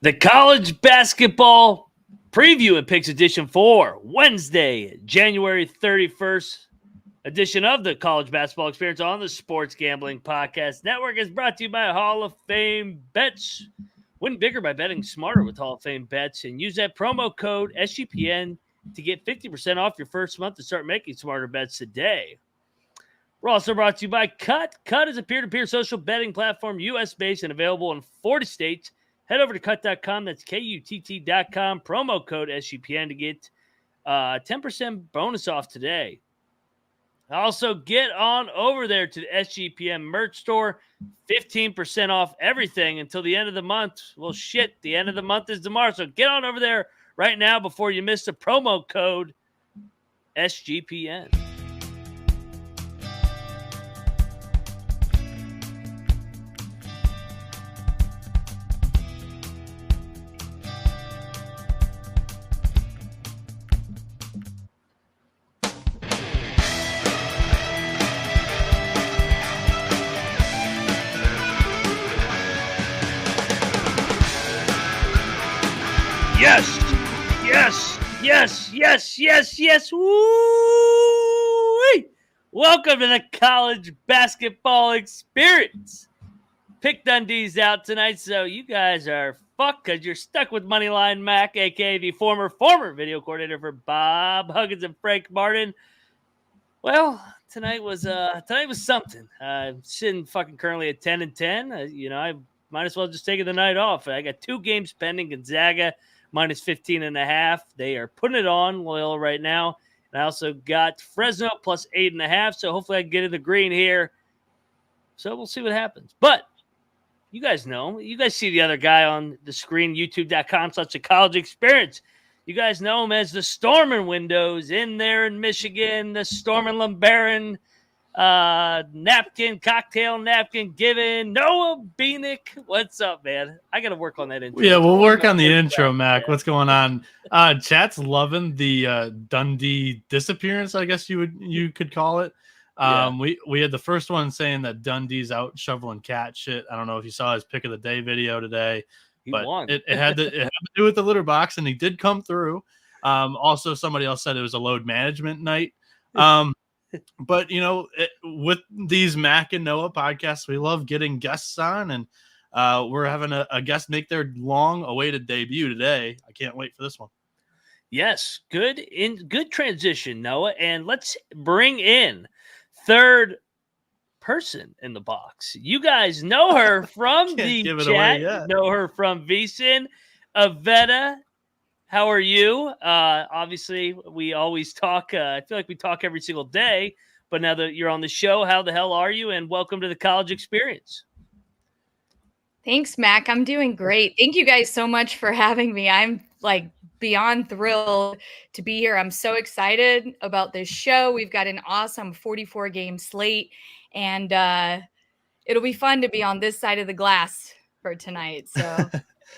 The college basketball preview and picks edition for Wednesday, January 31st edition of the College Basketball Experience on the Sports Gambling Podcast Network is brought to you by Hall of Fame Bets. Win bigger by betting smarter with Hall of Fame Bets and use that promo code SGPN to get 50% off your first month to start making smarter bets today. We're also brought to you by Cut. Cut is a peer-to-peer social betting platform, U.S.-based and available in 40 states. Head over to cut.com. That's KUTT.com. Promo code SGPN to get 10% bonus off today. Also, get on over there to the SGPN merch store. 15% off everything until the end of the month. Well, shit, the end of the month is tomorrow. So get on over there right now before you miss the promo code SGPN. Yes. Woo! Welcome to the College Basketball Experience. Pick Dundee's out tonight, so you guys are fucked because you're stuck with Moneyline Mac, a.k.a. the former video coordinator for Bob Huggins and Frank Martin. Well, tonight was something. I'm sitting fucking currently at 10-10. I might as well just take the night off. I got 2 games pending. Gonzaga minus 15.5. They are putting it on Loyola right now. And I also got Fresno plus 8.5. So hopefully I can get in the green here. So we'll see what happens. But you guys know. You guys see the other guy on the screen, youtube.com/the college experience. You guys know him as the Stormin' Windows in there in Michigan, the Stormin' LeBaron cocktail napkin given. Noah Bieniek. What's up, man? I got to work on that intro. Yeah, we'll work on the intro, Mac. What's going on? Chat's loving the Dundee disappearance, I guess you could call it. We had the first one saying that Dundee's out shoveling cat shit. I don't know if you saw his pick of the day video today. But it had to do with the litter box, and he did come through. Also, somebody else said it was a load management night. But, with these Mac and Noah podcasts, we love getting guests on, and we're having a guest make their long-awaited debut today. I can't wait for this one. Yes, good transition, Noah. And let's bring in third person in the box. You guys know her from the chat. Know her from VSiN. Ivetta, how are you? Obviously, we always talk. I feel like we talk every single day. But now that you're on the show, how the hell are you? And welcome to the college experience. Thanks, Mac. I'm doing great. Thank you guys so much for having me. I'm beyond thrilled to be here. I'm so excited about this show. We've got an awesome 44-game slate. And it'll be fun to be on this side of the glass for tonight. So,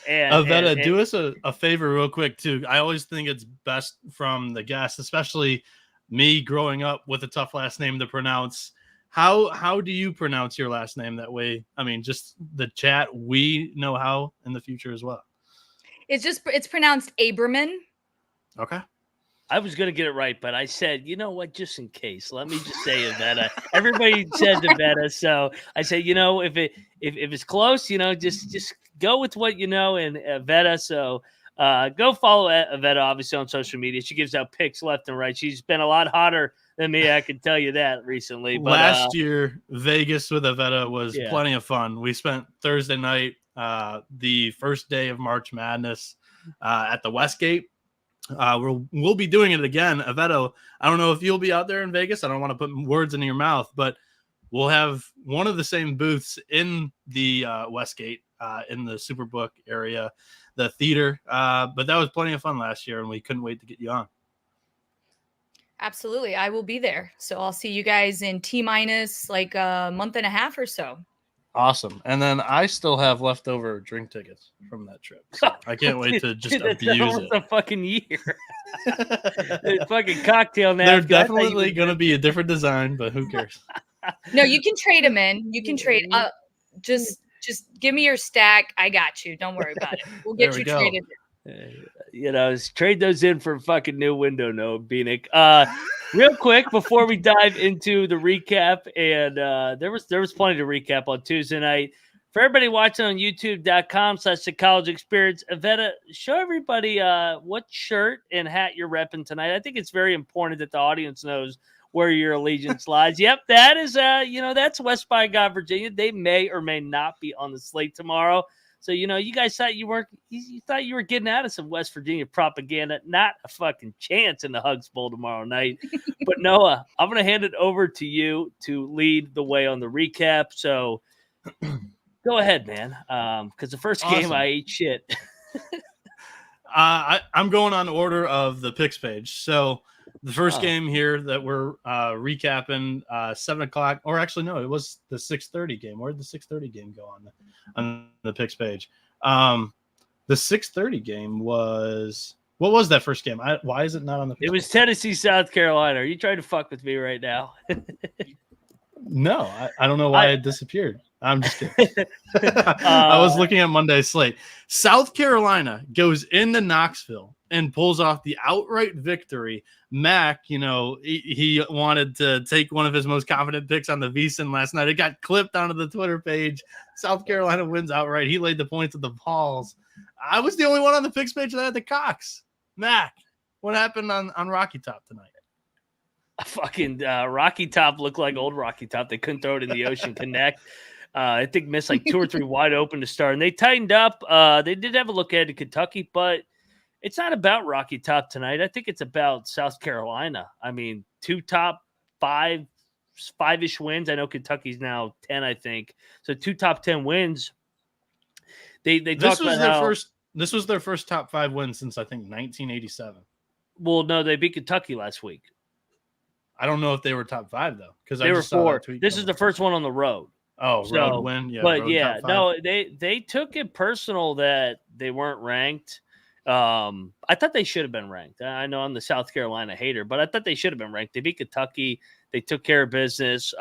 Ivetta, do us a favor real quick, too. I always think it's best from the guests, especially me growing up with a tough last name to pronounce. How do you pronounce your last name that way? I mean, just the chat, we know how in the future as well. It's pronounced Abramyan. Okay. I was going to get it right, but I said, you know what, just in case, let me just say Ivetta. Everybody says Ivetta, so I say, if it's close, just go with what you know and Ivetta. So go follow Ivetta, obviously, on social media. She gives out picks left and right. She's been a lot hotter than me, I can tell you that recently. But last year, Vegas with Ivetta was plenty of fun. We spent Thursday night, the first day of March Madness, at the Westgate. We'll be doing it again. Ivetta, I don't know if you'll be out there in Vegas. I don't want to put words in your mouth, but we'll have one of the same booths in the Westgate, in the Superbook area, the theater. But that was plenty of fun last year, and we couldn't wait to get you on. Absolutely. I will be there. So I'll see you guys in T-minus a month and a half or so. Awesome. And then I still have leftover drink tickets from that trip. So I can't wait to just abuse it. A fucking year. Fucking cocktail napkin. They're definitely going to be a different design, but who cares? No, you can trade them in. You can trade. Just Just give me your stack. I got you. Don't worry about it. We'll get you traded. Trade those in for a fucking new window, no, Bieniek. Real quick before we dive into the recap, and there was plenty to recap on Tuesday night. For everybody watching on youtube.com/the college experience, Ivetta, show everybody what shirt and hat you're repping tonight. I think it's very important that the audience knows where your allegiance lies. Yep, that is that's West by God, Virginia. They may or may not be on the slate tomorrow. So, you guys thought you thought you were getting out of some West Virginia propaganda. Not a fucking chance in the Hugs Bowl tomorrow night. But Noah, I'm going to hand it over to you to lead the way on the recap. So go ahead, man. Because the first game I ate shit. I'm going on order of the picks page. So the first game here that we're recapping, 7 o'clock, or actually no, it was the 6:30 game. Where did the 6:30 game go on the picks page? The 6:30 game was, what was that first game? Why is it not on the picks It was page? Tennessee, South Carolina. Are you trying to fuck with me right now? No, I don't know why it disappeared. I'm just kidding. I was looking at Monday's slate. South Carolina goes into Knoxville and pulls off the outright victory. Mac, he wanted to take one of his most confident picks on the VSiN last night. It got clipped onto the Twitter page. South Carolina wins outright. He laid the points at the Vols. I was the only one on the picks page that had the Cox. Mac, what happened on Rocky Top tonight? Fucking Rocky Top looked like old Rocky Top. They couldn't throw it in the Ocean Connect. I think missed like 2 or 3 wide open to start. And they tightened up. They did have a look ahead to Kentucky, but it's not about Rocky Top tonight. I think it's about South Carolina. I mean, 2 top 5-ish wins. I know Kentucky's now 10, I think. So 2 top 10 wins. They talked about how this was their first top 5 win since I think 1987. Well, no, they beat Kentucky last week. I don't know if they were top 5 though, because they were 4. This is the first one on the road. Oh, road win. Yeah, but yeah, no, they took it personal that they weren't ranked. I thought they should have been ranked. I know I'm the South Carolina hater, but I thought they should have been ranked. They beat Kentucky. They took care of business.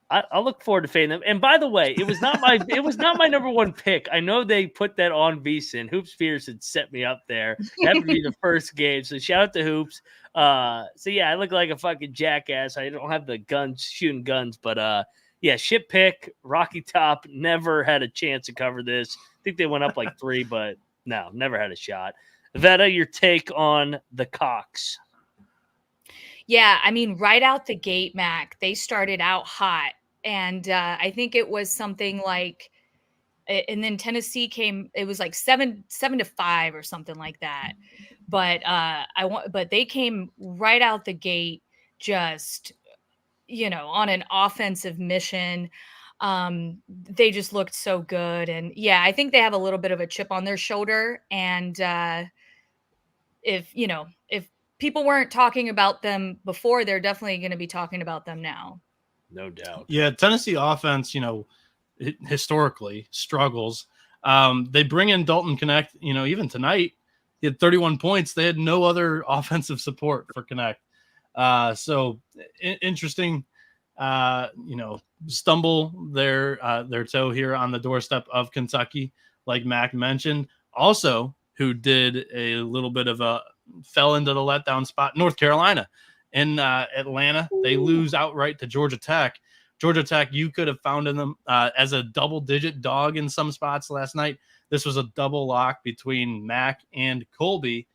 I look forward to fading them. And by the way, it was not my number one pick. I know they put that on VSiN. Hoops Spears had set me up there. That would be the first game. So shout out to Hoops. So yeah, I look like a fucking jackass. I don't have the guns, shooting guns, but yeah, shit pick. Rocky Top never had a chance to cover this. I think they went up like 3, but no, never had a shot. Ivetta, your take on the Cox? Yeah, I mean, right out the gate, Mac, they started out hot. And I think it was something like, and then Tennessee came, it was like 7-5 or something like that. But but they came right out the gate, just, on an offensive mission. They just looked so good. And yeah, I think they have a little bit of a chip on their shoulder. And if people weren't talking about them before, they're definitely going to be talking about them now. No doubt. Yeah, Tennessee offense, historically struggles. They bring in Dalton Connect, even tonight, he had 31 points. They had no other offensive support for Connect. So interesting, stumble their toe here on the doorstep of Kentucky, like Mac mentioned. Also, who did a little bit of fell into the letdown spot, North Carolina. In Atlanta, they lose outright to Georgia Tech. Georgia Tech, you could have found them as a double-digit dog in some spots last night. This was a double lock between Mac and Colby.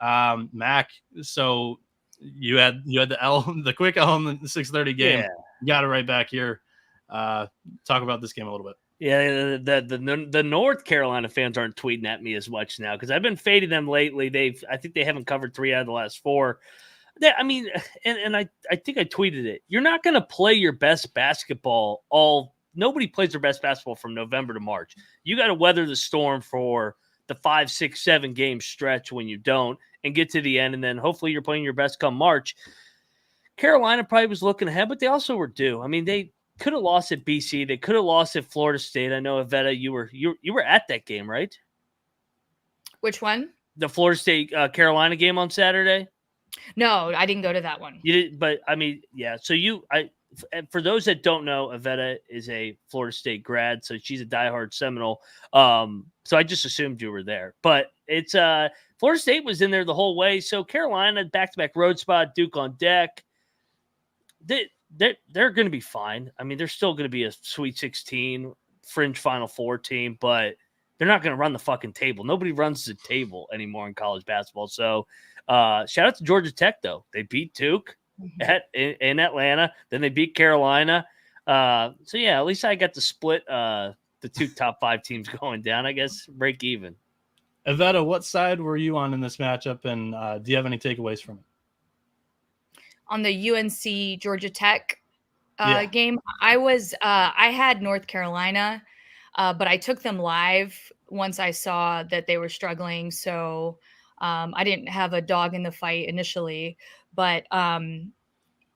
Mac, so you had the quick L in the 6:30 game. Yeah. You got it right back here. Talk about this game a little bit. Yeah, the North Carolina fans aren't tweeting at me as much now because I've been fading them lately. I think they haven't covered 3 out of the last 4. I mean, and I think I tweeted it. You're not going to play your best basketball nobody plays their best basketball from November to March. You got to weather the storm for the 5, 6, 7 game stretch when you don't and get to the end. And then hopefully you're playing your best come March. Carolina probably was looking ahead, but they also were due. I mean, they could have lost at BC. They could have lost at Florida State. I know, Ivetta, you were at that game, right? Which one? The Florida State Carolina game on Saturday. No, I didn't go to that one. You did, but I mean, yeah. So for those that don't know, Ivetta is a Florida State grad, so she's a diehard Seminole. So I just assumed you were there. But it's Florida State was in there the whole way. So Carolina, back-to-back road spot, Duke on deck. They're going to be fine. I mean, they're still going to be a Sweet 16, fringe Final Four team, but they're not going to run the fucking table. Nobody runs the table anymore in college basketball. So shout out to Georgia Tech, though. They beat Duke in Atlanta. Then they beat Carolina. So, yeah, at least I got to split the two top 5 teams going down, I guess, break even. Ivetta, what side were you on in this matchup, and do you have any takeaways from it? On the UNC Georgia Tech game, I had North Carolina, but I took them live once I saw that they were struggling. So I didn't have a dog in the fight initially, but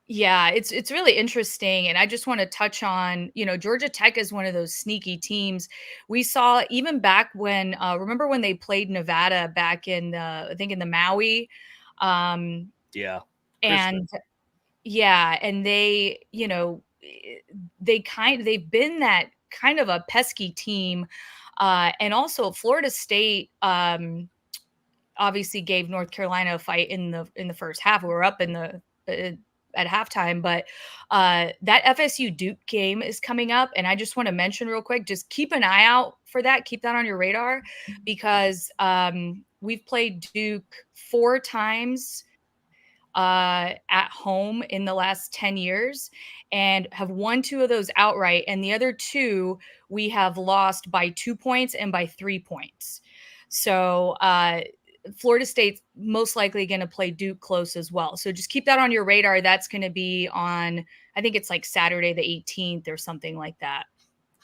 yeah, it's really interesting. And I just want to touch on, Georgia Tech is one of those sneaky teams. We saw even back when, remember when they played Nevada back in I think in the Maui. Yeah. And yeah, and they, they've been that kind of a pesky team. And also Florida State obviously gave North Carolina a fight in the first half. We were up at halftime, but that FSU Duke game is coming up. And I just want to mention real quick, just keep an eye out for that. Keep that on your radar, because we've played Duke 4 times at home in the last 10 years and have won 2 of those outright. And the other 2 we have lost by 2 points and by 3 points. So Florida State's most likely going to play Duke close as well. So just keep that on your radar. That's going to be on, I think it's like Saturday the 18th or something like that.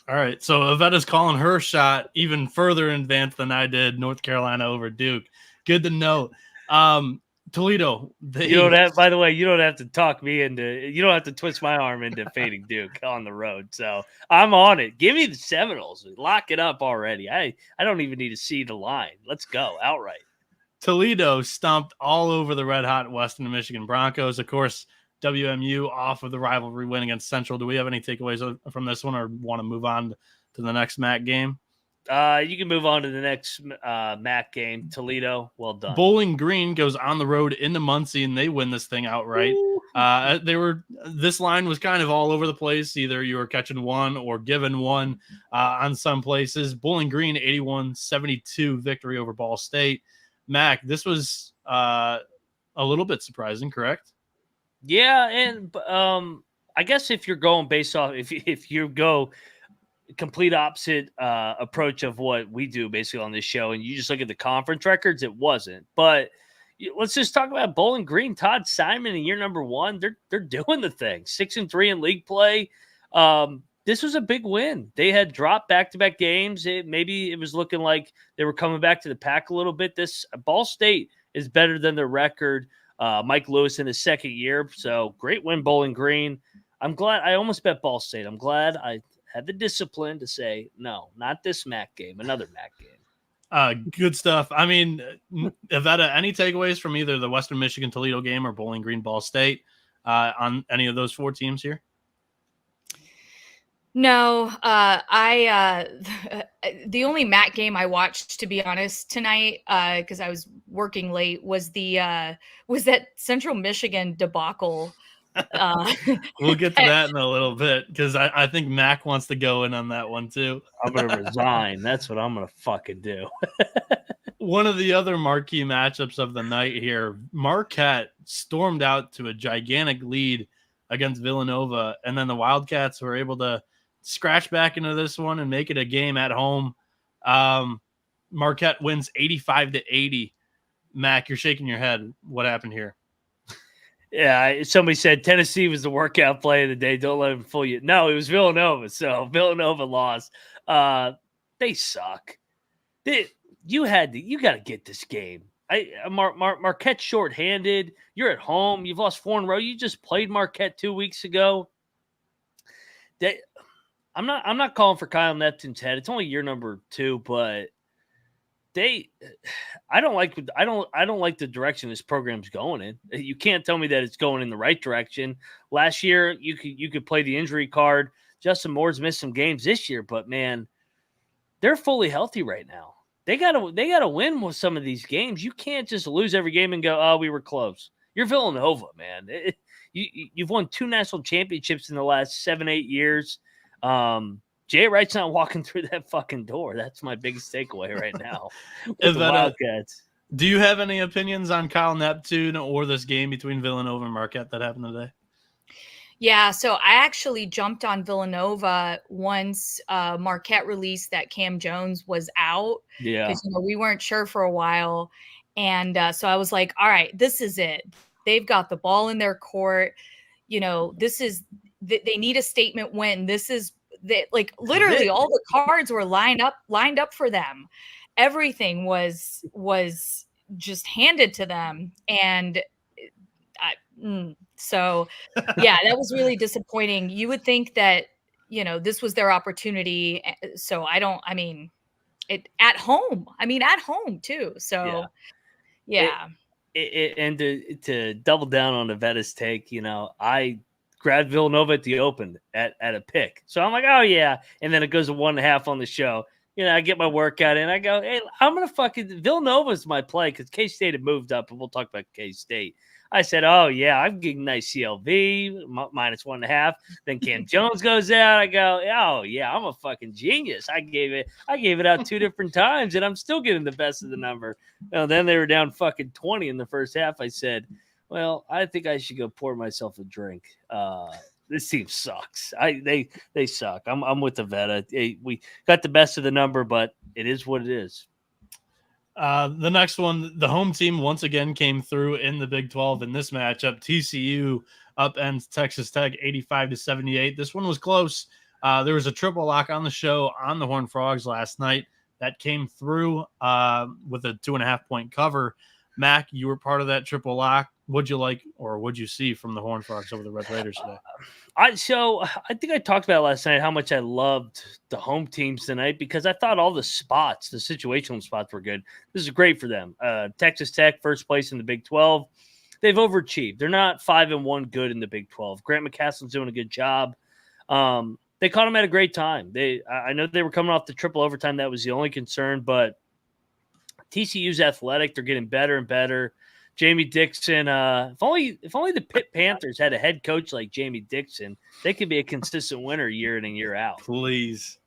All right. So Ivetta's calling her shot even further in advance than I did, North Carolina over Duke. Good to know. Toledo. You don't have, by the way, you don't have to talk me into, you don't have to twist my arm into fading Duke on the road. So I'm on it. Give me the Seminoles. Lock it up already. I don't even need to see the line. Let's go outright. Toledo stomped all over the red-hot Western Michigan Broncos. Of course, WMU off of the rivalry win against Central. Do we have any takeaways from this one, or want to move on to the next MAC game? You can move on to the next MAC game. Toledo, well done. Bowling Green goes on the road into Muncie, and they win this thing outright. This line was kind of all over the place. Either you were catching one or given one on some places. Bowling Green 81-72 victory over Ball State. Mac, this was a little bit surprising, correct? Yeah, and I guess if you're going based off, if you go complete opposite approach of what we do basically on this show, and you just look at the conference records, it wasn't. But let's just talk about Bowling Green. Todd Simon in year number 1, they're doing the thing. 6-3 in league play. This was a big win. They had dropped back-to-back games. Maybe it was looking like they were coming back to the pack a little bit. This Ball State is better than their record. Mike Lewis in his second year. So great win, Bowling Green. I'm glad. I almost bet Ball State. I'm glad I had the discipline to say, no, not this MAC game, another MAC game. Good stuff. I mean, Ivetta, any takeaways from either the Western Michigan Toledo game or Bowling Green Ball State on any of those 4 teams here? No, the only MAC game I watched, to be honest, tonight, because I was working late, was that Central Michigan debacle. We'll get to that in a little bit, because I think Mac wants to go in on that one too. I'm gonna resign. That's what I'm gonna fucking do. One of the other marquee matchups of the night here, Marquette stormed out to a gigantic lead against Villanova, and then the Wildcats were able to scratch back into this one and make it a game at home. Marquette wins 85-80. Mac, you're shaking your head. What happened here? Yeah, somebody said Tennessee was the workout play of the day. Don't let them fool you. No, it was Villanova. So Villanova lost. They suck. You got to get this game. Marquette shorthanded. You're at home. You've lost 4 in a row. You just played Marquette 2 weeks ago. I'm not calling for Kyle Neptune's head. It's only year number 2, but I don't like the direction this program's going in. You can't tell me that it's going in the right direction. Last year, you could play the injury card. Justin Moore's missed some games this year, but man, they're fully healthy right now. They gotta win with some of these games. You can't just lose every game and go, oh, we were close. You're Villanova, man. You've won 2 national championships in the last 7-8 years. Jay Wright's not walking through that fucking door. That's my biggest takeaway right now with the Wildcats. Do you have any opinions on Kyle Neptune or this game between Villanova and Marquette that happened today? Yeah, so I actually jumped on Villanova once Marquette released that Cam Jones was out. Yeah. Because we weren't sure for a while. And so I was like, all right, this is it. They've got the ball in their court. This is they need a statement win. This is like literally all the cards were lined up for them. Everything was just handed to them. And so, yeah, that was really disappointing. You would think that, this was their opportunity. So at home too. So, yeah. And to double down on Ivetta's take, I grabbed Villanova at the open at a pick. So I'm like, oh yeah. And then it goes to 1.5 on the show. I get my workout in. I go, hey, I'm going to Villanova's my play because K-State had moved up, and we'll talk about K-State. I said, oh, yeah, I'm getting nice CLV, minus 1.5. Then Cam Jones goes out. I go, oh, yeah, I'm a fucking genius. I gave it out 2 different times, and I'm still getting the best of the number. Then they were down fucking 20 in the first half. I said, well, I think I should go pour myself a drink. This team sucks. They suck. I'm with Ivetta. We got the best of the number, but it is what it is. The next one, the home team once again came through in the Big 12 in this matchup. TCU upends Texas Tech 85-78. This one was close. There was a triple lock on the show on the Horned Frogs last night that came through with a 2.5-point cover. Mac, you were part of that triple lock. What'd you like or what'd you see from the Horned Frogs over the Red Raiders today? I think I talked about last night how much I loved the home teams tonight because I thought all the situational spots were good. This is great for them. Texas Tech, first place in the Big 12. They've overachieved. They're not 5-1 good in the Big 12. Grant McCaslin's doing a good job. They caught them at a great time. I know they were coming off the triple overtime. That was the only concern, but TCU's athletic. They're getting better and better. Jamie Dixon. If only the Pitt Panthers had a head coach like Jamie Dixon, they could be a consistent winner year in and year out. Please.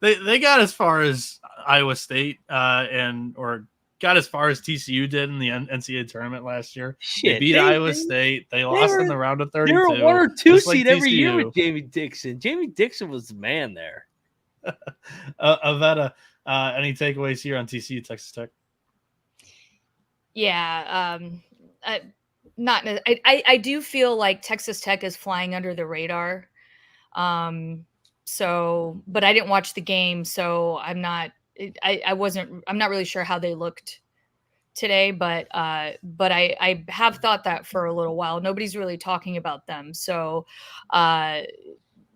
They got as far as Iowa State or got as far as TCU did in the NCAA tournament last year. They beat Iowa State. They lost in the round of 32. They were a 1 or 2 seed every year with Jamie Dixon. Jamie Dixon was the man there. Ivetta, any takeaways here on TCU Texas Tech? Yeah, I do feel like Texas Tech is flying under the radar. So, but I didn't watch the game, so I'm not really sure how they looked today, but I have thought that for a little while. Nobody's really talking about them, so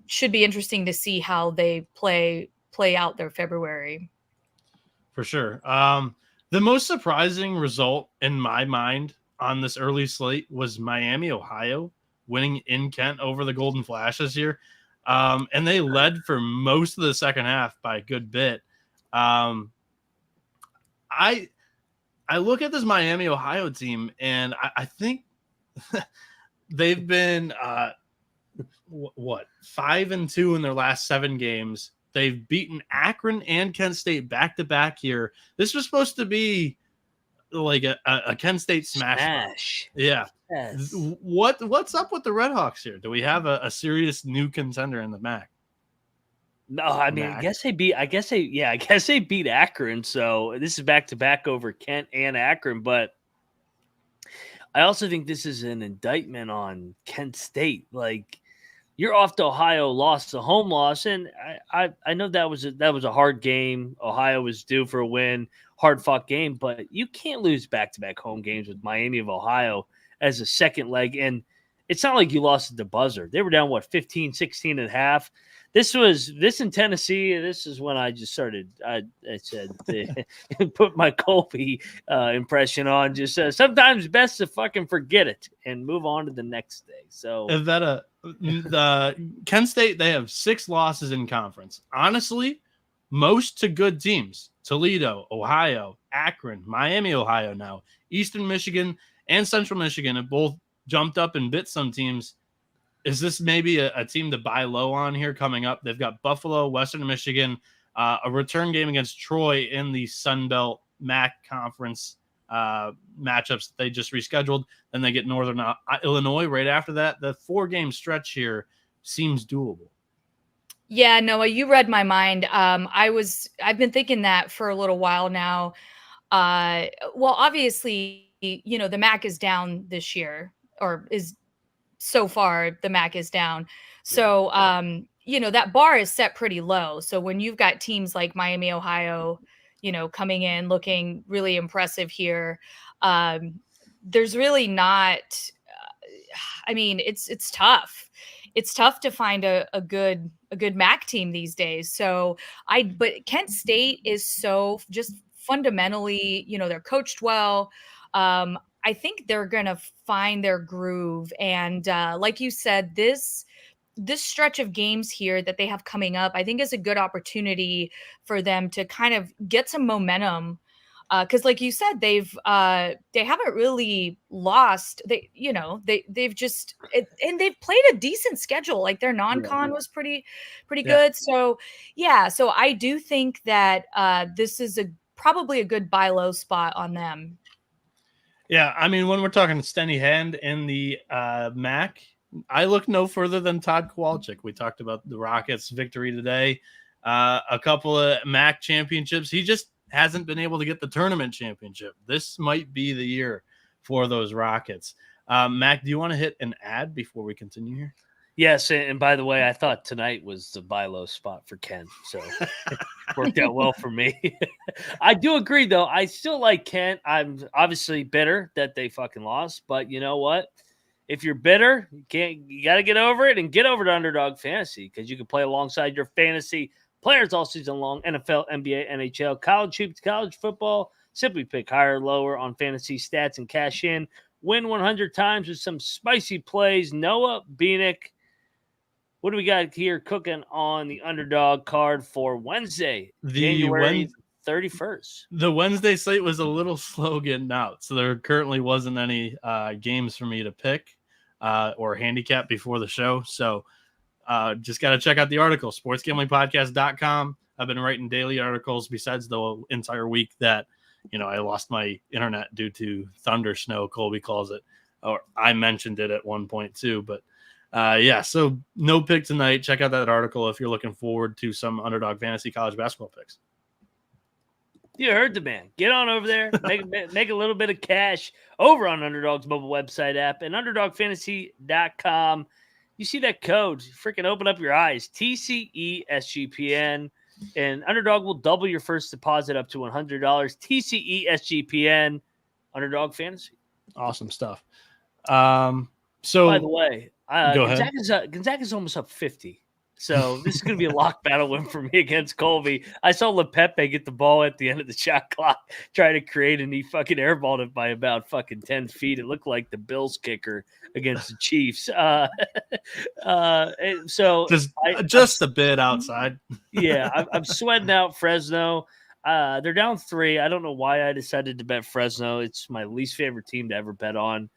should be interesting to see how they play out their February. For sure. The most surprising result in my mind on this early slate was Miami, Ohio, winning in Kent over the Golden Flash this year. And they led for most of the second half by a good bit. I look at this Miami, Ohio team, and I think they've been 5-2 in their last 7 games. They've beaten Akron and Kent State back-to-back here. This was supposed to be like a Kent State smash. Yeah. Yes. What's up with the Redhawks here? Do we have a serious new contender in the MAC? No, I mean, I guess they beat Akron. So this is back-to-back over Kent and Akron. But I also think this is an indictment on Kent State. Like, you're off to Ohio, lost the home loss, and I know that was a hard game. Ohio was due for a win, hard-fought game, but you can't lose back-to-back home games with Miami of Ohio as a second leg. And it's not like you lost at the buzzer. They were down, 15, 16 and a half. This in Tennessee. This is when I just started. I said, put my Colby impression on. Just sometimes best to fucking forget it and move on to the next day. So Ivetta, the Kent State, they have 6 losses in conference. Honestly, most to good teams: Toledo, Ohio, Akron, Miami, Ohio, now Eastern Michigan and Central Michigan have both jumped up and bit some teams. Is this maybe a team to buy low on here coming up? They've got Buffalo, Western Michigan, a return game against Troy in the Sun Belt MAC conference matchups that they just rescheduled. Then they get Northern Illinois right after that. The 4-game stretch here seems doable. Yeah, Noah, you read my mind. I've been thinking that for a little while now. Well, obviously, the MAC is down this year, or is so far the MAC is down. So, that bar is set pretty low. So when you've got teams like Miami, Ohio, coming in looking really impressive here, there's really not, it's tough. It's tough to find a good MAC team these days. But Kent State is so just fundamentally, they're coached well. I think they're going to find their groove. And like you said, this stretch of games here that they have coming up, I think is a good opportunity for them to kind of get some momentum. Because like you said, they haven't really lost. They've just, and they've played a decent schedule. Like their non-con was pretty good. So so I do think that this is probably a good buy low spot on them. Yeah, I mean, when we're talking steady hand in the MAC, I look no further than Todd Kowalczyk. We talked about the Rockets' victory today, a couple of MAC championships. He just hasn't been able to get the tournament championship. This might be the year for those Rockets. Mac, do you want to hit an ad before we continue here? Yes, and by the way, I thought tonight was the buy low spot for Kent, so it worked out well for me. I do agree, though. I still like Kent. I'm obviously bitter that they fucking lost, but you know what? If you're bitter, you got to get over it and get over to Underdog Fantasy because you can play alongside your fantasy players all season long. NFL, NBA, NHL, college hoops, college football. Simply pick higher or lower on fantasy stats and cash in. Win 100 times with some spicy plays. Noah, Bieniek. What do we got here cooking on the Underdog card for Wednesday, January 31st? The Wednesday slate was a little slow getting out, so there currently wasn't any games for me to pick or handicap before the show. So just got to check out the article, sportsgamblingpodcast.com. I've been writing daily articles besides the entire week that, I lost my internet due to thunder snow, Colby calls it, or I mentioned it at one point too, but so no pick tonight. Check out that article if you're looking forward to some Underdog Fantasy college basketball picks. You heard the man. Get on over there, make a little bit of cash over on Underdog's mobile website app and UnderdogFantasy.com. You see that code, freaking open up your eyes. TCESGPN, and Underdog will double your first deposit up to $100. TCESGPN, Underdog Fantasy. Awesome stuff. So, by the way, go ahead. Gonzaga's almost up 50. So this is going to be a lock battle win for me against Colby. I saw LePepe get the ball at the end of the shot clock, try to create, and he fucking airballed it by about fucking 10 feet. It looked like the Bills kicker against the Chiefs. So just a bit outside. Yeah, I'm sweating out Fresno. They're down 3. I don't know why I decided to bet Fresno. It's my least favorite team to ever bet on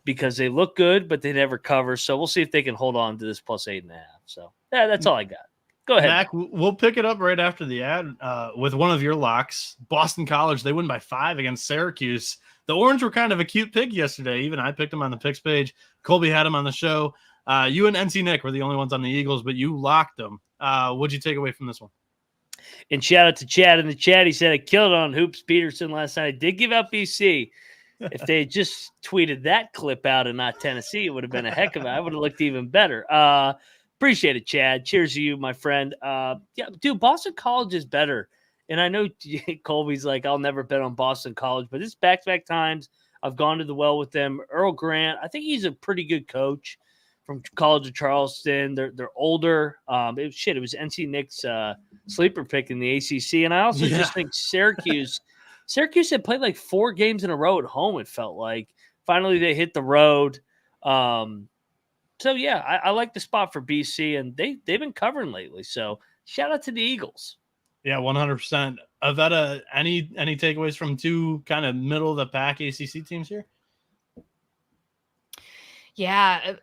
because they look good, but they never cover. So we'll see if they can hold on to this plus 8.5. So that's all I got. Go ahead, Mac. We'll pick it up right after the ad with one of your locks. Boston College, they win by 5 against Syracuse. The Orange were kind of a cute pick yesterday. Even I picked them on the picks page. Colby had them on the show. You and NC Nick were the only ones on the Eagles, but you locked them. What'd you take away from this one? And shout out to Chad in the chat. He said, I killed it on Hoops Peterson last night. I did give out BC. If they had just tweeted that clip out and not Tennessee, it would have been a heck of it. I would have looked even better. Appreciate it, Chad. Cheers to you, my friend. Dude, Boston College is better. And I know Colby's like, I'll never bet on Boston College, but it's back-to-back times. I've gone to the well with them. Earl Grant, I think he's a pretty good coach from College of Charleston. They're older. It was NC Nick's sleeper pick in the ACC, and I also just think Syracuse had played like 4 games in a row at home. It felt like finally they hit the road. So yeah, I like the spot for BC, and they've been covering lately. So shout out to the Eagles. Yeah, 100%. Ivetta, any takeaways from 2 kind of middle of the pack ACC teams here? Yeah,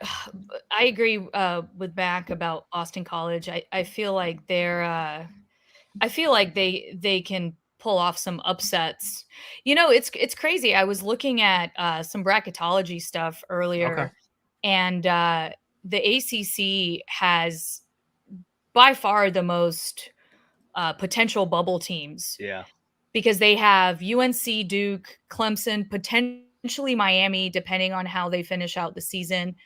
I agree with Mac about Boston College. I feel like they can pull off some upsets. It's crazy. I was looking at some bracketology stuff earlier, and the ACC has by far the most potential bubble teams. Yeah, because they have UNC, Duke, Clemson, potentially Miami, depending on how they finish out the season.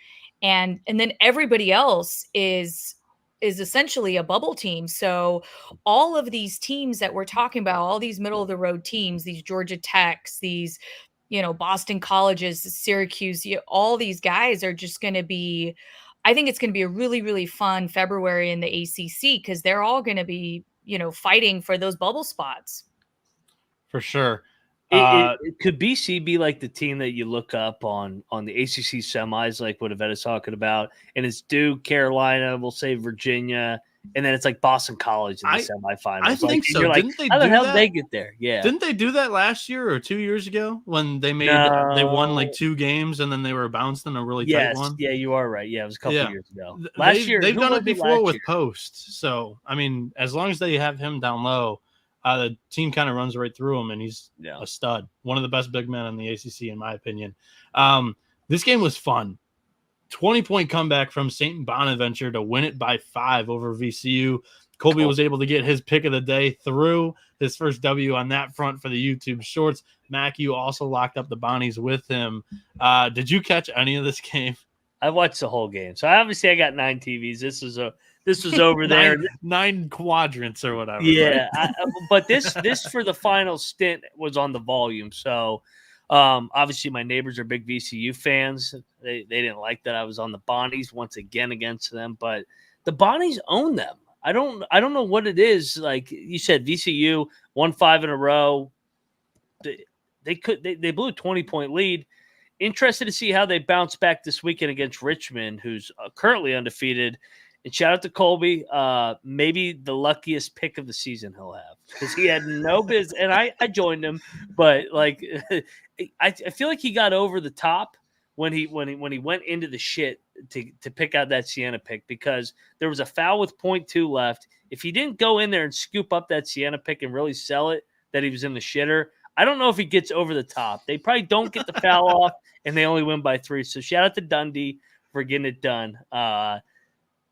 And then everybody else is essentially a bubble team. So all of these teams that we're talking about, all these middle of the road teams, these Georgia Techs, these, Boston colleges, Syracuse, all these guys are just going to be, I think it's going to be a really, really fun February in the ACC because they're all going to be, fighting for those bubble spots. For sure. Could BC be like the team that you look up on the ACC semis, like what Ivetta's talking about, and it's Duke, Carolina, we'll say Virginia, and then it's like Boston College in the semifinals. I think so. Didn't they how the hell did they get there? Yeah. Didn't they do that last year or 2 years ago when they they won like 2 games and then they were bounced in a really tight one? Yeah, you are right. Yeah, it was a couple years ago. Last year they've done it before with Post. So I mean, as long as they have him down low, the team kind of runs right through him, and he's a stud. One of the best big men in the ACC, in my opinion. This game was fun. 20-point comeback from St. Bonaventure to win it by 5 over VCU. Colby was able to get his pick of the day through his first W on that front for the YouTube shorts. Mac, you also locked up the Bonnies with him. Did you catch any of this game? I watched the whole game. So obviously I got 9 TVs. This was over there. 9 quadrants or whatever. Yeah. Right? But this for the final stint was on the volume. So obviously my neighbors are big VCU fans. They didn't like that I was on the Bonnies once again against them, but the Bonnies own them. I don't know what it is. Like you said, VCU won 5 in a row. They blew a 20-point lead. Interested to see how they bounce back this weekend against Richmond, who's currently undefeated. And shout out to Colby, maybe the luckiest pick of the season he'll have because he had no business. And I joined him, but like I feel like he got over the top when he went into the shit to pick out that Sienna pick because there was a foul with 0.2 left. If he didn't go in there and scoop up that Sienna pick and really sell it that he was in the shitter, I don't know if he gets over the top. They probably don't get the foul off, and they only win by 3. So shout out to Dundee for getting it done.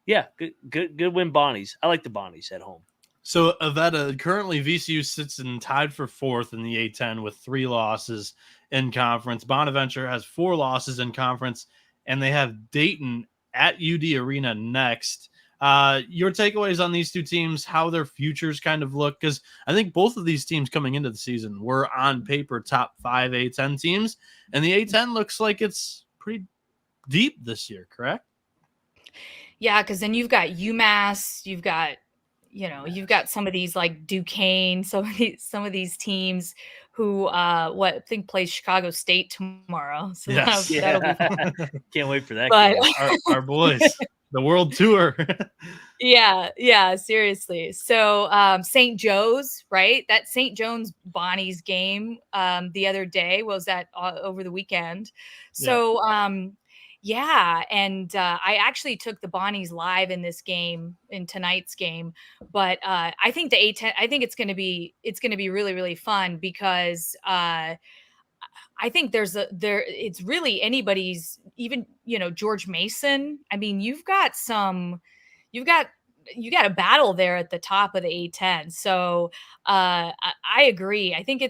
Yeah, good win, Bonnies. I like the Bonnies at home. So Ivetta, currently VCU sits in tied for 4th in the A-10 with 3 losses in conference. Bonaventure has 4 losses in conference, and they have Dayton at UD Arena next. Your takeaways on these 2 teams, how their futures kind of look, because I think both of these teams coming into the season were on paper top 5 A-10 teams, and the A-10 looks like it's pretty deep this year, correct? Yeah, because then you've got UMass, you've got some of these like Duquesne, some of these teams who I think plays Chicago State tomorrow. So that'll be fun. Can't wait for that. But our boys, the world tour. Yeah, seriously. So St. Joe's, right? That St. John's Bonnies game the other day was that over the weekend. So and I actually took the Bonnies live in tonight's game, but I think the A-10, I think it's going to be really, really fun because I think it's really anybody's, even, George Mason. I mean, you've got a battle there at the top of the A-10. So I agree. I think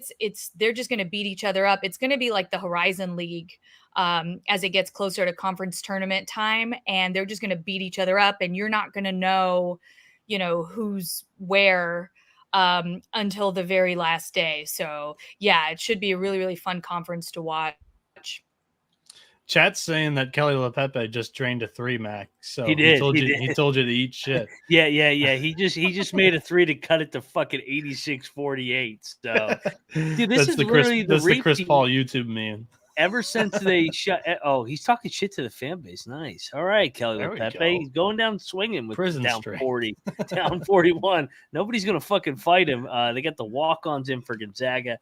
they're just going to beat each other up. It's going to be like the Horizon League as it gets closer to conference tournament time, and they're just going to beat each other up, and you're not going to know, who's where until the very last day. So yeah, it should be a really, really fun conference to watch. Chat's saying that Kelly LePepe just drained a 3, Mac. So he did. He told you to eat shit. Yeah. He just made a 3 to cut it to fucking 86-48. So, dude, this is literally the Chris Paul YouTube meme. Ever since they shut, he's talking shit to the fan base. Nice. All right, Kelly LePepe. He's going down swinging with Prison down straight. 40, down 41. Nobody's gonna fucking fight him. They got the walk-ons in for Gonzaga.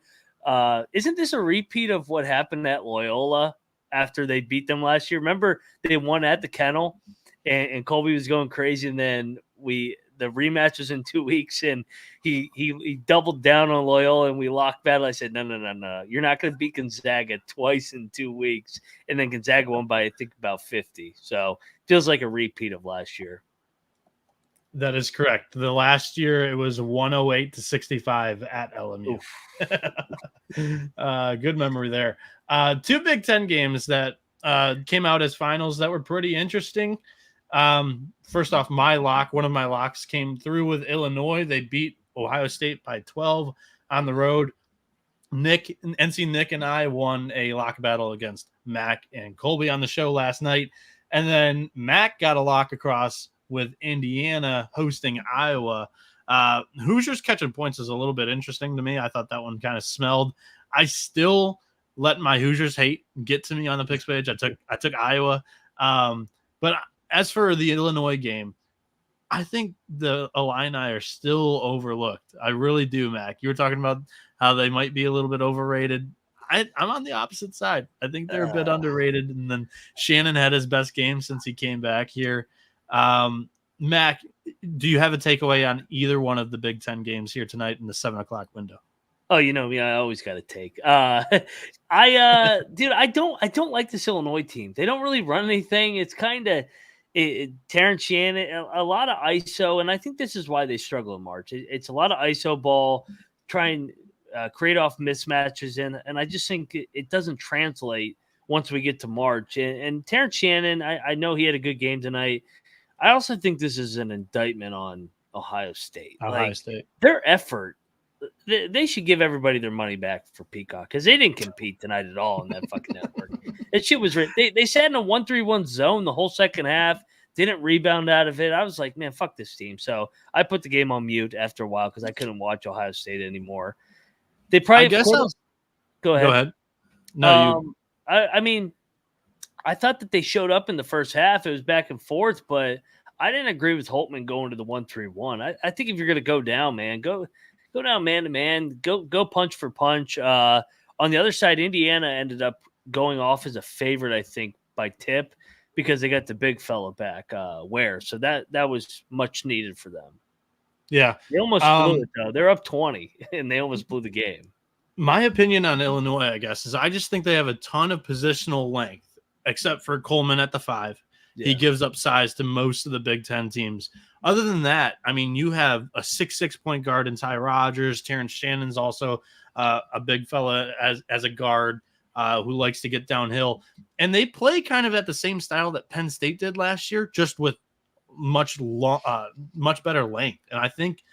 Isn't this a repeat of what happened at Loyola after they beat them last year? Remember they won at the Kennel, and Colby was going crazy, and then the rematch was in 2 weeks, and he doubled down on Loyola, and we locked battle. I said, no. You're not going to beat Gonzaga twice in 2 weeks. And then Gonzaga won by, I think, about 50. So feels like a repeat of last year. That is correct. The last year it was 108-65 at LMU. Good memory there. 2 Big Ten games that came out as finals that were pretty interesting. First off, one of my locks came through with Illinois. They beat Ohio State by 12 on the road. NC Nick and I won a lock battle against Mac and Colby on the show last night. And then Mac got a lock across with Indiana hosting Iowa. Hoosiers catching points is a little bit interesting to me. I thought that one kind of smelled. I still let my Hoosiers hate get to me on the picks page. I took Iowa. But as for the Illinois game, I think the Illini are still overlooked. I really do, Mac. You were talking about how they might be a little bit overrated. I'm on the opposite side. I think they're a bit underrated. And then Shannon had his best game since he came back here. Mac, do you have a takeaway on either one of the Big Ten games here tonight in the 7 o'clock window? Oh, you know me, I always got to take. Dude, I don't like this Illinois team. They don't really run anything. It's kind of Terrence Shannon, a lot of ISO, and I think this is why they struggle in March. It's a lot of ISO ball, try and create off mismatches, and I just think it doesn't translate once we get to March. And Terrence Shannon, I know he had a good game tonight. I also think this is an indictment on Ohio State. Their effort, they should give everybody their money back for Peacock because they didn't compete tonight at all in that fucking network. That shit was they sat in a 1-3-1 zone the whole second half, didn't rebound out of it. I was like, man, fuck this team. So I put the game on mute after a while because I couldn't watch Ohio State anymore. They probably go ahead. No, I mean, I thought that they showed up in the first half. It was back and forth, but I didn't agree with Holtman going to the 1-3-1. I think if you're going to go down, man, go down man to man, go punch for punch. On the other side, Indiana ended up going off as a favorite, I think, by tip because they got the big fella back, Ware. So that was much needed for them. Yeah. They almost blew it, though. They're up 20, and they almost blew the game. My opinion on Illinois, I guess, is I just think they have a ton of positional length, except for Coleman at the 5. Yeah. He gives up size to most of the Big Ten teams. Other than that, I mean, you have a 6'6" point guard in Ty Rodgers. Terrence Shannon's also a big fella as a guard who likes to get downhill. And they play kind of at the same style that Penn State did last year, just with much better length. And I think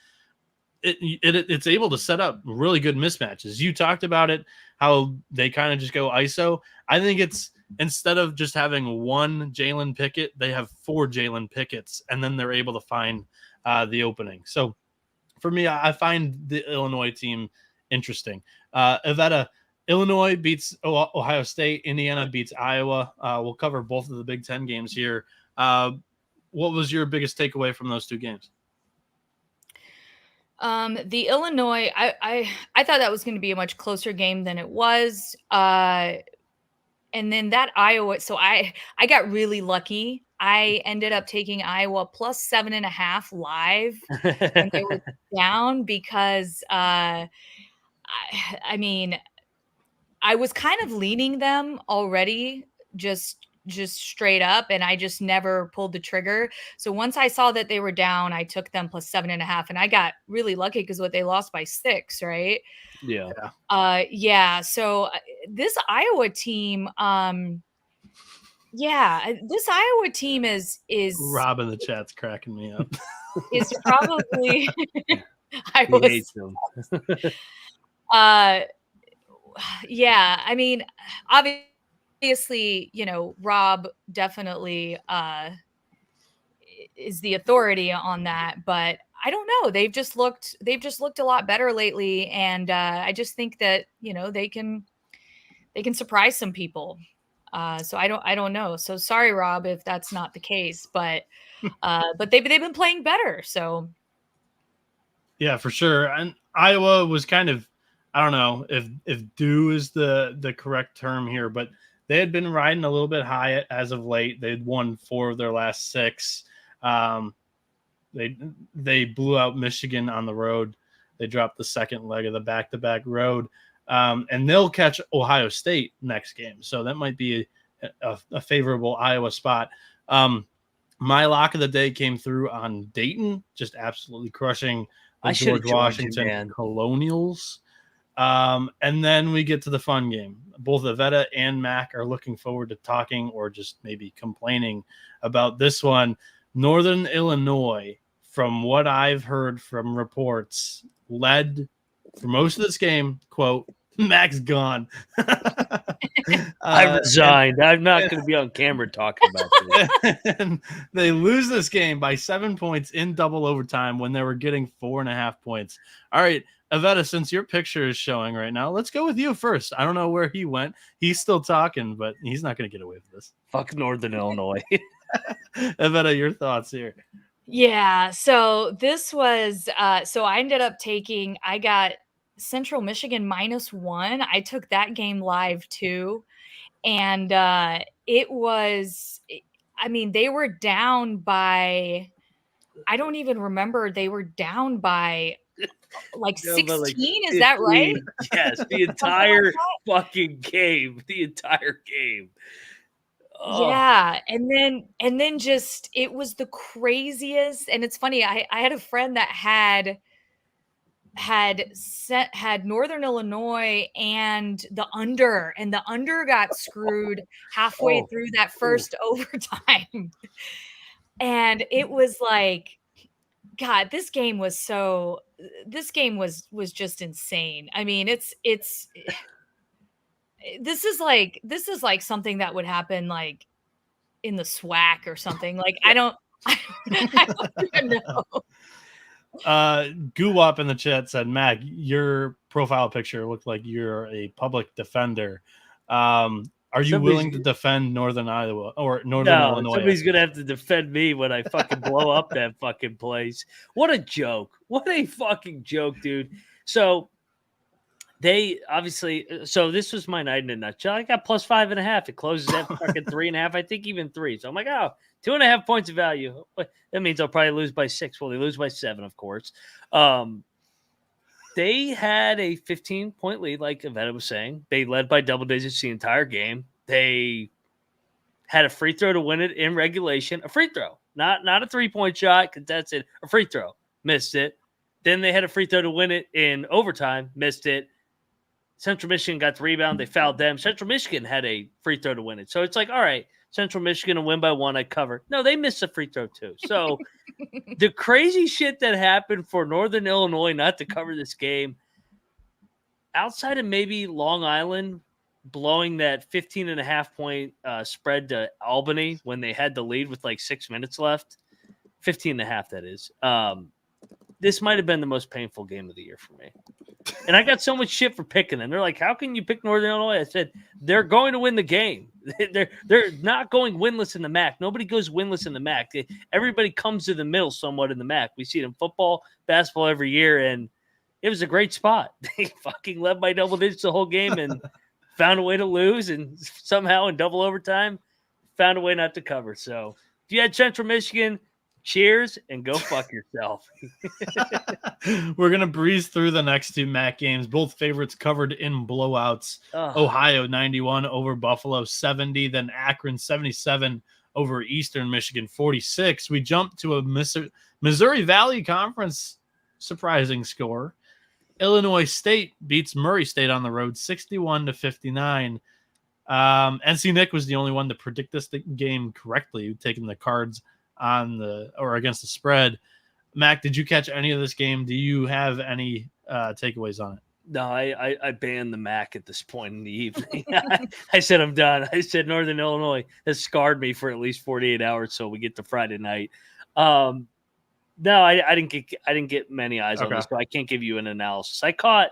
it's able to set up really good mismatches. You talked about it, how they kind of just go ISO. I think it's instead of just having one Jalen Pickett, they have 4 Jalen Picketts, and then they're able to find the opening. So for me, I find the Illinois team interesting. Ivetta, Illinois beats Ohio State. Indiana beats Iowa. We'll cover both of the Big Ten games here. What was your biggest takeaway from those 2 games? The Illinois, I thought that was going to be a much closer game than it was. And then that Iowa, so I got really lucky. I ended up taking Iowa plus 7.5 live when they were down because I mean, I was kind of leaning them already, just straight up, and I just never pulled the trigger. So once I saw that they were down, I took them plus 7.5, and I got really lucky because they lost by 6, right? Yeah. Yeah. So this Iowa team, this Iowa team is Rob in the chat's cracking me up. Is probably He hates them. Yeah, I mean, obviously obviously, Rob definitely is the authority on that, but I don't know. They've just looked a lot better lately, and I just think that they can surprise some people. So I don't know. So sorry, Rob, if that's not the case, but they've been playing better. So yeah, for sure. And Iowa was kind of, I don't know if due is the correct term here, but they had been riding a little bit high as of late. They'd won 4 of their last 6. They blew out Michigan on the road. They dropped the second leg of the back-to-back road. And they'll catch Ohio State next game. So that might be a favorable Iowa spot. My lock of the day came through on Dayton, just absolutely crushing the George Washington Colonials. And then we get to the fun game. Both Ivetta and Mac are looking forward to talking or just maybe complaining about this one. Northern Illinois, from what I've heard from reports, led for most of this game, quote, Mac's gone. I resigned. I'm not going to be on camera talking about this. And they lose this game by 7 points in double overtime when they were getting 4.5 points. All right, Ivetta, since your picture is showing right now, let's go with you first. I don't know where he went. He's still talking, but he's not going to get away with this. Fuck Northern Illinois. Ivetta, your thoughts here. Yeah, so this was so I ended up I got Central Michigan -1. I took that game live too. And it was, I mean, they were down by, I don't even remember, they were down by like 16, is that right? Yes, the entire fucking game. The entire game. Oh. Yeah, and then just it was the craziest. And it's funny, I had a friend that had Northern Illinois and the under got screwed halfway through that first overtime. And it was like, God, this game was just insane. I mean, this is like something that would happen like in the SWAC or something. Like, I don't even know. Goo Up in the chat said, Mac, your profile picture looked like you're a public defender. Are you willing to defend Northern Iowa or Northern Illinois? Somebody's going to have to defend me when I fucking blow up that fucking place. What a joke. What a fucking joke, dude. So they obviously, this was my night in a nutshell. I got plus 5.5. It closes at fucking 3.5. I think even 3. So I'm like, 2.5 points of value. That means I'll probably lose by 6. Well, they lose by 7, of course. They had a 15-point lead, like Ivetta was saying. They led by double digits the entire game. They had a free throw to win it in regulation. A free throw, not a 3-point shot, because that's it. A free throw, missed it. Then they had a free throw to win it in overtime, missed it. Central Michigan got the rebound. They fouled them. Central Michigan had a free throw to win it. So it's like, all right, Central Michigan will win by 1. I cover. No, they missed a free throw too. So the crazy shit that happened for Northern Illinois not to cover this game, outside of maybe Long Island blowing that 15.5-point spread to Albany when they had the lead with like 6 minutes left, 15.5 that is. This might have been the most painful game of the year for me. And I got so much shit for picking them. They're like, how can you pick Northern Illinois? I said, they're going to win the game. They're not going winless in the MAC. Nobody goes winless in the MAC. Everybody comes to the middle somewhat in the MAC. We see it in football, basketball every year, and it was a great spot. They fucking led by double digits the whole game and found a way to lose, and somehow in double overtime found a way not to cover. So if you had Central Michigan, cheers and go fuck yourself. We're going to breeze through the next 2 MAC games. Both favorites covered in blowouts. Ohio 91 over Buffalo 70, then Akron 77 over Eastern Michigan 46. We jump to a Missouri Valley Conference surprising score. Illinois State beats Murray State on the road 61-59. NC Nick was the only one to predict this game correctly, taking the Cards against the spread. Mac, did you catch any of this game? Do you have any takeaways on it? No, I banned the Mac at this point in the evening. I said I'm done. I said Northern Illinois has scarred me for at least 48 hours, so we get to Friday night. No, I didn't get many eyes on this, so I can't give you an analysis. I caught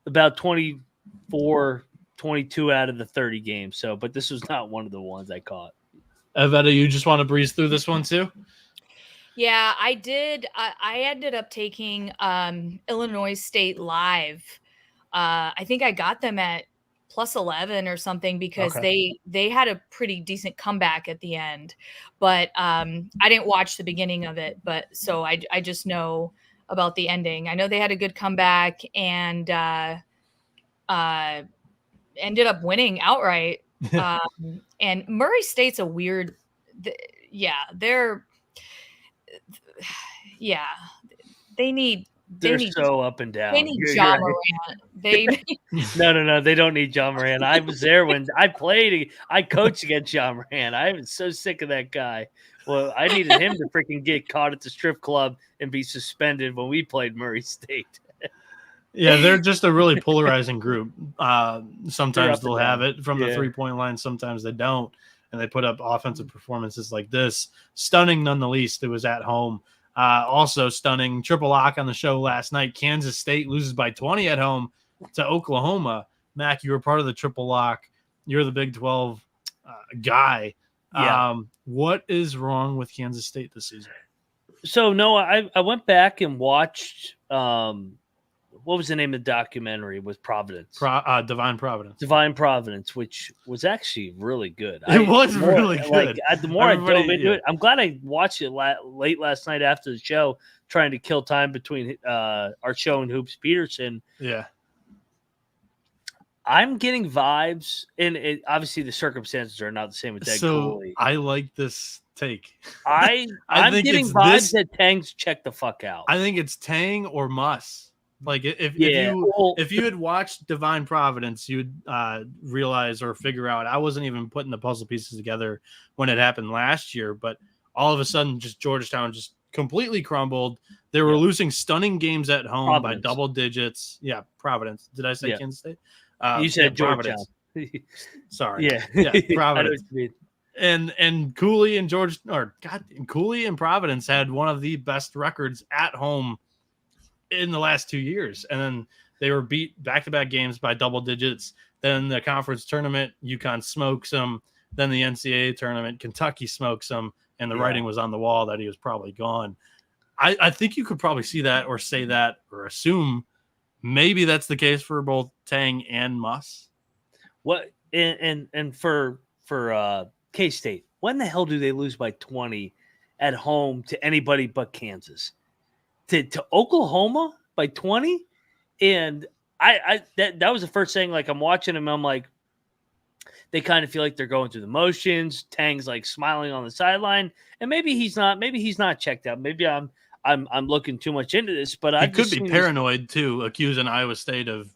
about 24, 22 out of the 30 games. So, but this was not one of the ones I caught. Ivetta, you just want to breeze through this one too? Yeah, I did. I ended up taking Illinois State live. I think I got them at plus 11 or something because they had a pretty decent comeback at the end. But I didn't watch the beginning of it. But so I just know about the ending. I know they had a good comeback and ended up winning outright. And Murray State's a weird, They're so up and down. They need Ja Morant. No, they don't need Ja Morant. I was there when I coached against Ja Morant. I was so sick of that guy. Well, I needed him to freaking get caught at the strip club and be suspended when we played Murray State. Yeah, they're just a really polarizing group. Sometimes they'll have it from the 3-point line. Sometimes they don't. And they put up offensive performances like this. Stunning none the least. It was at home. Also stunning. Triple lock on the show last night. Kansas State loses by 20 at home to Oklahoma. Mac, you were part of the triple lock. You're the Big 12 guy. Yeah. What is wrong with Kansas State this season? So, Noah, I went back and watched what was the name of the documentary with Providence? Divine Providence. Divine Providence, which was actually really good. It was really good. The more I dove into it, I'm glad I watched it late last night after the show, trying to kill time between our show and Hoops Peterson. Yeah. I'm getting vibes, and obviously the circumstances are not the same with that goalie. I like this take. I'm getting vibes that Tang's check the fuck out. I think it's Tang or Muss. Like if you had watched Divine Providence, you'd realize or figure out I wasn't even putting the puzzle pieces together when it happened last year, but all of a sudden just Georgetown just completely crumbled. They were losing stunning games at home by double digits. Yeah, Providence. Did I say Kansas State? You said Georgetown. Sorry. Yeah, Providence. And Cooley and Cooley and Providence had one of the best records at home in the last 2 years. And then they were beat back-to-back games by double digits. Then the conference tournament, UConn smokes them. Then the NCAA tournament, Kentucky smokes them. And the writing was on the wall that he was probably gone. I think you could probably see that or say that or assume maybe that's the case for both Tang and Muss. What and for K-State, when the hell do they lose by 20 at home to anybody but Kansas? To Oklahoma by 20? And that was the first thing. Like, I'm watching them, I'm like, they kind of feel like they're going through the motions. Tang's like smiling on the sideline, and maybe he's not checked out. Maybe I'm looking too much into this, but I could be paranoid too, accusing Iowa State of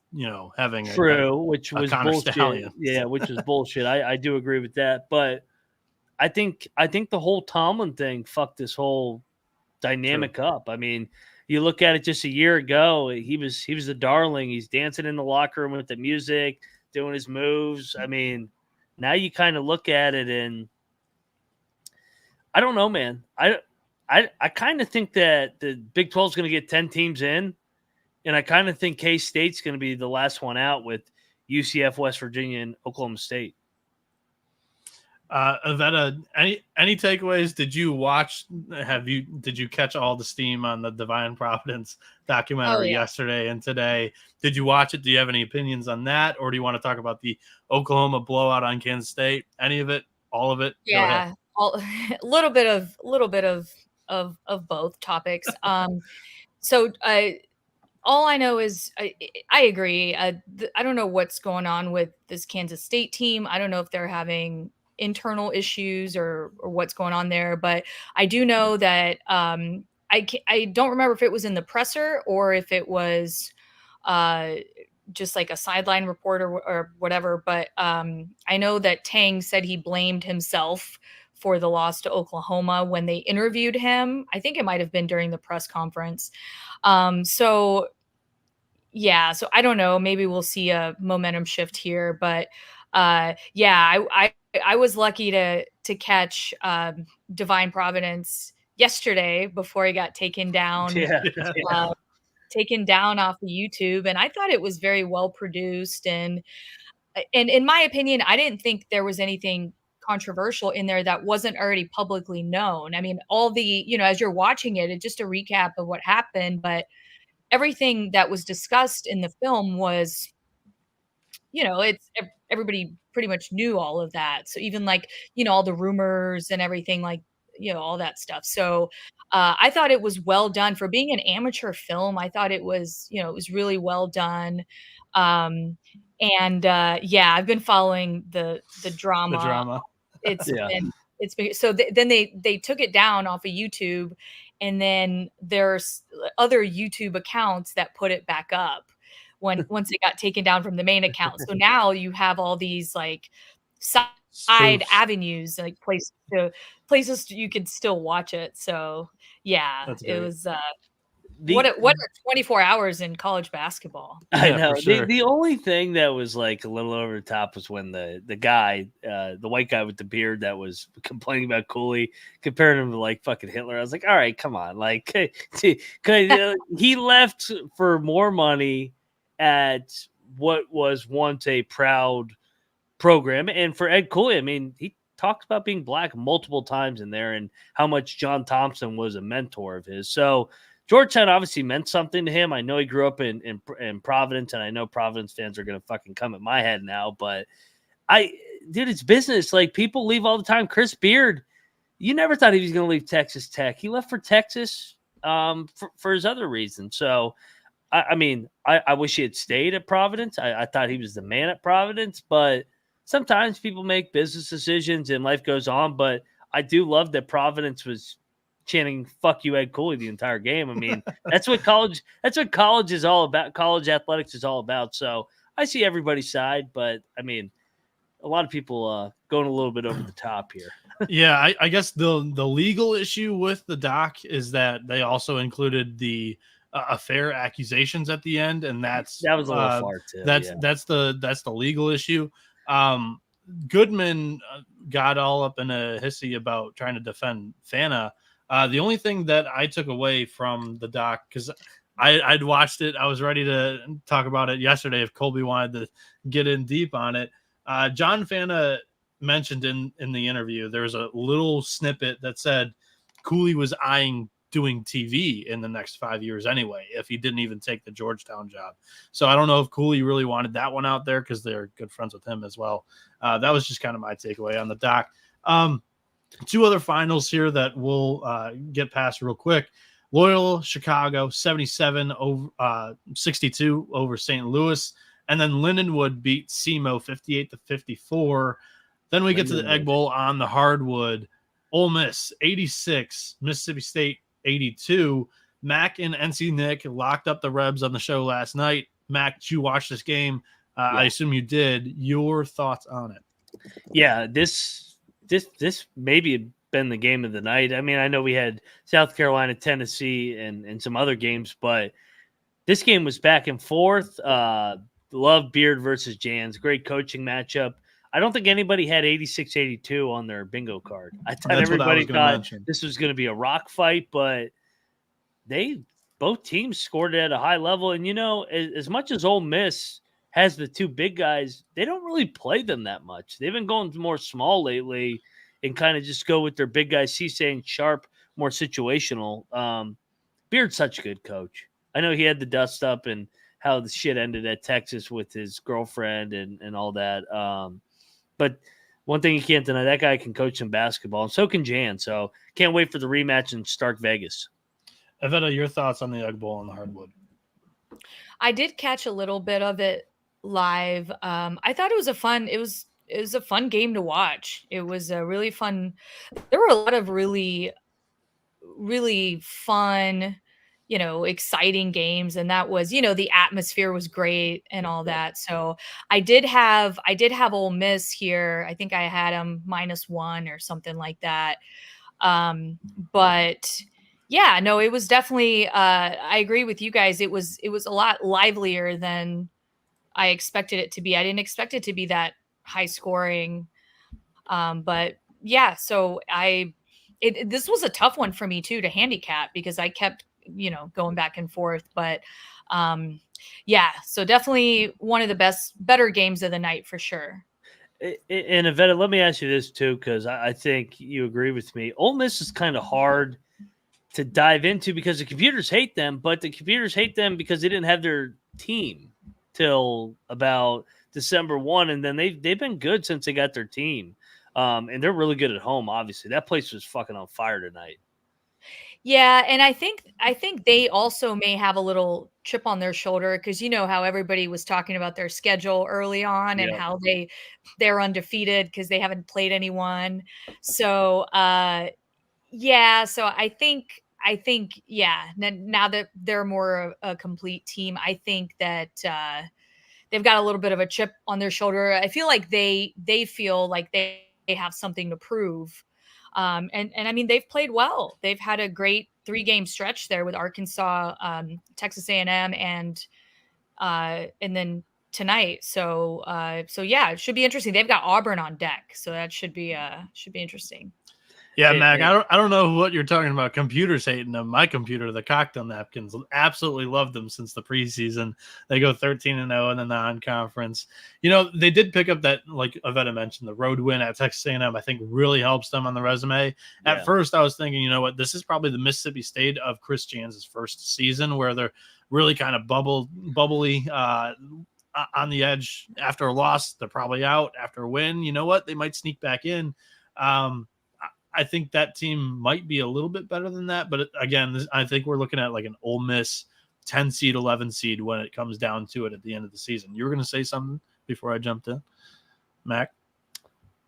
having which was bullshit. Stallion. Yeah, which was bullshit. I do agree with that, but I think the whole Tomlin thing fucked this whole dynamic up. I mean, you look at it just a year ago, he was the darling. He's dancing in the locker room with the music, doing his moves. I mean, now you kind of look at it and I don't know, man. I kind of think that the Big 12 is going to get 10 teams in, and I kind of think K-State's going to be the last one out with UCF, West Virginia, and Oklahoma State. Ivetta, any takeaways? Did you watch? Did you catch all the steam on the Divine Providence documentary yesterday and today? Did you watch it? Do you have any opinions on that, or do you want to talk about the Oklahoma blowout on Kansas State? Any of it? All of it? Yeah, a little bit of both topics. So all I know is I agree. I don't know what's going on with this Kansas State team. I don't know if they're having internal issues or what's going on there, but I do know that I don't remember if it was in the presser or if it was just like a sideline report or whatever, but I know that Tang said he blamed himself for the loss to Oklahoma when they interviewed him. I think it might have been during the press conference. So yeah, so I don't know. Maybe we'll see a momentum shift here, but I was lucky to catch Divine Providence yesterday before he got taken down. Yeah. Taken down off of YouTube, and I thought it was very well produced. And in my opinion, I didn't think there was anything controversial in there that wasn't already publicly known. I mean, all the, as you're watching it, it's just a recap of what happened, but everything that was discussed in the film was, it's everybody pretty much knew all of that. So even like, all the rumors and everything, like, all that stuff. So I thought it was well done for being an amateur film. I thought it was, it was really well done. I've been following the drama. The drama. It's been so then they took it down off of YouTube, and then there's other YouTube accounts that put it back up once it got taken down from the main account. So now you have all these like side avenues, like places you can still watch it. So yeah, it was what are 24 hours in college basketball? I know. Sure. The only thing that was like a little over the top was when the guy, the white guy with the beard that was complaining about Cooley, comparing him to like fucking Hitler. I was like, all right, come on. Like, he left for more money at what was once a proud program. And for Ed Cooley, I mean, he talked about being black multiple times in there and how much John Thompson was a mentor of his. So Georgetown obviously meant something to him. I know he grew up in Providence, and I know Providence fans are going to fucking come at my head now, but dude, it's business. Like, people leave all the time. Chris Beard, you never thought he was going to leave Texas Tech. He left for Texas for his other reasons. So, I mean, I wish he had stayed at Providence. I thought he was the man at Providence, but sometimes people make business decisions and life goes on. But I do love that Providence was chanting "fuck you, Ed Cooley" the entire game. I mean, that's what college is all about. College athletics is all about. So I see everybody's side, but I mean, a lot of people going a little bit over the top here. Yeah, I guess the legal issue with the doc is that they also included the affair accusations at the end, and that was a little far too. That's the legal issue. Goodman got all up in a hissy about trying to defend Fana. The only thing that I took away from the doc, because I'd watched it, I was ready to talk about it yesterday if Colby wanted to get in deep on it. John Fana mentioned in the interview, there was a little snippet that said Cooley was eyeing doing TV in the next 5 years anyway, if he didn't even take the Georgetown job. So I don't know if Cooley really wanted that one out there because they're good friends with him as well. That was just kind of my takeaway on the doc. Two other finals here that we'll get past real quick. Loyola Chicago 77-62 over St. Louis, and then Lindenwood beat SEMO 58-54. Then we get to the Egg Bowl on the hardwood. Ole Miss 86, Mississippi State 82. Mac and NC Nick locked up the Rebs on the show last night. Mac, did you watch this game? Yeah. I assume you did. Your thoughts on it? Yeah, this maybe had been the game of the night. I mean, I know we had South Carolina, Tennessee, and some other games, but this game was back and forth. Love Beard versus Jans. Great coaching matchup. I don't think anybody had 86-82 on their bingo card. I thought everybody thought this was going to be a rock fight, but both teams scored at a high level. And, as much as Ole Miss has the two big guys, they don't really play them that much. They've been going more small lately and kind of just go with their big guys, Cisse and Sharp, more situational. Beard's such a good coach. I know he had the dust up and how the shit ended at Texas with his girlfriend and all that. But one thing you can't deny, that guy can coach some basketball, and so can Jan. So can't wait for the rematch in Stark Vegas. Ivetta, your thoughts on the Egg Bowl and the hardwood? I did catch a little bit of it live. I thought it was a fun game to watch. It was a really fun. There were a lot of really, really fun, exciting games. And that was, the atmosphere was great and all that. So I did have Ole Miss here. I think I had them -1 or something like that. But Yeah, no, it was definitely I agree with you guys. It was a lot livelier than I expected it to be. I didn't expect it to be that high scoring. But yeah, so this was a tough one for me too to handicap because I kept, going back and forth, but yeah, so definitely one of the better games of the night for sure. And Ivetta, let me ask you this too, because I think you agree with me. Ole Miss is kind of hard to dive into because the computers hate them, but the computers hate them because they didn't have their team till about December 1, and then they've been good since they got their team. And they're really good at home, obviously. That place was fucking on fire tonight. Yeah, and I think they also may have a little chip on their shoulder because you know how everybody was talking about their schedule early on and Yeah. how they're undefeated because they haven't played anyone. So yeah, so I think yeah, now that they're more a complete team, I think that they've got a little bit of a chip on their shoulder. I feel like they feel like they have something to prove. And I mean, they've played well. They've had a great 3-game stretch there with Arkansas, Texas A&M, and then tonight. So yeah, it should be interesting. They've got Auburn on deck, so that should be interesting. Yeah, Mac, I don't know what you're talking about. Computers hating them. My computer, the cocktail napkins, absolutely loved them since the preseason. They go 13-0 in the non-conference. They did pick up that, like Ivetta mentioned, the road win at Texas A&M. I think really helps them on the resume. Yeah. At first, I was thinking, you know what, this is probably the Mississippi State of Chris Jans' first season, where they're really kind of bubbly on the edge. After a loss, they're probably out. After a win, you know what, they might sneak back in. I think that team might be a little bit better than that. But again, I think we're looking at like an Ole Miss 10 seed, 11 seed when it comes down to it at the end of the season. You were going to say something before I jumped in, Mac?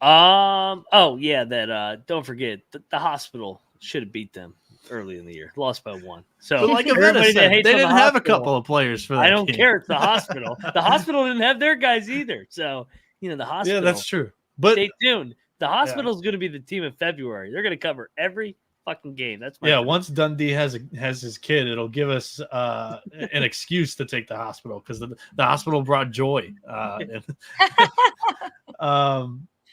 Oh yeah, that don't forget the hospital should have beat them early in the year. Lost by 1. So but like Ivetta said, they didn't have a couple of players for that. I don't game. care. It's the hospital. The hospital didn't have their guys either. So, the hospital. Yeah, that's true. But stay tuned. The hospital is going to be the team in February. They're going to cover every fucking game. That's my once Dundee has his kid, it'll give us an excuse to take the hospital because the hospital brought joy.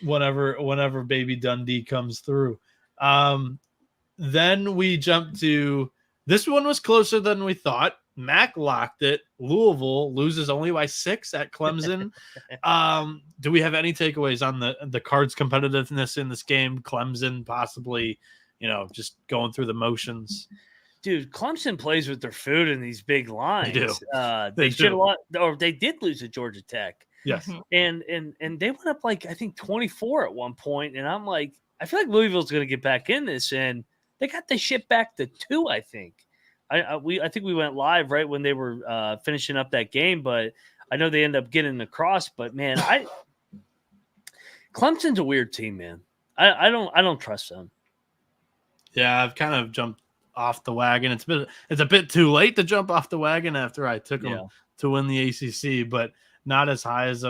Whenever baby Dundee comes through. Then we jump to this one was closer than we thought. Mac locked it. Louisville loses only by 6 at Clemson. Do we have any takeaways on the Cards competitiveness in this game? Clemson possibly, just going through the motions. Dude, Clemson plays with their food in these big lines. They do. They should a lot, or they did lose at Georgia Tech. Yes, and they went up like I think 24 at one point, and I'm like, I feel like Louisville's going to get back in this, and they got the shit back to 2. I think. I think we went live right when they were finishing up that game, but I know they end up getting across. But man, Clemson's a weird team, man. I don't trust them. Yeah, I've kind of jumped off the wagon. It's a bit too late to jump off the wagon after I took them to win the ACC, but not as high as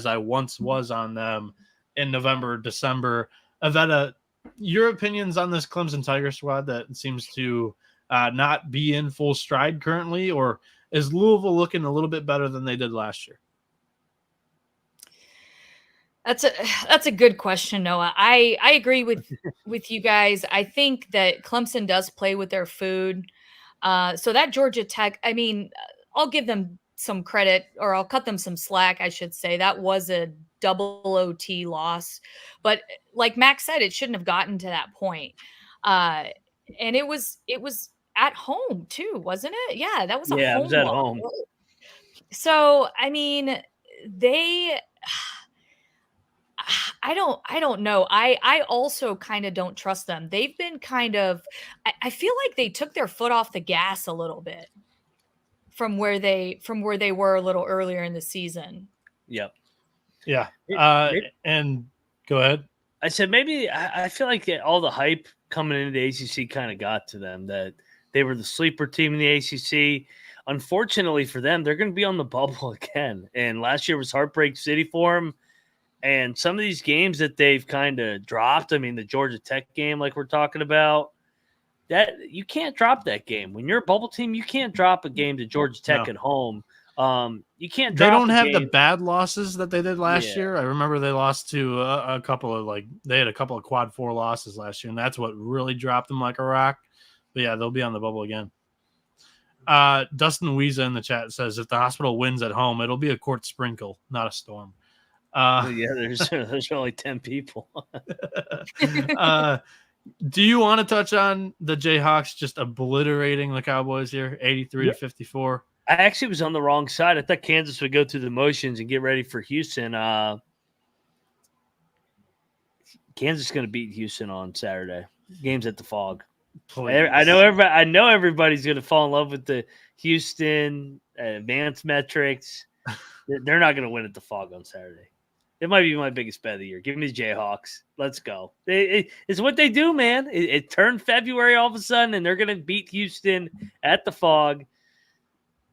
I once was on them in November, December. Ivetta, your opinions on this Clemson Tiger squad that seems to not be in full stride currently, or is Louisville looking a little bit better than they did last year? That's a good question, Noah. I agree with you guys. I think that Clemson does play with their food. So that Georgia Tech, I mean, I'll give them some credit, or I'll cut them some slack, I should say. That was a double OT loss. But like Max said, it shouldn't have gotten to that point. And it was at home too, wasn't it? Yeah, that was a home. Yeah, it was at home. So, I mean, I don't know. I also kind of don't trust them. They've been kind of, I feel like they took their foot off the gas a little bit from where they were a little earlier in the season. Yep. Yeah. And go ahead. I said, maybe I feel like all the hype coming into the ACC kind of got to them, that they were the sleeper team in the ACC. Unfortunately for them, they're going to be on the bubble again. And last year was Heartbreak City for them. And some of these games that they've kind of dropped, I mean, the Georgia Tech game, like we're talking about, that you can't drop that game. When you're a bubble team, you can't drop a game to Georgia Tech at home. You can't drop. They don't have game. the bad losses that they did last year. I remember they lost to a couple of they had a couple of quad 4 losses last year, and that's what really dropped them like a rock. But yeah, they'll be on the bubble again. Dustin Weeza in the chat says if the Hospital wins at home, it'll be a court sprinkle, not a storm. There's only 10 people. Do you want to touch on the Jayhawks just obliterating the Cowboys here, 83-54? I actually was on the wrong side. I thought Kansas would go through the motions and get ready for Houston. Kansas is going to beat Houston on Saturday. Game's at the Fog. Please. I know everybody's going to fall in love with the Houston advanced metrics. They're not going to win at the Fog on Saturday. It might be my biggest bet of the year. Give me the Jayhawks. Let's go. It's what they do, man. It turned February all of a sudden, and they're going to beat Houston at the Fog.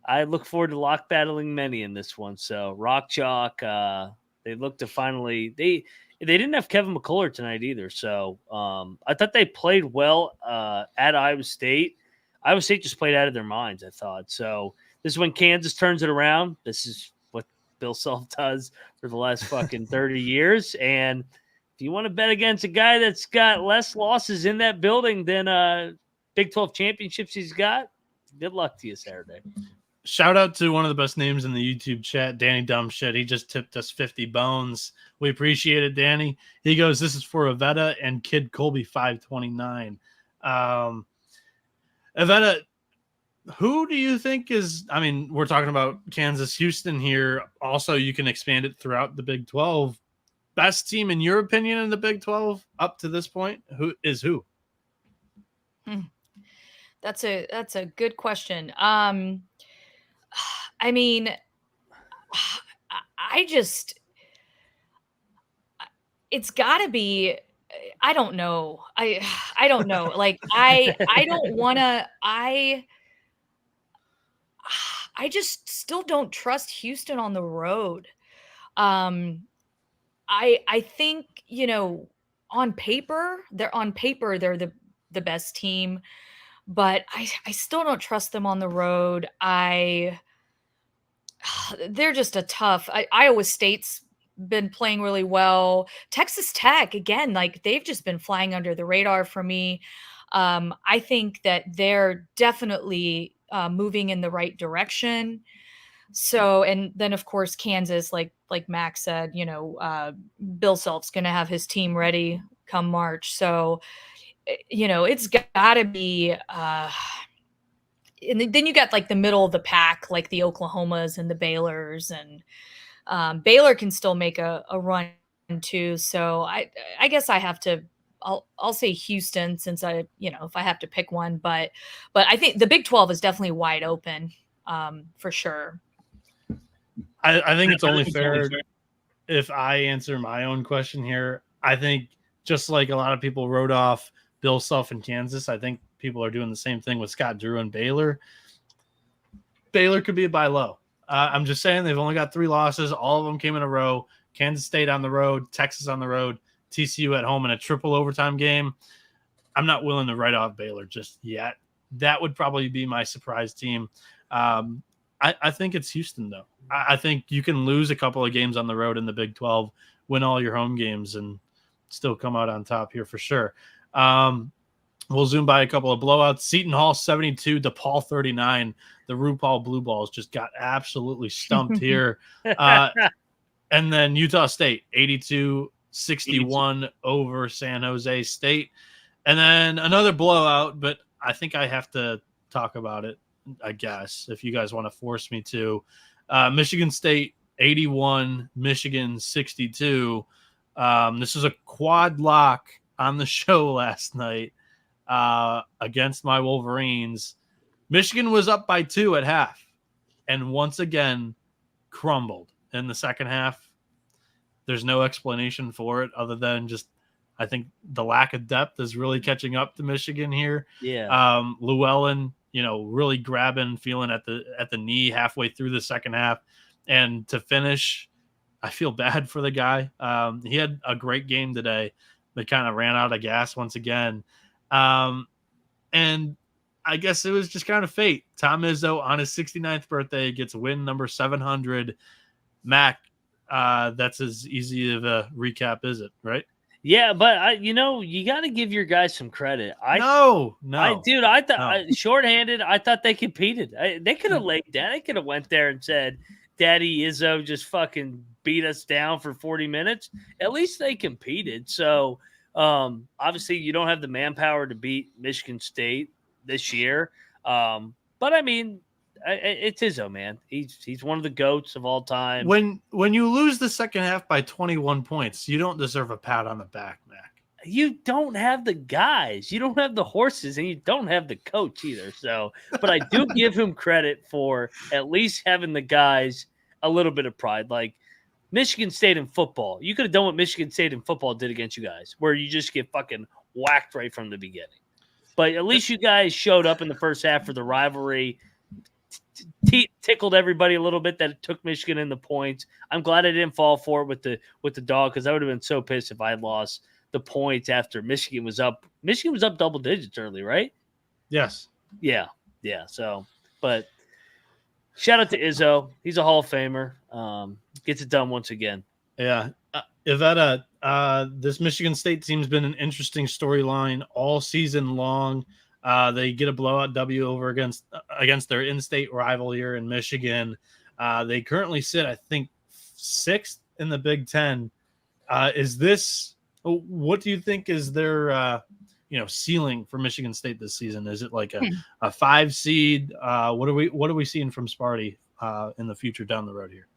I look forward to lock battling many in this one. So Rock Chalk, they look to finally they didn't have Kevin McCullough tonight either. So I thought they played well at Iowa State. Iowa State just played out of their minds, I thought. So this is when Kansas turns it around. This is what Bill Self does for the last fucking 30 years. And if you want to bet against a guy that's got less losses in that building than Big 12 championships he's got, good luck to you Saturday. Shout out to one of the best names in the YouTube chat, Danny Dumbshit. He just tipped us 50 bones. We appreciate it, Danny. He goes, this is for Ivetta and Kid Colby 529. Ivetta, who do you think is, I mean, we're talking about Kansas, Houston here. Also, you can expand it throughout the Big 12. Best team, in your opinion, in the Big 12 up to this point? Who is who? That's a good question. I mean, it's got to be, I don't know. I don't know. Like, I don't want to, I just still don't trust Houston on the road. I think, on paper, they're the best team, but I still don't trust them on the road. They're just a tough. Iowa State's been playing really well. Texas Tech, again, like they've just been flying under the radar for me. I think that they're definitely moving in the right direction. So, and then of course Kansas, like Max said, Bill Self's going to have his team ready come March. So, it's got to be. And then you got like the middle of the pack, like the Oklahomas and the Baylors, and Baylor can still make a run too. So I guess I have to. I'll say Houston since if I have to pick one, but I think the Big 12 is definitely wide open for sure. I think it's only fair if I answer my own question here. I think just like a lot of people wrote off Bill Self in Kansas, I think people are doing the same thing with Scott Drew and Baylor. Baylor could be a buy low. I'm just saying they've only got 3 losses. All of them came in a row. Kansas State on the road, Texas on the road, TCU at home in a triple overtime game. I'm not willing to write off Baylor just yet. That would probably be my surprise team. I think it's Houston, though. I think you can lose a couple of games on the road in the Big 12, win all your home games, and still come out on top here for sure. We'll zoom by a couple of blowouts. Seton Hall 72, DePaul 39. The RuPaul Blue Balls just got absolutely stumped here. And then Utah State 82-61 over San Jose State. And then another blowout, but I think I have to talk about it, I guess, if you guys want to force me to. Michigan State 81, Michigan 62. This is a quad lock on the show last night against my Wolverines. Michigan was up by 2 at half and once again crumbled in the second half. There's no explanation for it other than just I think the lack of depth is really catching up to Michigan here. Yeah. Llewellyn, really grabbing, feeling at the knee halfway through the second half. And to finish, I feel bad for the guy. He had a great game today, but kind of ran out of gas once again. And I guess it was just kind of fate. Tom Izzo on his 69th birthday gets win number 700. Mac, that's as easy of a recap, is it? Right? Yeah, but you got to give your guys some credit. No. I thought shorthanded. I thought they competed. They could have laid down. They could have went there and said, "Daddy Izzo just fucking beat us down for 40 minutes." At least they competed. So obviously, you don't have the manpower to beat Michigan State this year. But I mean, it's Izzo, man. He's one of the GOATs of all time. When you lose the second half by 21 points, you don't deserve a pat on the back, Mac. You don't have the guys, you don't have the horses, and you don't have the coach either. So, but I do give him credit for at least having the guys a little bit of pride. Like Michigan State in football, you could have done what Michigan State in football did against you guys, where you just get fucking whacked right from the beginning. But at least you guys showed up in the first half for the rivalry. Tickled everybody a little bit that it took Michigan in the points. I'm glad I didn't fall for it with the dog, because I would have been so pissed if I had lost the points after Michigan was up. Michigan was up double digits early, right? Yes. Yeah. So, but shout out to Izzo. He's a Hall of Famer. Gets it done once again. Yeah. Ivetta, this Michigan State team's been an interesting storyline all season long. They get a blowout W over against their in-state rival here in Michigan. They currently sit, I think, 6th in the Big Ten. What do you think is their ceiling for Michigan State this season? Is it like a 5 seed? What are we seeing from Sparty in the future down the road here?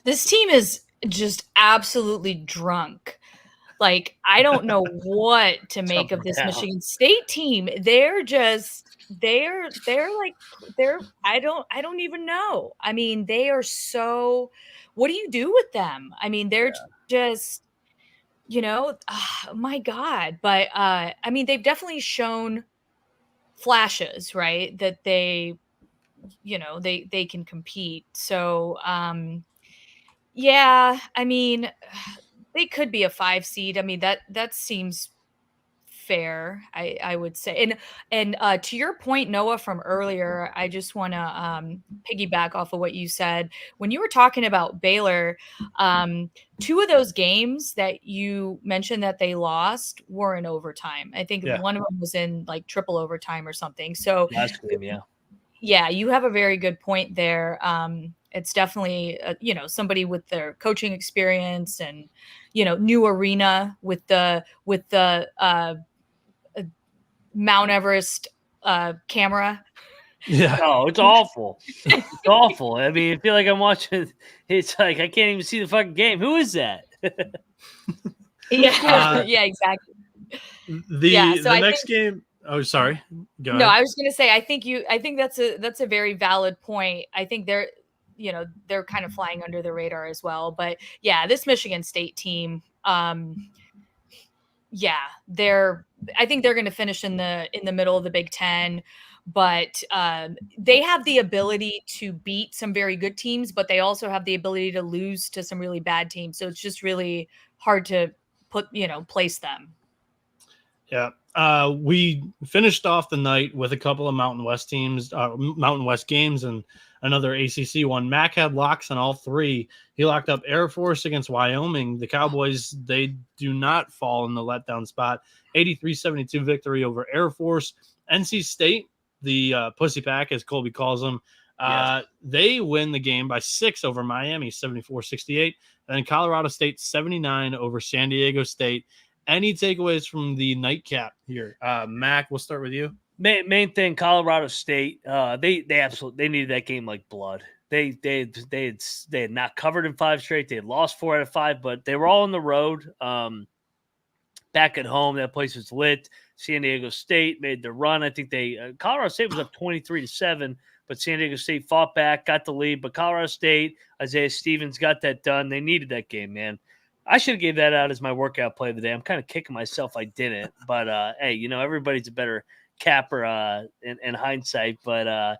This team is just absolutely drunk. Like, I don't know what to make of this Michigan State team. I don't even know. I mean, they are so, what do you do with them? I mean, they're just, my God. But, I mean, they've definitely shown flashes, right? That they can compete. So, yeah, I mean, they could be a 5 seed. I mean, that seems fair, I would say. And to your point, Noah, from earlier, I just want to piggyback off of what you said. When you were talking about Baylor, 2 of those games that you mentioned that they lost were in overtime. I think one of them was in like triple overtime or something. So last game, yeah, you have a very good point there. It's definitely, somebody with their coaching experience and, new arena with the Mount Everest camera. Yeah. Oh, it's awful. It's awful. I mean, I feel like I'm watching. It's like I can't even see the fucking game. Who is that? Yeah, exactly. The next game. Oh, sorry. Go ahead. No, I was going to say, I think that's a very valid point. I think they're kind of flying under the radar as well. But yeah, this Michigan State team, I think they're going to finish in the middle of the Big Ten, but they have the ability to beat some very good teams, but they also have the ability to lose to some really bad teams. So it's just really hard to place them. Yeah. We finished off the night with a couple of Mountain West games and another ACC one. Mac had locks on all 3. He locked up Air Force against Wyoming. The Cowboys, they do not fall in the letdown spot. 83-72 victory over Air Force. NC State, the Pussy Pack, as Colby calls them, they win the game by 6 over Miami, 74-68. And then Colorado State, 79 over San Diego State. Any takeaways from the nightcap here? Mac, we'll start with you. Main thing, Colorado State. They needed that game like blood. They had not covered in 5 straight. They had lost 4 out of 5, but they were all on the road. Back at home, that place was lit. San Diego State made the run. I think Colorado State was up 23-7, but San Diego State fought back, got the lead. But Colorado State, Isaiah Stevens got that done. They needed that game, man. I should have gave that out as my workout play of the day. I'm kind of kicking myself I didn't, but hey, everybody's a better capper in hindsight. But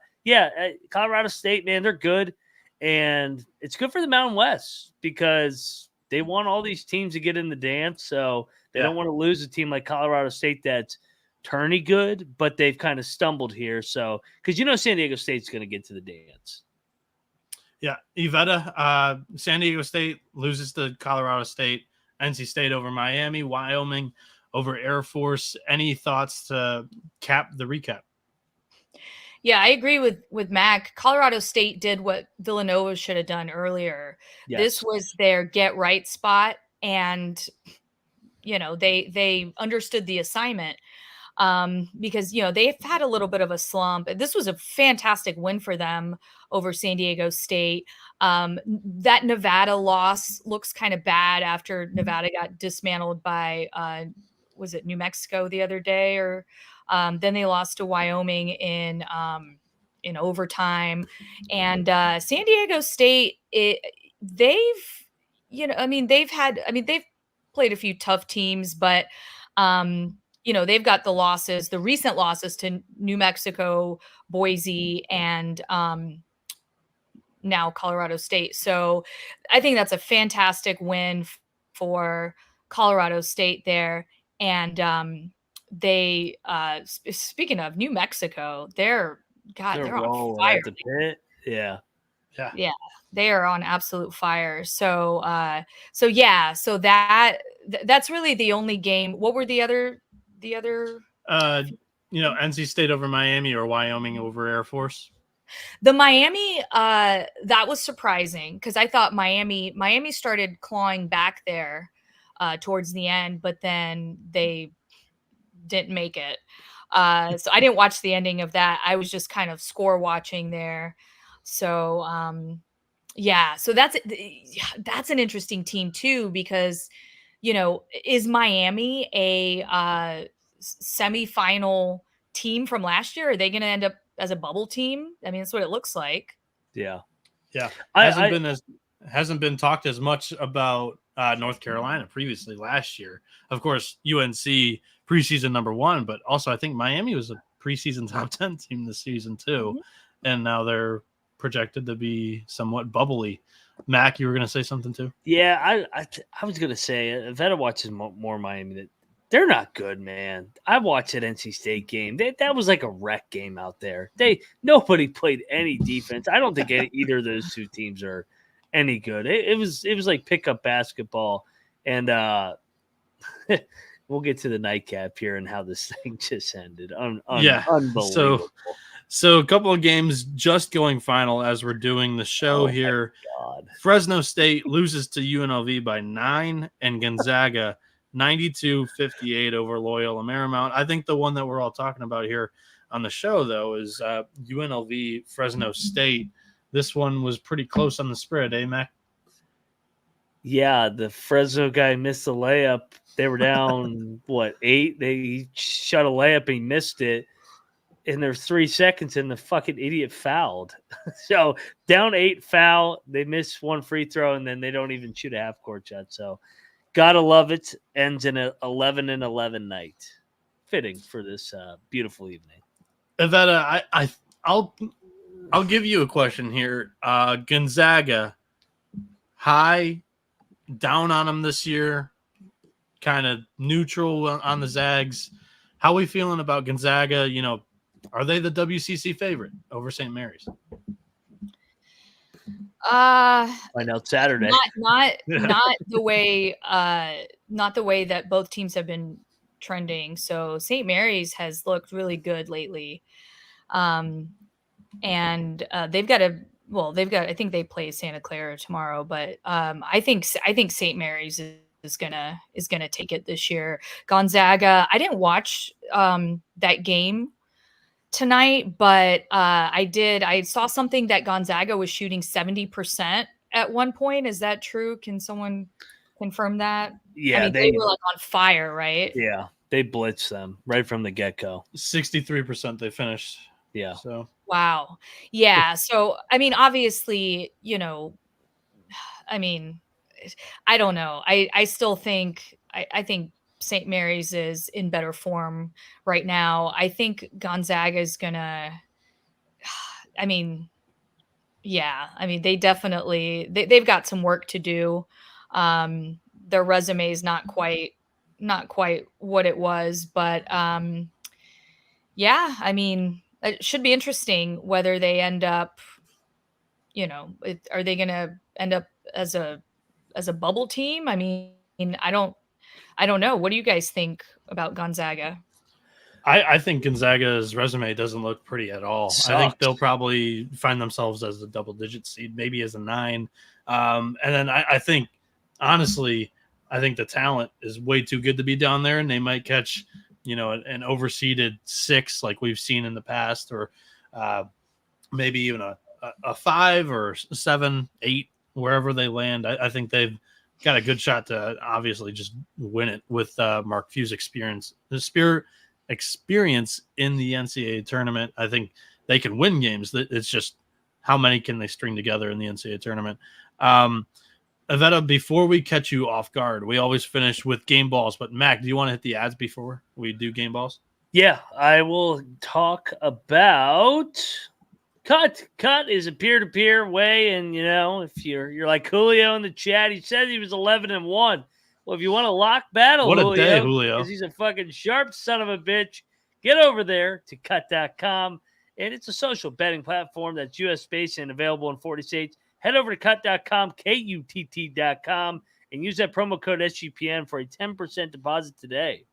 Colorado State, man, they're good. And it's good for the Mountain West because they want all these teams to get in the dance. So they don't want to lose a team like Colorado State that's tourney good, but they've kind of stumbled here. So, because San Diego State's going to get to the dance. Yeah, Ivetta, San Diego State loses to Colorado State, NC State over Miami, Wyoming over Air Force. Any thoughts to cap the recap? Yeah, I agree with Mac. Colorado State did what Villanova should have done earlier. Yes. This was their get right spot, and they understood the assignment. Because they've had a little bit of a slump. This was a fantastic win for them over San Diego State. That Nevada loss looks kind of bad after Nevada got dismantled by was it New Mexico the other day, or then they lost to Wyoming in overtime. And San Diego State, they've played a few tough teams, but they've got the recent losses to New Mexico, Boise, and now Colorado State. So I think that's a fantastic win for Colorado State there. And they, speaking of New Mexico, they're on fire. At the pit. Yeah. They are on absolute fire. So that's really the only game. What were the other? NC State over Miami or Wyoming over Air Force. The Miami, that was surprising because I thought Miami started clawing back there towards the end, but then they didn't make it. So I didn't watch the ending of that. I was just kind of score watching there. So so that's an interesting team too, because is Miami a semifinal team from last year? Are they going to end up as a bubble team? I mean, that's what it looks like. Yeah. Hasn't been talked as much about North Carolina previously last year. Of course, UNC preseason number 1, but also I think Miami was a preseason top 10 team this season too. Mm-hmm. And now they're projected to be somewhat bubbly. Mac, you were going to say something too? Yeah, I was going to say, Ivetta watches more Miami. They're not good, man. I watched that NC State game. That was like a wreck game out there. Nobody played any defense. I don't think either of those two teams are any good. It was like pickup basketball. And we'll get to the nightcap here and how this thing just ended. Unbelievable. So a couple of games just going final as we're doing the show here. Fresno State loses to UNLV by 9, and Gonzaga 92-58 over Loyola Marymount. I think the one that we're all talking about here on the show, though, is UNLV Fresno State. This one was pretty close on the spread, eh, Mac? Yeah, the Fresno guy missed the layup. They were down, 8? He shot a layup and he missed it. And there's 3 seconds and the fucking idiot fouled. So down 8, foul. They miss 1 free throw and then they don't even shoot a half court shot. So gotta love it. Ends in an 11-11 night. Fitting for this beautiful evening. Ivetta, I'll give you a question here. Gonzaga, high, down on them this year, kind of neutral on the Zags. How are we feeling about Gonzaga? Are they the WCC favorite over St. Mary's? Find out Saturday. Not the way that both teams have been trending. So St. Mary's has looked really good lately, and they've got. I think they play Santa Clara tomorrow, but I think St. Mary's is gonna take it this year. Gonzaga, I didn't watch that game tonight, but I saw something that Gonzaga was shooting 70% at one point. Is that true? Can someone confirm that? Yeah, they were like on fire, right? Yeah, they blitzed them right from the get-go. 63% they finished. Yeah. So wow. Yeah. So obviously, I don't know. I still think I think St. Mary's is in better form right now. I think Gonzaga is gonna. Yeah, I mean, they definitely they've got some work to do. Their resume is not quite what it was, but yeah, I mean, it should be interesting whether they end up, are they going to end up as a bubble team? I mean, I don't know. What do you guys think about Gonzaga? I think Gonzaga's resume doesn't look pretty at all. Sucks. I think they'll probably find themselves as a double-digit seed, maybe as a 9. And then I think, honestly, I think the talent is way too good to be down there, and they might catch, an overseeded 6 like we've seen in the past, or maybe even a 5 or 7, 8, wherever they land. I think they've got a good shot to obviously just win it with Mark Few's experience in the NCAA tournament. I think they can win games. It's just how many can they string together in the NCAA tournament. Ivetta, before we catch you off guard, we always finish with game balls. But Mac, do you want to hit the ads before we do game balls? Yeah, I will talk about Cut. Cut is a peer-to-peer way, and if you're like Julio in the chat, he says he was 11-1. Well, if you want to lock battle, what a day, Julio, because he's a fucking sharp son of a bitch, get over there to cut.com, and it's a social betting platform that's U.S.-based and available in 40 states. Head over to cut.com, KUTT.com, and use that promo code SGPN for a 10% deposit today.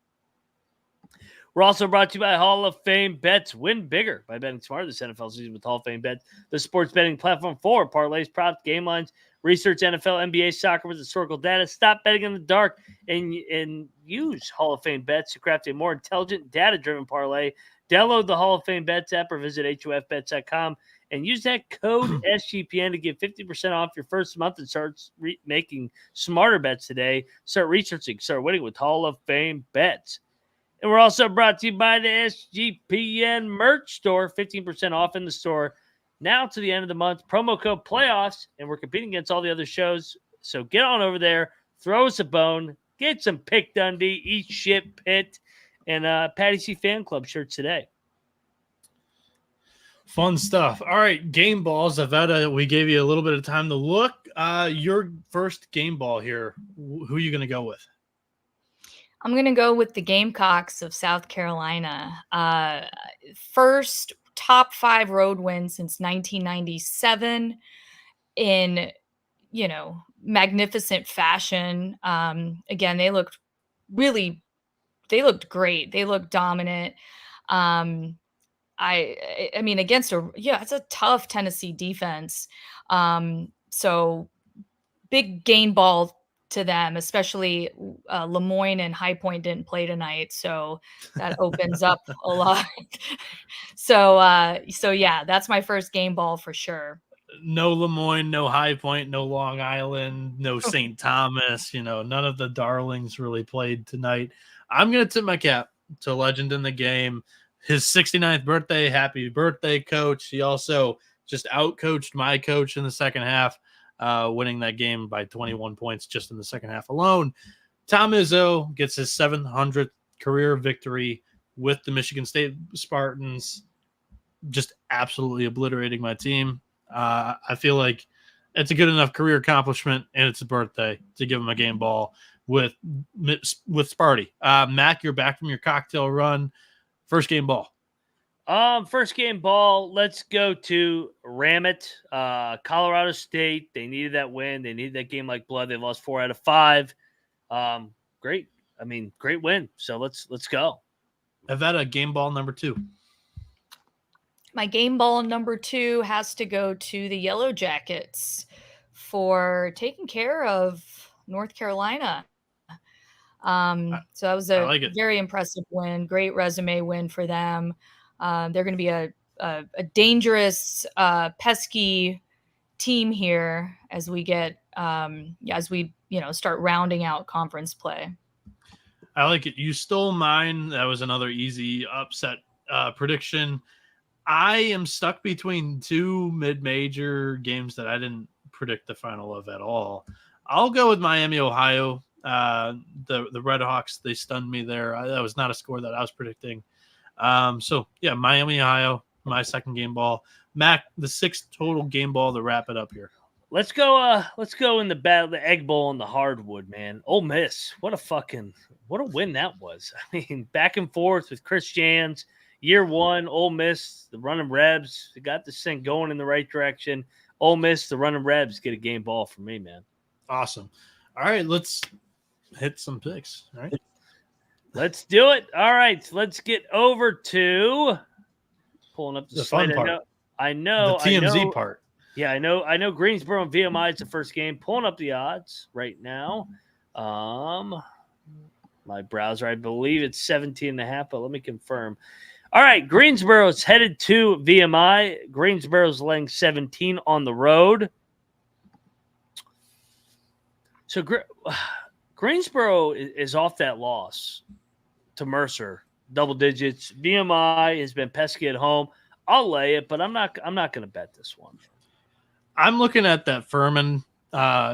We're also brought to you by Hall of Fame Bets. Win bigger by betting smarter this NFL season with Hall of Fame Bets, the sports betting platform for parlays, props, game lines, research NFL, NBA, soccer with historical data. Stop betting in the dark and use Hall of Fame Bets to craft a more intelligent, data-driven parlay. Download the Hall of Fame Bets app or visit HOFBets.com and use that code SGPN to get 50% off your first month and start making smarter bets today. Start researching, start winning with Hall of Fame Bets. And we're also brought to you by the SGPN merch store, 15% off in the store now to the end of the month. Promo code playoffs, and we're competing against all the other shows. So get on over there, throw us a bone, get some Pick Dundee, eat shit, Pitt, and Patty C Fan Club shirts today. Fun stuff. All right, game balls. Ivetta, we gave you a little bit of time to look. Your first game ball here, who are you going to go with? I'm going to go with the Gamecocks of South Carolina. First top 5 road win since 1997 in, magnificent fashion. Again, they looked great. They looked dominant. I mean, against it's a tough Tennessee defense. So big game ball to them, especially Lemoyne and High Point didn't play tonight, so that opens up a lot. So yeah, that's my first game ball for sure. No Lemoyne, no High Point, no Long Island, no St. Thomas. None of the darlings really played tonight. I'm going to tip my cap to legend in the game. His 69th birthday. Happy birthday, coach. He also just outcoached my coach in the second half. Winning that game by 21 points just in the second half alone. Tom Izzo gets his 700th career victory with the Michigan State Spartans, just absolutely obliterating my team. I feel like it's a good enough career accomplishment, and it's a birthday to give him a game ball with Sparty. Mac, you're back from your cocktail run. First game ball. First game ball, let's go to Ramit, Colorado State. They needed that win. They needed that game like blood. They lost 4 out of 5. Great. I mean, great win. So let's go. Ivetta, game ball number 2. My game ball number 2 has to go to the Yellow Jackets for taking care of North Carolina. So that was a very impressive win. Great resume win for them. They're going to be a dangerous, pesky team here as we get start rounding out conference play. I like it. You stole mine. That was another easy upset prediction. I am stuck between 2 mid-major games that I didn't predict the final of at all. I'll go with Miami, Ohio. The Red Hawks, they stunned me there. That was not a score that I was predicting. So yeah, Miami, Ohio, my second game ball. Mac, the 6th total game ball to wrap it up here. Let's go in the battle, the Egg Bowl and the hardwood, man. Ole Miss, what a win that was. I mean, back and forth with Chris Jans. Year one, Ole Miss, the running Rebs, they got this thing going in the right direction. Ole Miss, the running Rebs get a game ball for me, man. Awesome. All right, let's hit some picks. All right. Let's do it. All right, let's get over to pulling up the slate. Fun part. I know. The TMZ part. Yeah, I know Greensboro and VMI is the first game. Pulling up the odds right now. My browser, I believe it's 17.5, but let me confirm. All right, Greensboro's headed to VMI. Greensboro's laying 17 on the road. So Greensboro is off that loss to Mercer, double digits. VMI has been pesky at home. I'll lay it, but I'm not going to bet this one. I'm looking at that Furman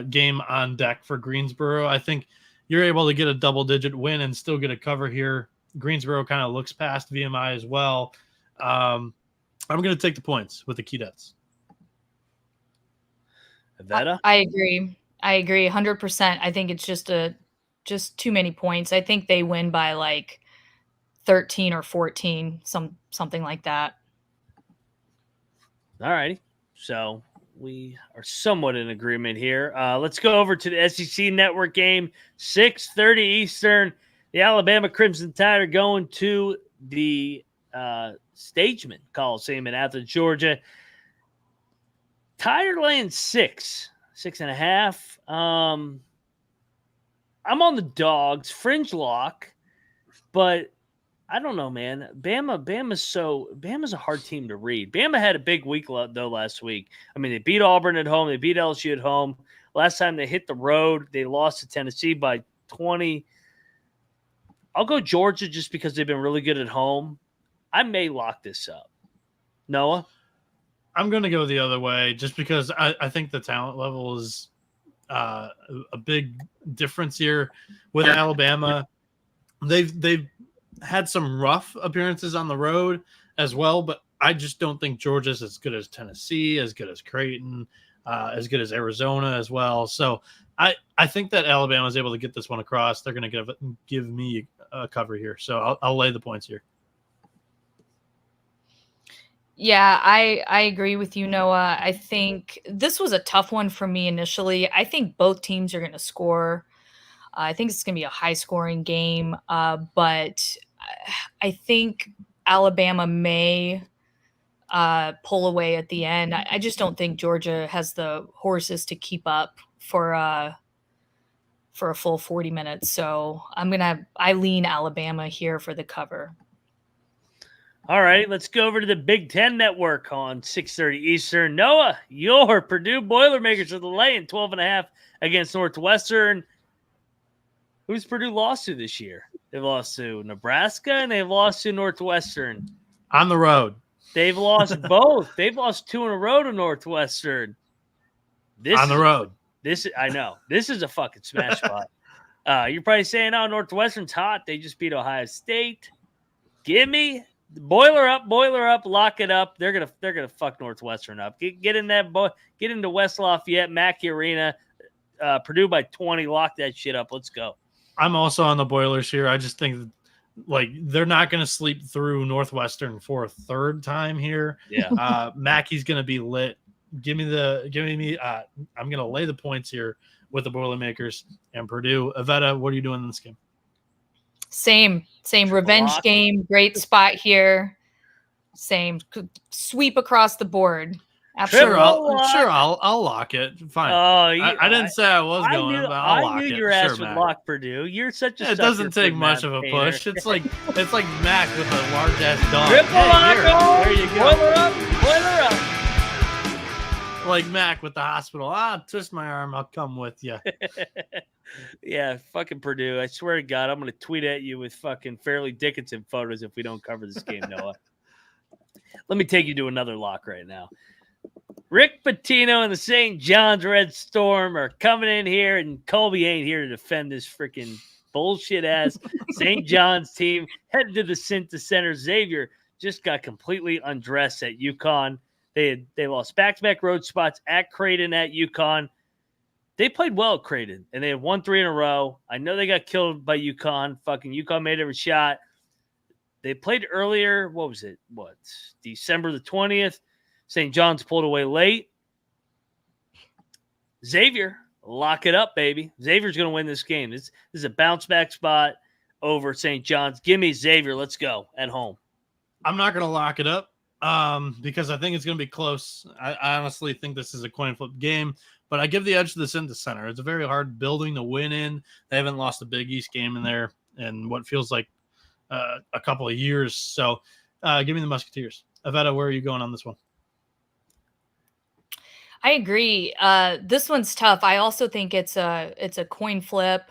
game on deck for Greensboro. I think you're able to get a double-digit win and still get a cover here. Greensboro kind of looks past VMI as well. I'm going to take the points with the Keydets. Ivetta? I agree 100%. I think it's just too many points. I think they win by like 13 or 14, something like that. All righty. So we are somewhat in agreement here. Let's go over to the SEC Network game, 6:30 Eastern. The Alabama Crimson Tide are going to the Stageman Coliseum in Athens, Georgia. Tide are laying 6.5. I'm on the Dogs, fringe lock, but I don't know, man. Bama's a hard team to read. Bama had a big week though last week. I mean, they beat Auburn at home, they beat LSU at home. Last time they hit the road, they lost to Tennessee by 20. I'll go Georgia just because they've been really good at home. I may lock this up. Noah? I'm going to go the other way just because I think the talent level is a big difference here with Alabama. They've had some rough appearances on the road as well, but I just don't think Georgia's as good as Tennessee, as good as Creighton, as good as Arizona as well. So I think that Alabama is able to get this one across. They're going to give me a cover here. So I'll lay the points here. Yeah, I agree with you, Noah. I think this was a tough one for me initially. I think both teams are going to score. I think it's going to be a high-scoring game, but I think Alabama may pull away at the end. I just don't think Georgia has the horses to keep up for a full 40 minutes. So I lean Alabama here for the cover. All right, let's go over to the Big Ten Network on 6:30 Eastern. Noah, your Purdue Boilermakers are the laying 12.5 against Northwestern. Who's Purdue lost to this year? They've lost to Nebraska and they've lost to Northwestern. On the road. They've lost both. They've lost 2 in a row to Northwestern. On the road. I know. This is a fucking smash spot. You're probably saying, oh, Northwestern's hot. They just beat Ohio State. Give me boiler up, lock it up. They're gonna fuck Northwestern up. Get in that get into West Lafayette, Mackey Arena, Purdue by 20. Lock that shit up. Let's go. I'm also on the Boilers here. I just think they're not going to sleep through Northwestern for a third time here. Yeah. Mackey's going to be lit. I'm going to lay the points here with the Boilermakers and Purdue. Ivetta, what are you doing in this game? Same revenge game. Great spot here. Same sweep across the board. Absolutely. Sure, I'll lock it. Fine. I didn't say I was going, but I'll lock it. I knew your ass would lock Purdue. You're such a. It doesn't take much of a push. It's like Mac with a large ass dog. There you go. Boiler up. Like Mac with the hospital. Twist my arm. I'll come with you. Yeah, fucking Purdue. I swear to God, I'm going to tweet at you with fucking Fairleigh Dickinson photos if we don't cover this game, Noah. Let me take you to another lock right now. Rick Pitino and the St. John's Red Storm are coming in here, and Colby ain't here to defend this freaking bullshit-ass St. John's team. Headed to the Cintas Center. Xavier just got completely undressed at UConn. They lost back-to-back road spots at Creighton, at UConn. They played well at Creighton, and they had won 3 in a row. I know they got killed by UConn. Fucking UConn made every shot. They played earlier. What was it? December the 20th. St. John's pulled away late. Xavier, lock it up, baby. Xavier's going to win this game. This is a bounce-back spot over St. John's. Give me Xavier. Let's go at home. I'm not going to lock it up because I think it's going to be close. I honestly think this is a coin flip game, but I give the edge to the Cintas Center. It's a very hard building to win in. They haven't lost a Big East game in there in what feels like a couple of years. So give me the Musketeers. Ivetta, where are you going on this one? I agree. This one's tough. I also think it's a coin flip.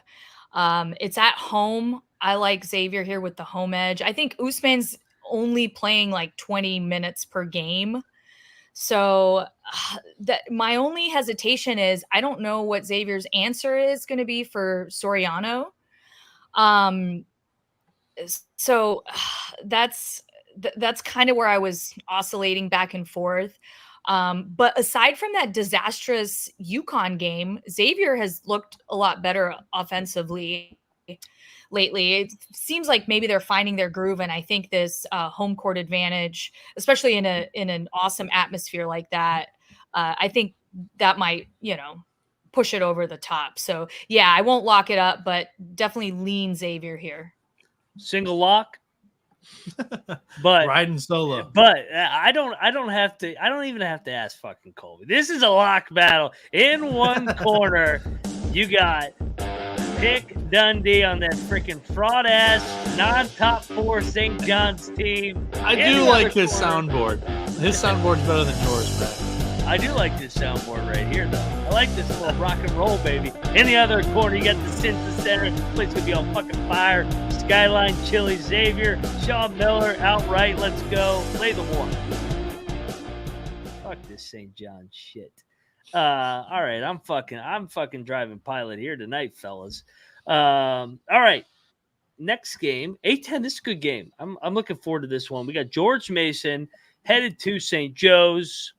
It's at home. I like Xavier here with the home edge. I think Usman's only playing like 20 minutes per game. So that my only hesitation is I don't know what Xavier's answer is going to be for Soriano. So that's kind of where I was oscillating back and forth. But aside from that disastrous UConn game, Xavier has looked a lot better offensively lately. It seems like maybe they're finding their groove, and I think this home court advantage, especially in an awesome atmosphere like that, I think that might, push it over the top. So yeah, I won't lock it up, but definitely lean Xavier here. Single lock. But riding solo. But I don't even have to ask fucking Colby. This is a lock battle. In one corner, you got Pick Dundee on that freaking fraud ass non-top 4 St. John's team. I do like his soundboard. His soundboard's better than yours, man. I do like this soundboard right here, though. I like this little rock and roll, baby. In the other corner, you got the Cintas Center. This place gonna be on fucking fire. Skyline Chili, Xavier, Sean Miller, outright. Let's go. Play the one. Fuck this St. John shit. All right, I'm fucking driving pilot here tonight, fellas. All right, next game, A10. This is a good game. I'm looking forward to this one. We got George Mason headed to St. Joe's.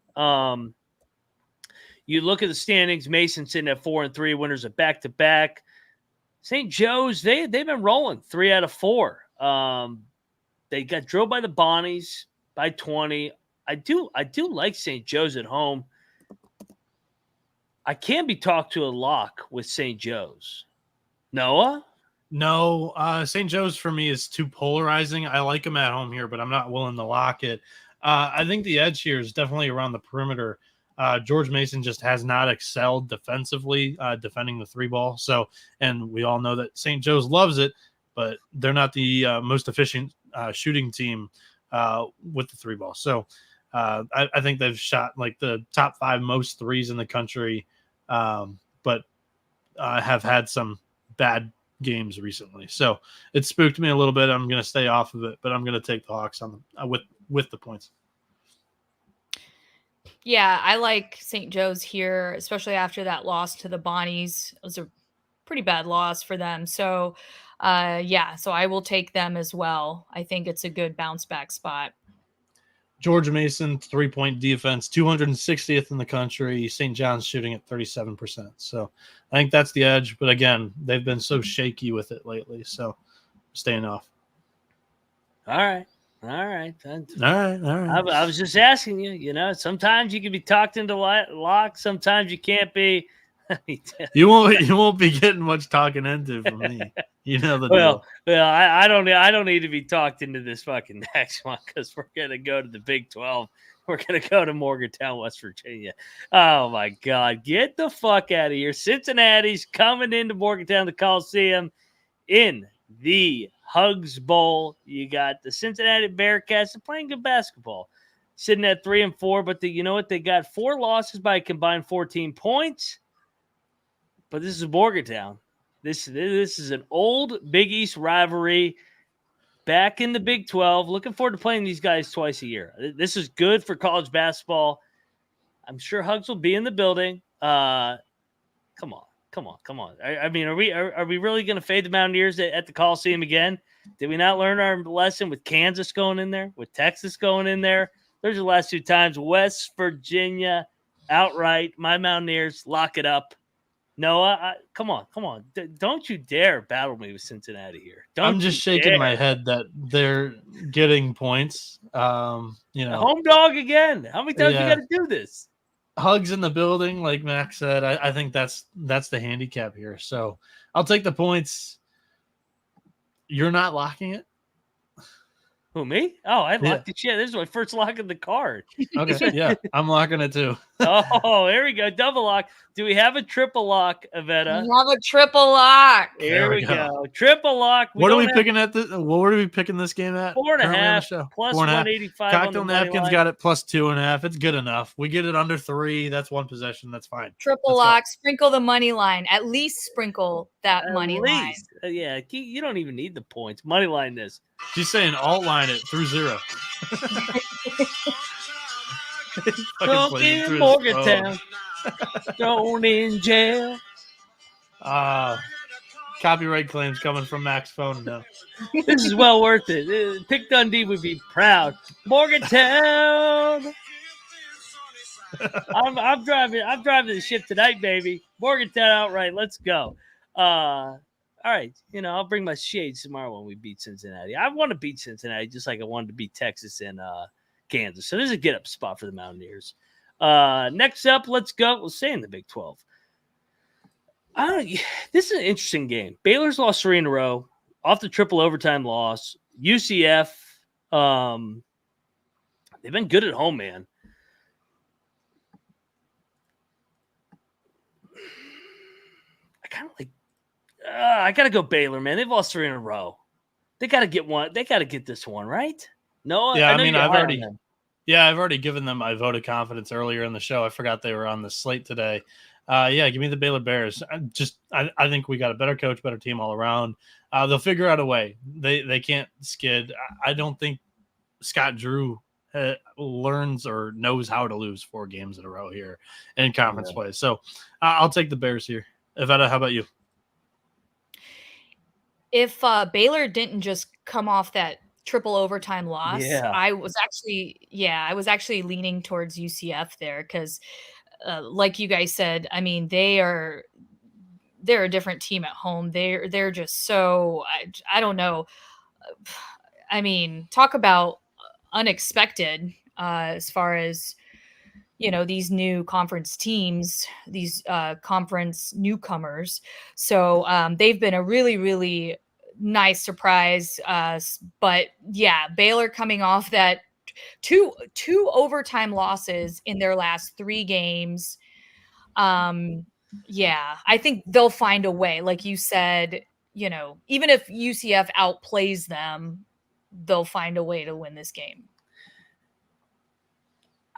You look at the standings. Mason sitting at 4-3, winners of back-to-back. St. Joe's, they've been rolling 3 out of 4. They got drilled by the Bonnies by 20. I do like St. Joe's at home. I can be talked to a lock with St. Joe's. Noah? No, St. Joe's for me is too polarizing. I like him at home here, but I'm not willing to lock it. I think the edge here is definitely around the perimeter. George Mason just has not excelled defensively, defending the 3-ball. So, and we all know that St. Joe's loves it, but they're not the most efficient shooting team with the 3-ball. So I think they've shot like the top 5 most threes in the country, but have had some bad games recently. So it spooked me a little bit. I'm going to stay off of it, but I'm going to take the Hawks on with the points. Yeah, I like St. Joe's here, especially after that loss to the Bonnies. It was a pretty bad loss for them. So, so I will take them as well. I think it's a good bounce back spot. George Mason, 3-point defense, 260th in the country. St. John's shooting at 37%. So I think that's the edge. But again, they've been so shaky with it lately. So staying off. All right. I was just asking you, sometimes you can be talked into lock. Sometimes you can't be. You won't be getting much talking into from me. You know the deal. Well, I don't need to be talked into this fucking next one because we're gonna go to the Big 12. We're gonna go to Morgantown, West Virginia. Oh my God, get the fuck out of here! Cincinnati's coming into Morgantown, the Coliseum, in the Hugs Bowl. You got the Cincinnati Bearcats. They're playing good basketball, sitting at 3-4. But you know what? They got 4 losses by a combined 14 points. But this is Morgantown. This is an old Big East rivalry back in the Big 12. Looking forward to playing these guys twice a year. This is good for college basketball. I'm sure Hugs will be in the building. Come Come on. I mean, are we really going to fade the Mountaineers at the Coliseum again? Did we not learn our lesson with Kansas going in there, with Texas going in there? There's the last 2 times. West Virginia outright. My Mountaineers, lock it up. No, come on. Don't you dare battle me with Cincinnati here. I'm just shaking my head that they're getting points. Home dog again. How many times you got to do this? Hugs in the building, like Max said. I think that's the handicap here. So I'll take the points. You're not locking it? Who, me? Oh, I locked it. Yeah, this is my first lock of the card. Okay, yeah, I'm locking it too. Oh, there we go. Double lock. Do we have a triple lock, Ivetta? We have a triple lock. There we go. Triple lock. What are we picking at this? What are we picking this game at? 4.5 plus 185. Cocktail napkins got it plus 2.5. It's good enough. We get it under 3. That's 1 possession. That's fine. Triple lock. Sprinkle the money line. At least sprinkle that money line. Yeah, you don't even need the points. Money line this. She's saying alt line it through 0. Don't in Morgantown. Thrown in jail. Copyright claims coming from Mac's phone now. This is well worth it. Pick Dundee would be proud. Morgantown. I'm driving the ship tonight, baby. Morgantown outright. Let's go. All right. I'll bring my shades tomorrow when we beat Cincinnati. I want to beat Cincinnati just like I wanted to beat Texas and Kansas. So this is a get-up spot for the Mountaineers. Next up, let's go. We'll stay in the Big 12. This is an interesting game. Baylor's lost 3 in a row off the triple overtime loss. UCF, they've been good at home, man. I got to go Baylor, man. They've lost 3 in a row. They got to get one. They got to get this one, right? No, yeah, I've already given them my vote of confidence earlier in the show. I forgot they were on the slate today. Give me the Baylor Bears. I think we got a better coach, better team all around. They'll figure out a way. They can't skid. I don't think Scott Drew learns or knows how to lose 4 games in a row here in conference play. So I'll take the Bears here. Ivetta, how about you? If Baylor didn't just come off that triple overtime loss, I was actually leaning towards UCF there because, like you guys said, I mean they're a different team at home. They're just so I don't know. I mean, talk about unexpected as far as these new conference teams, these conference newcomers. So they've been a really, really nice surprise. But yeah, Baylor coming off that two overtime losses in their last 3 games. I think they'll find a way. Like you said, even if UCF outplays them, they'll find a way to win this game.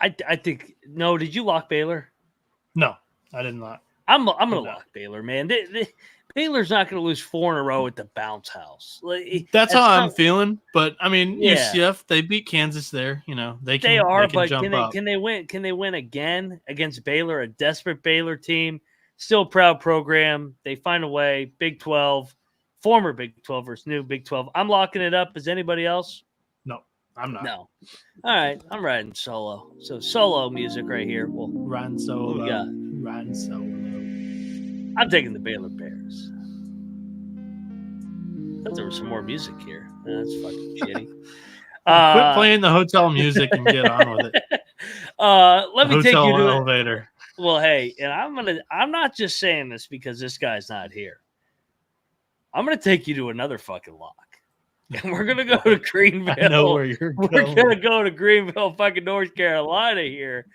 I think no. Did you lock Baylor? No, I did not. I'm gonna lock Baylor, man. Baylor's not gonna lose 4 in a row at the bounce house. That's how I'm feeling. But I mean, UCF, they beat Kansas there. They can jump up. Can they win? Can they win again against Baylor, a desperate Baylor team? Still a proud program. They find a way. Big 12, former Big 12 versus new Big 12. I'm locking it up. Is anybody else? No. I'm not. No. All right. I'm riding solo. So solo music right here. Well, riding solo. Riding solo. I'm taking the Baylor Bears. I thought there was some more music here. That's fucking shitty. Quit playing the hotel music and get on with it. Let me take you to elevator. Well, hey, and I'm not just saying this because this guy's not here. I'm gonna take you to another fucking lock. And we're going to go to Greenville. I know where you're going. We're going to go to Greenville, fucking North Carolina here,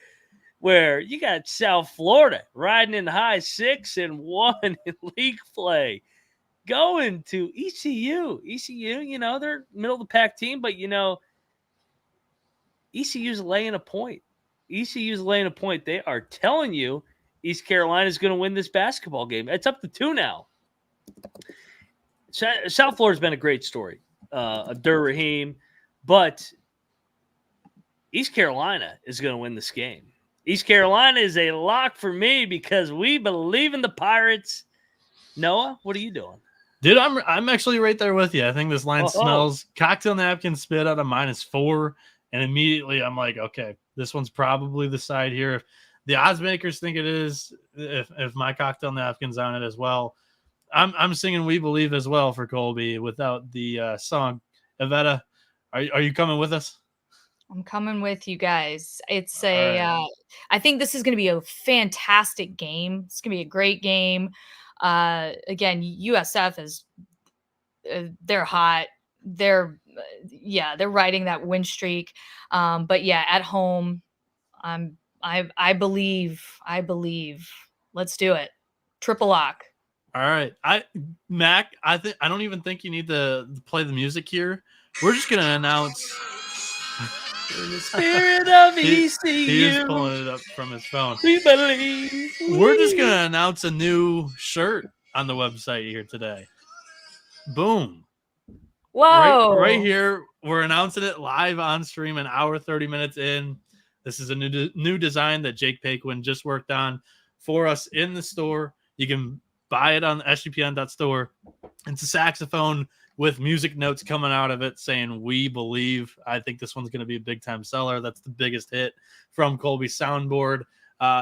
where you got South Florida riding in the high 6-1 in league play. Going to ECU. ECU, they're middle of the pack team, but, ECU's laying a point. ECU's laying a point. They are telling you East Carolina's going to win this basketball game. It's up to 2 now. South Florida's been a great story. Abdur Rahim, but East Carolina is going to win this game. East Carolina is a lock for me because we believe in the Pirates. Noah, what are you doing? Dude, I'm actually right there with you. I think this line smells cocktail napkin spit out of -4, and immediately I'm like, okay, this one's probably the side here. If the odds makers think it is, if my cocktail napkin's on it as well, I'm singing "We Believe" as well for Colby without the song. Ivetta, are you coming with us? I'm coming with you guys. It's I think this is going to be a fantastic game. It's going to be a great game. Again, USF is they're hot. They're riding that win streak. But yeah, at home, I believe. Let's do it. Triple lock. All right. Mac, I don't even think you need to play the music here. We're just gonna announce in the spirit of ECU. He is pulling it up from his phone. We believe. We're just gonna announce a new shirt on the website here today. Boom. Whoa. Right here. We're announcing it live on stream an hour, 30 minutes in. This is a new design that Jake Paquin just worked on for us in the store. You can buy it on sgpn.store. It's a saxophone with music notes coming out of it saying "We Believe." I think this one's going to be a big-time seller. That's the biggest hit from Colby's soundboard.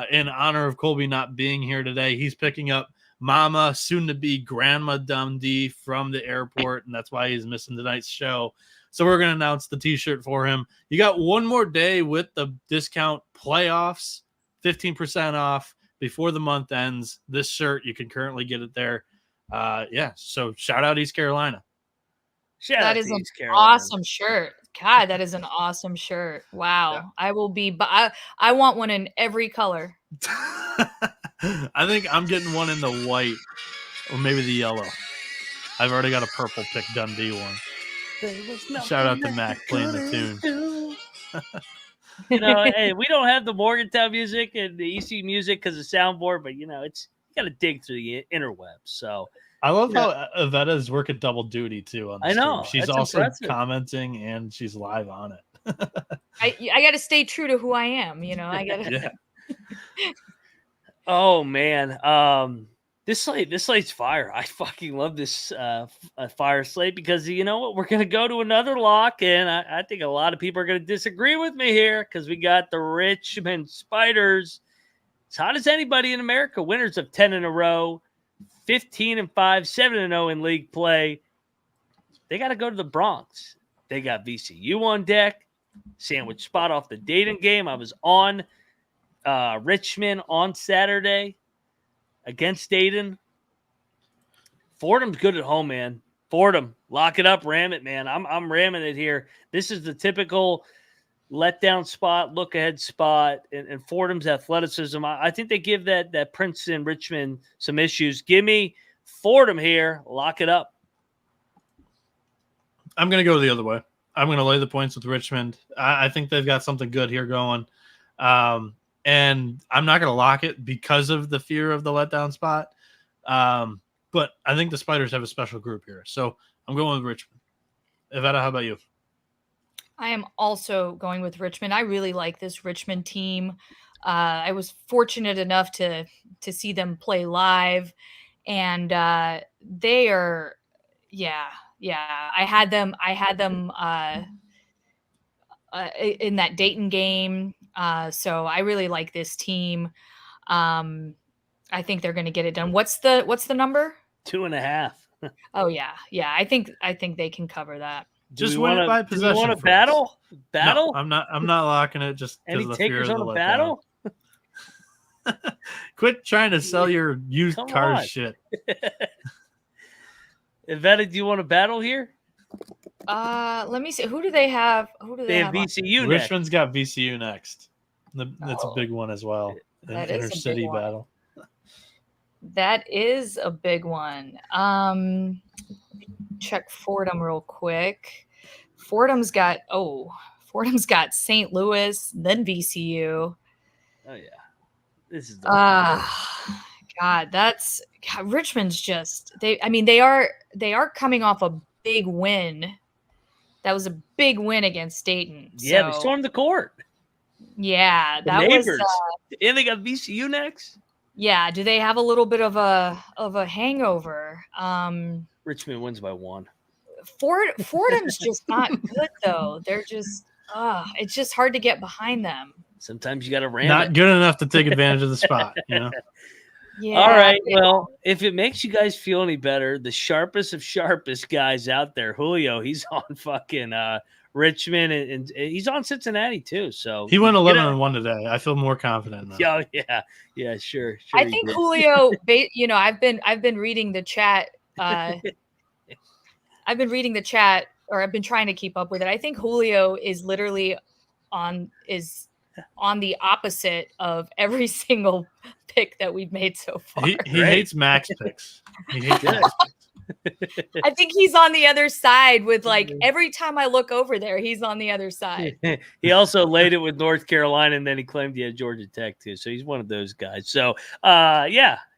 In honor of Colby not being here today, he's picking up Mama, soon-to-be Grandma Dundee from the airport, and that's why he's missing tonight's show. So we're going to announce the T-shirt for him. You got one more day with the discount playoffs, 15% off before the month ends. This shirt, you can currently get it there. So shout out East Carolina. That is an awesome shirt. God, that is an awesome shirt. Wow. Yeah. I will be, I want one in every color. I think I'm getting one in the white or maybe the yellow. I've already got a purple pick Dundee one. Shout out to Mac playing the tune. Hey, we don't have the Morgantown music and the EC music because of soundboard, but you got to dig through the interwebs. So I love how Ivetta is working double duty too on the stream. know she's also impressive. Commenting and she's live on it. I got to stay true to who I am. I got to. Yeah. Oh man, this slate's fire. I fucking love this fire slate because you know what? We're gonna go to another lock, and I think a lot of people are gonna disagree with me here because we got the Richmond Spiders, as hot as anybody in America, winners of 10 in a row, 15-5, 7-0 in league play. They got to go to the Bronx. They got VCU on deck. Sandwich spot off the Dayton game. I was on Richmond on Saturday against Dayton. Fordham's good at home, man. Fordham, lock it up, ram it, man. I'm ramming it here. This is the typical letdown spot, look ahead spot, and Fordham's athleticism. I think they give that Princeton Richmond some issues. Give me Fordham here. Lock it up. I'm going to go the other way. I'm going to lay the points with Richmond. I think they've got something good here going. And I'm not going to lock it because of the fear of the letdown spot. But I think the Spiders have a special group here. So I'm going with Richmond. Ivetta, how about you? I am also going with Richmond. I really like this Richmond team. I was fortunate enough to see them play live, and they are, I had them in that Dayton game. So I really like this team. I think they're going to get it done. What's the number? 2.5. Oh yeah. I think they can cover that. Just win it by possession. Do you want a battle? No, I'm not locking it just because of the fear of the letdown. Battle? Quit trying to sell your used car shit. Ivetta, do you want a battle here? Let me see. Who do they have? They have VCU. Richmond's got VCU next. That's a big one as well. An inner city battle. That is a big one. Check Fordham real quick. Fordham's got St. Louis, then VCU. Oh yeah, this is Richmond's just they are coming off a big win. That was a big win against Dayton. Yeah, they stormed the court. Yeah, the neighbors. And they got VCU next. Yeah, do they have a little bit of a hangover? Richmond wins by 1. Fordham's just not good though. They're just it's just hard to get behind them. Sometimes you got to ram Not it. good enough to take advantage of the spot, Yeah. All right. Well, if it makes you guys feel any better, the sharpest of sharpest guys out there, Julio, he's on fucking Richmond and he's on Cincinnati too. So he went 11-1 today. I feel more confident now. Oh yeah, sure. I think Julio. I've been reading the chat. I've been reading the chat, or I've been trying to keep up with it. I think Julio is literally on the opposite of every single pick that we've made so far. He hates Max picks. He hates Max picks. I think he's on the other side with every time I look over there, he's on the other side. He also laid it with North Carolina, and then he claimed he had Georgia Tech too. So he's one of those guys. So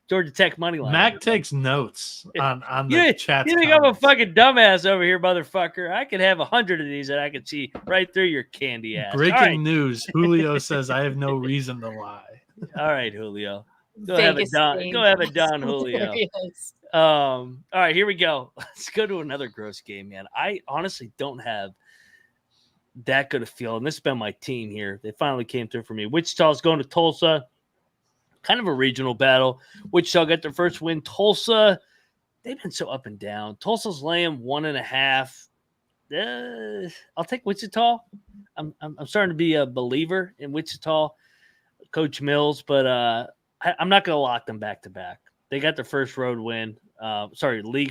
Georgia Tech money line. Mac takes notes on the chat. You think I'm a fucking dumbass over here, motherfucker? I could have 100 of these that I could see right through your candy ass. Breaking news. Julio says I have no reason to lie. All right, Julio. Go have it done, Julio. All right, here we go. Let's go to another gross game, man. I honestly don't have that good a feel, and this has been my team here. They finally came through for me. Wichita's going to Tulsa. Kind of a regional battle. Wichita got their first win. Tulsa, they've been so up and down. Tulsa's laying 1.5. I'll take Wichita. I'm starting to be a believer in Wichita, Coach Mills, but I'm not going to lock them back to back. They got their first league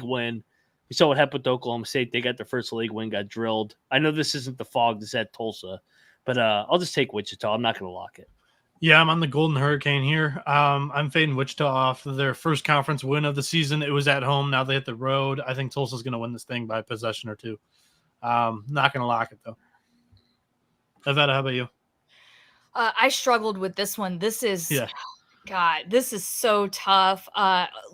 win. We saw what happened with Oklahoma State. They got their first league win, got drilled. I know this isn't the Fog, this is at Tulsa, but I'll just take Wichita. I'm not going to lock it. Yeah, I'm on the Golden Hurricane here. I'm fading Wichita off their first conference win of the season. It was at home. Now they hit the road. I think Tulsa's going to win this thing by possession or two. Not going to lock it, though. Ivetta, how about you? I struggled with this one. This is so tough.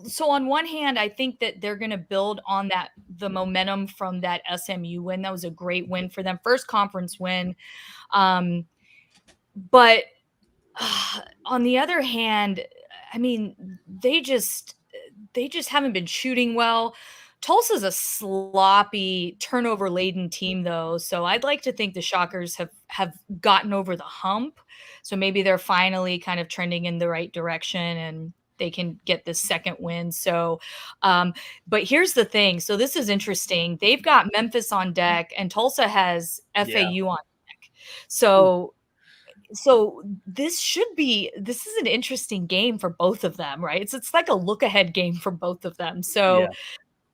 So on one hand, I think that they're going to build on the momentum from that SMU win. That was a great win for them. First conference win. But on the other hand, I mean, they just haven't been shooting well. Tulsa's a sloppy, turnover-laden team, though, so I'd like to think the Shockers have gotten over the hump. So maybe they're finally kind of trending in the right direction, and they can get this second win. So, but here's the thing. So this is interesting. They've got Memphis on deck, and Tulsa has FAU on deck. So this is an interesting game for both of them, right? It's like a look ahead game for both of them. So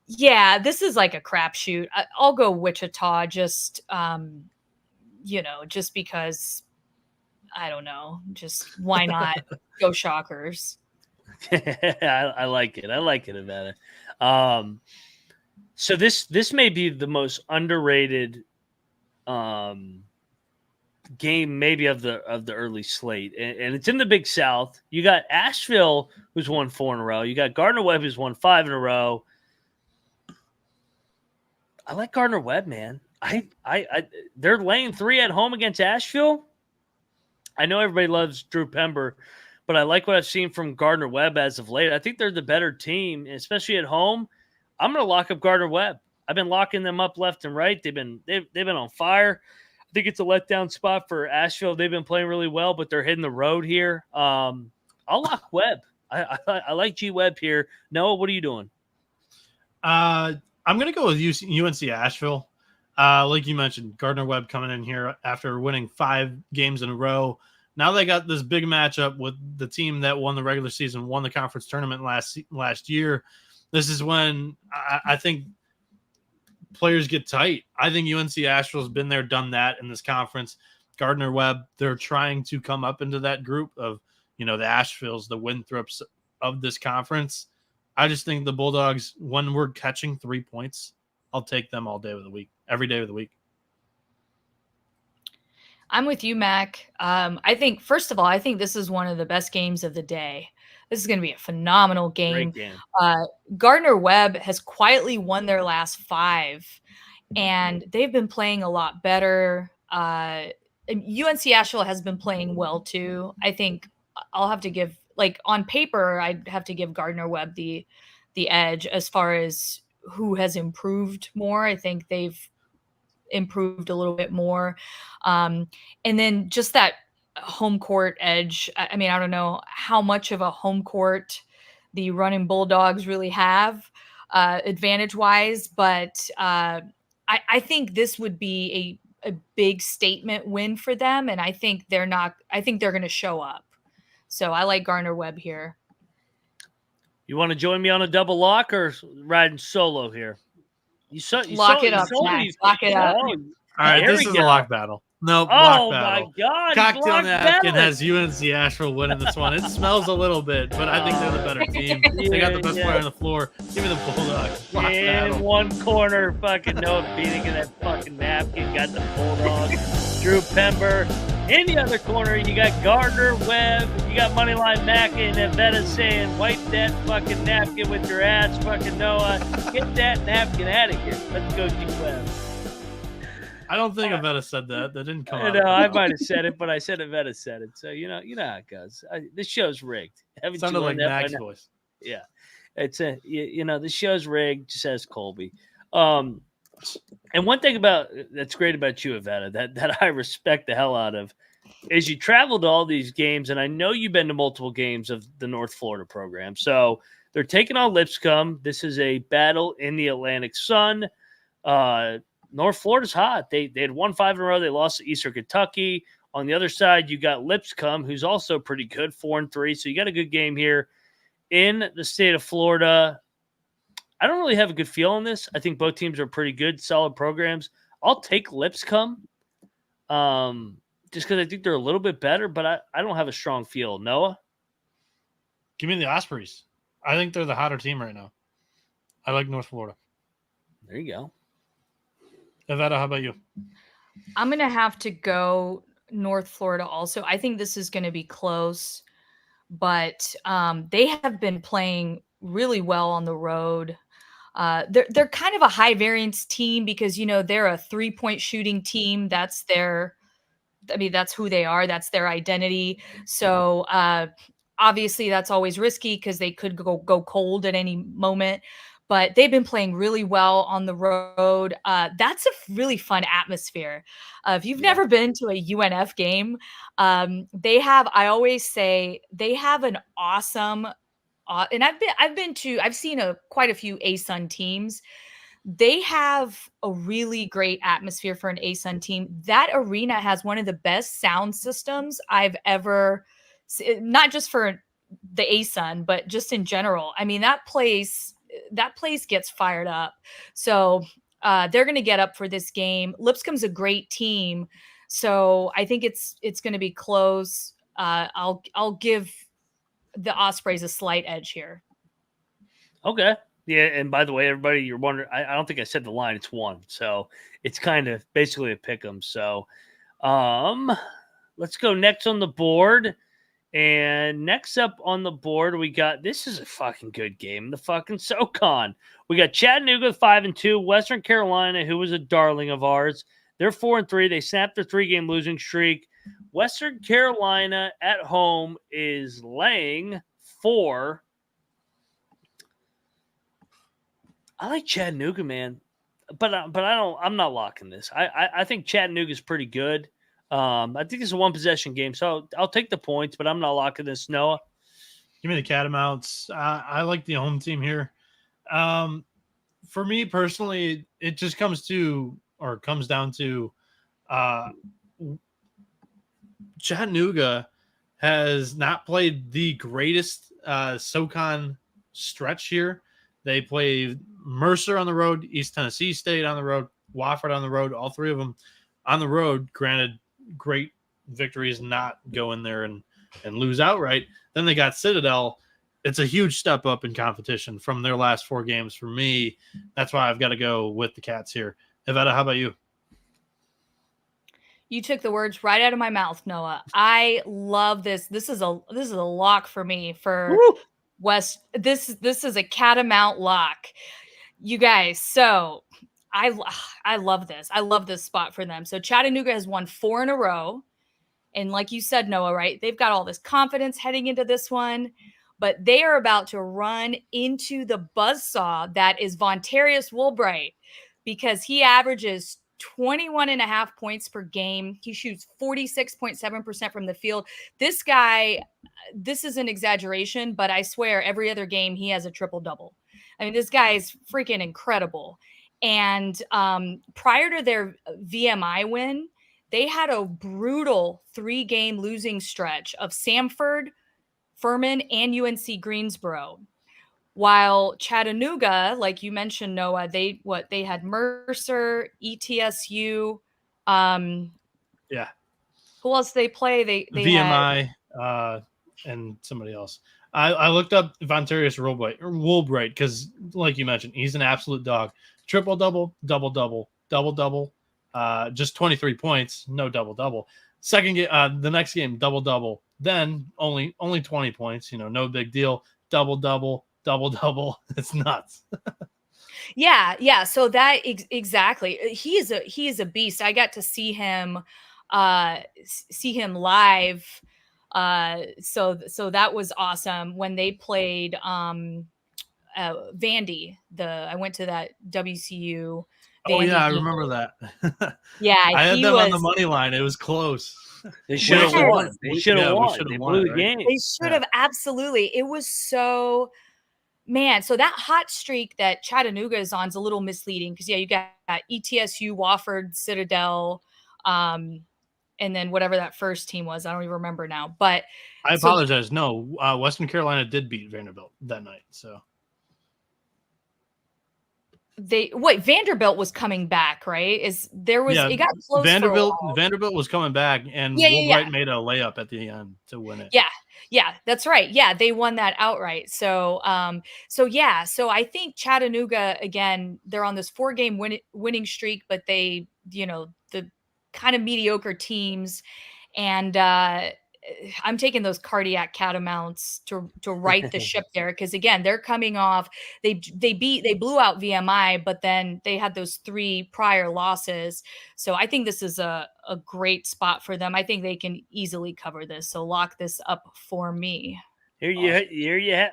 yeah, this is like a crapshoot. I'll go Wichita just because I don't know, just why not go Shockers? I like it. Ivetta. So this may be the most underrated game maybe of the early slate, and it's in the Big South. You got Asheville, who's won 4 in a row. You got Gardner-Webb, who's won 5 in a row. I like Gardner-Webb, man. They're laying 3 at home against Asheville. I know everybody loves Drew Pember, but I like what I've seen from Gardner-Webb as of late. I think they're the better team, especially at home. I'm going to lock up Gardner-Webb. I've been locking them up left and right. They've been on fire. I think it's a letdown spot for Asheville. They've been playing really well, but they're hitting the road here. I'll lock Webb. I like G Webb here. Noah, what are you doing? I'm going to go with UNC Asheville. Like you mentioned, Gardner-Webb coming in here after winning 5 games in a row. Now they got this big matchup with the team that won the regular season, won the conference tournament last year. This is when I think players get tight. I think UNC Asheville's been there, done that in this conference. Gardner-Webb, they're trying to come up into that group of, the Asheville's, the Winthrops of this conference. I just think the Bulldogs, when we're catching 3 points, I'll take them all day of the week, every day of the week. I'm with you, Mac. I think, first of all, I think this is one of the best games of the day. This is going to be a phenomenal game. Great game. Gardner-Webb has quietly won their last 5, and they've been playing a lot better. UNC Asheville has been playing well, too. I think I'll have to give like on paper, I'd have to give Gardner-Webb the edge as far as who has improved more. I think they've improved a little bit more. And then just that home court edge. I mean, I don't know how much of a home court the running Bulldogs really have advantage-wise, but I think this would be a big statement win for them, and I think they're going to show up. So I like Gardner-Webb here. You want to join me on a double lock or riding solo here? Lock it up, Max. Lock it up. All right, this is a lock battle. Nope. Oh my God! Cocktail Napkin has UNC Asheville winning this one. It smells a little bit, but I think they're the better team. They got the best player on the floor. Give me the Bulldogs. In one corner, fucking Noah Bieniek in that fucking napkin. Got the Bulldogs. Drew Pember. In the other corner, you got Gardner-Webb. You got Moneyline Mac and Ivetta saying, "Wipe that fucking napkin with your ass, fucking Noah. Get that napkin out of here. Let's go, G-Webb." I don't think Ivetta said that. That didn't come out. I might have said it, but I said Ivetta said it. So you know how it goes. This show's rigged. Haven't sounded like Mac's voice. Yeah, it's this show's rigged. Just as Colby. And one thing that's great about you, Ivetta, that I respect the hell out of, is you travel to all these games, and I know you've been to multiple games of the North Florida program. So they're taking on Lipscomb. This is a battle in the Atlantic Sun. North Florida's hot. They had won 5 in a row. They lost to Eastern Kentucky. On the other side, you got Lipscomb, who's also pretty good, 4-3. So you got a good game here in the state of Florida. I don't really have a good feel on this. I think both teams are pretty good, solid programs. I'll take Lipscomb just because I think they're a little bit better, but I don't have a strong feel. Noah? Give me the Ospreys. I think they're the hotter team right now. I like North Florida. There you go. Ivetta, how about you? I'm going to have to go North Florida also. I think this is going to be close, but they have been playing really well on the road. They're kind of a high variance team because, they're a 3-point shooting team. That's who they are. That's their identity. So obviously that's always risky because they could go cold at any moment. But they've been playing really well on the road. That's a really fun atmosphere. If you've never been to a UNF game, I always say they have an awesome, and I've seen quite a few ASUN teams. They have a really great atmosphere for an ASUN team. That arena has one of the best sound systems I've ever seen, not just for the ASUN, but just in general. I mean, that place gets fired up. So they're going to get up for this game. Lipscomb's a great team. So I think it's going to be close. I'll give the Ospreys a slight edge here. Okay. Yeah. And by the way, everybody, you're wondering, I don't think I said the line. It's 1. So it's kind of basically a pick 'em. So let's go next on the board. And next up on the board, we got, this is a fucking good game, the fucking SoCon. We got Chattanooga 5-2, Western Carolina, who was a darling of ours. They're 4-3. They snapped their 3-game losing streak. Western Carolina at home is laying 4. I like Chattanooga, man, but I'm not locking this. I think Chattanooga is pretty good. I think it's a 1-possession game, so I'll take the points, but I'm not locking this. Noah? Give me the Catamounts. I like the home team here. For me personally, it just comes down to Chattanooga has not played the greatest SoCon stretch here. They played Mercer on the road, East Tennessee State on the road, Wofford on the road, all 3 of them on the road. Granted, great victories, not go in there and lose outright. Then they got Citadel. It's a huge step up in competition from their last 4 games for me. That's why I've got to go with the Cats here. Ivetta, how about you? You took the words right out of my mouth, Noah. I love this. This is a lock for me for Woo! West. This is a Catamount lock, you guys. So I love this. I love this spot for them. So Chattanooga has won 4 in a row, And like you said, Noah, right? They've got all this confidence heading into this one, but they are about to run into the buzzsaw that is Vontarius Woolbright, because he averages 21.5 points per game. He shoots 46.7% from the field. This guy, this is an exaggeration, but I swear every other game he has a triple-double. I mean, this guy is freaking incredible. And prior to their VMI win, they had a brutal 3-game losing stretch of Samford, Furman, and UNC Greensboro. While Chattanooga, like you mentioned, Noah, they had Mercer, ETSU. Yeah. Who else they play? They VMI and somebody else. I looked up Vontarius Woolbright because, like you mentioned, he's an absolute dog. Triple-double, double-double, double-double. Just 23 points, no double-double. Second game, the next game, double-double. Then only 20 points, no big deal. Double-double, double-double. It's nuts. Yeah. So that exactly. He is a beast. I got to see him live. So that was awesome when they played Vandy. I went to that WCU. Oh yeah, I remember that. Yeah, I had them on the money line. It was close. They should have won. They should have won. They blew the right? game. They should have, absolutely. It was so, man. So that hot streak that Chattanooga is on is a little misleading because you got ETSU, Wofford, Citadel, and then whatever that first team was. I don't even remember now. But I apologize. No, Western Carolina did beat Vanderbilt that night. So. Vanderbilt was coming back, right? It got close. Vanderbilt was coming back, and Woolbright made a layup at the end to win it. Yeah, that's right. Yeah, they won that outright. So I think Chattanooga, again, they're on this 4-game winning streak, but they, the kind of mediocre teams, and I'm taking those cardiac catamounts to right the ship there. Cause again, they're coming off, they blew out VMI, but then they had those 3 prior losses. So I think this is a great spot for them. I think they can easily cover this. So lock this up for me. Here you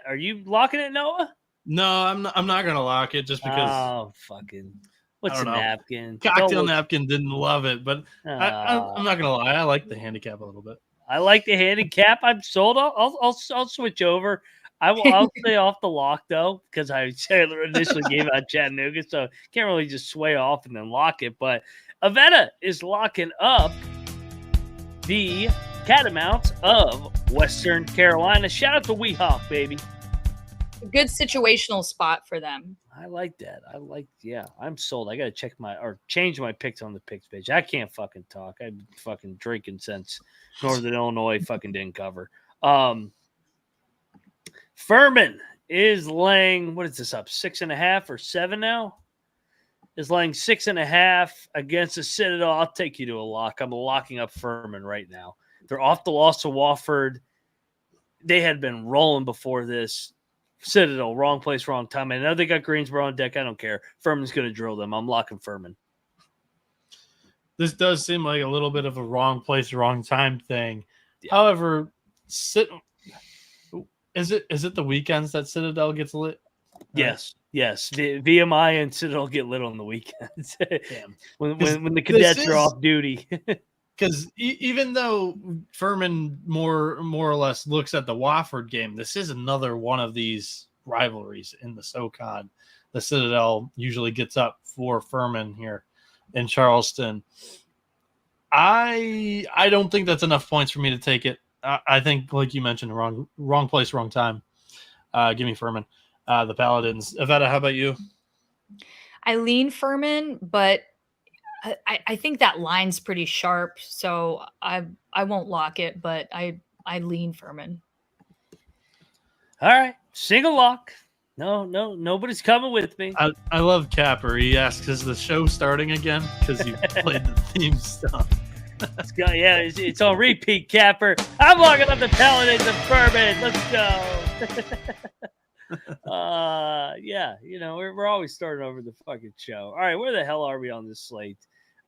are you locking it, Noah? No, I'm not going to lock it just because. Oh, fucking. What's a napkin? Cocktail napkin didn't love it, but I'm not going to lie. I like the handicap a little bit. I like the handicap. I'm sold. I'll switch over. I'll stay off the lock though, because I initially gave out Chattanooga, so can't really just sway off and then lock it. But Ivetta is locking up the Catamounts of Western Carolina. Shout out to Weehawk, baby. A good situational spot for them. I like that. I'm sold. I got to change my picks on the picks page. I can't fucking talk. I've been fucking drinking since Northern Illinois fucking didn't cover. Furman is laying, what is this up? 6.5 or 7 now? Is laying 6.5 against the Citadel. I'll take you to a lock. I'm locking up Furman right now. They're off the loss to Wofford. They had been rolling before this. Citadel, wrong place, wrong time. I know they got Greensboro on deck. I don't care. Furman's going to drill them. I'm locking Furman. This does seem like a little bit of a wrong place, wrong time thing. Yeah. However, is it the weekends that Citadel gets lit? Yes. The VMI and Citadel get lit on the weekends. when the cadets are off duty. Because even though Furman more or less looks at the Wofford game, this is another one of these rivalries in the SoCon. The Citadel usually gets up for Furman here in Charleston. I don't think that's enough points for me to take it. I think, like you mentioned, wrong place, wrong time. Give me Furman. The Paladins. Ivetta, how about you? I lean Furman, but I think that line's pretty sharp, so I won't lock it, but I lean Furman. All right, single lock. No, nobody's coming with me. I love Capper. He asks, "Is the show starting again?" Because you played the theme stuff. It's on repeat, Capper. I'm locking up the Paladins of Furman. Let's go. We're always starting over the fucking show. All right, where the hell are we on this slate?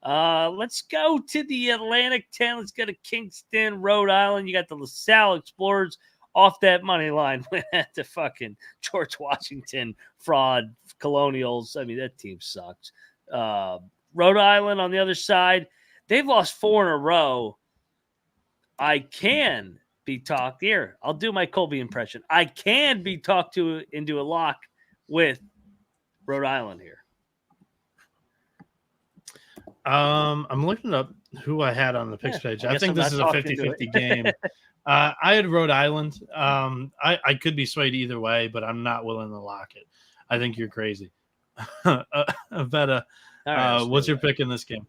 Let's go to the Atlantic 10. Let's go to Kingston, Rhode Island. You got the LaSalle Explorers off that money line. Went at the fucking George Washington fraud Colonials. I mean, that team sucks. Rhode Island on the other side, they've lost 4 in a row. I can be talked here. I'll do my Colby impression. I can be talked into a lock with Rhode Island here. I'm looking up who I had on the picks page. I think this is a 50-50 game. I had Rhode Island. I could be swayed either way, but I'm not willing to lock it. I think you're crazy. Ivetta, what's your pick in this game?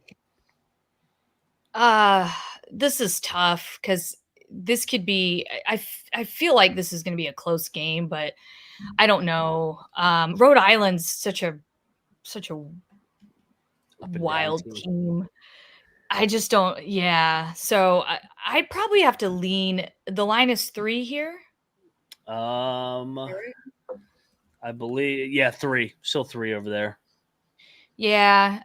This is tough because this could be I feel like this is going to be a close game, but I don't know. Rhode Island's such a wild team. I just don't. Yeah. So I probably have to lean. The line is 3 here. I believe, 3. Still 3 over there. Yeah.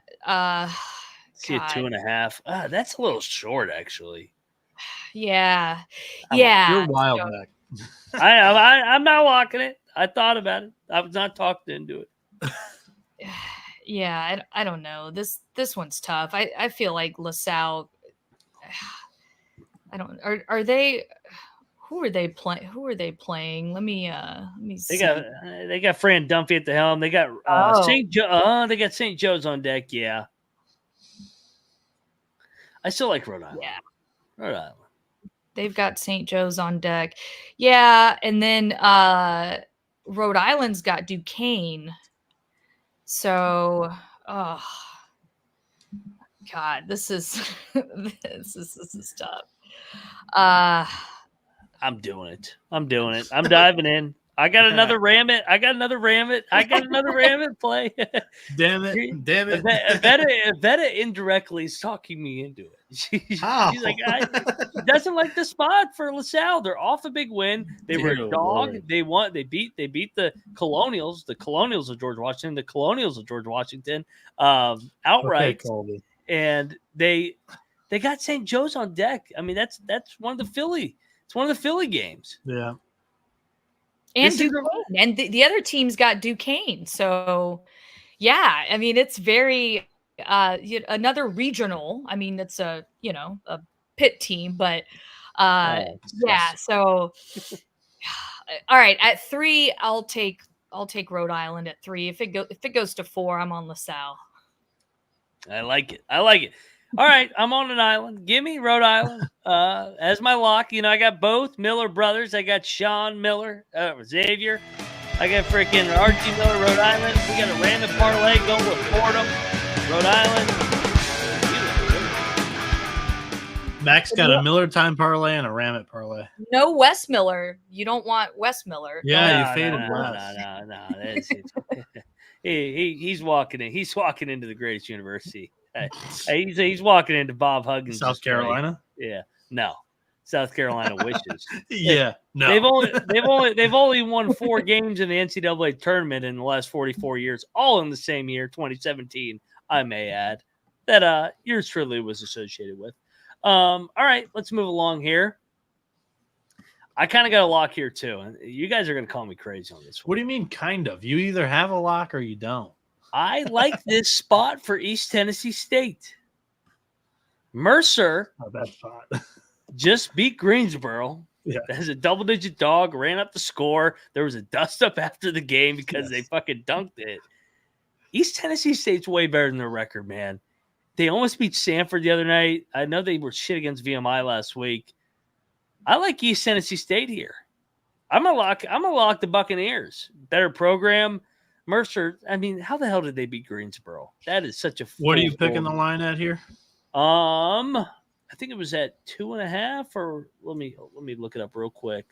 See a 2.5. That's a little short, actually. Yeah. You're wild, Mac. I'm not locking it. I thought about it. I was not talked into it. Yeah, I don't know. This one's tough. I feel like LaSalle. I don't. Are they? Who are they playing? Let me see. They got Fran Dunphy at the helm. They got St. Joe. They got St. Joe's on deck. Yeah. I still like Rhode Island. Yeah. Rhode Island. They've got St. Joe's on deck. Yeah, and then Rhode Island's got Duquesne. So, oh God, this is this is tough. I'm doing it. I'm diving in. I got another ram it. I got another ram it play. Damn it. Ivetta indirectly is talking me into it. She's like, he doesn't like the spot for LaSalle. They're off a big win. They were a dog. Lord. They won. They beat the Colonials. The Colonials of George Washington. Outright. Okay, and they got St. Joe's on deck. I mean, that's one of the Philly. It's one of the Philly games. Yeah. And Duquesne. And the other team's got Duquesne. So, yeah, I mean, it's very another regional. I mean, it's a Pitt team, but yeah. So, all right, at 3, I'll take Rhode Island at 3. If it goes to 4, I'm on LaSalle. I like it. All right, I'm on an island. Give me Rhode Island as my lock. I got both Miller brothers. I got Sean Miller, Xavier. I got freaking Archie Miller, Rhode Island. We got a random parlay going with Fordham, Rhode Island. Max got a Miller time parlay and a Ramit parlay. No Wes Miller. You don't want Wes Miller. Yeah, you faded Wes. No. He's walking in. He's walking into the greatest university. He's walking into Bob Huggins. South Carolina? Yeah. No. South Carolina wishes. Yeah. No. They've only won 4 games in the NCAA tournament in the last 44 years, all in the same year, 2017, I may add, that yours truly was associated with. All right, let's move along here. I kind of got a lock here too. You guys are going to call me crazy on this one. What do you mean kind of? You either have a lock or you don't. I like this spot for East Tennessee State. Mercer just beat Greensboro. Yeah. As a double-digit dog, ran up the score. There was a dust-up after the game because they fucking dunked it. East Tennessee State's way better than their record, man. They almost beat Sanford the other night. I know they were shit against VMI last week. I like East Tennessee State here. I'm gonna lock the Buccaneers. Better program. Mercer, I mean, how the hell did they beat Greensboro? That is such a. What are you picking the line at here? I think it was at 2.5, or let me look it up real quick.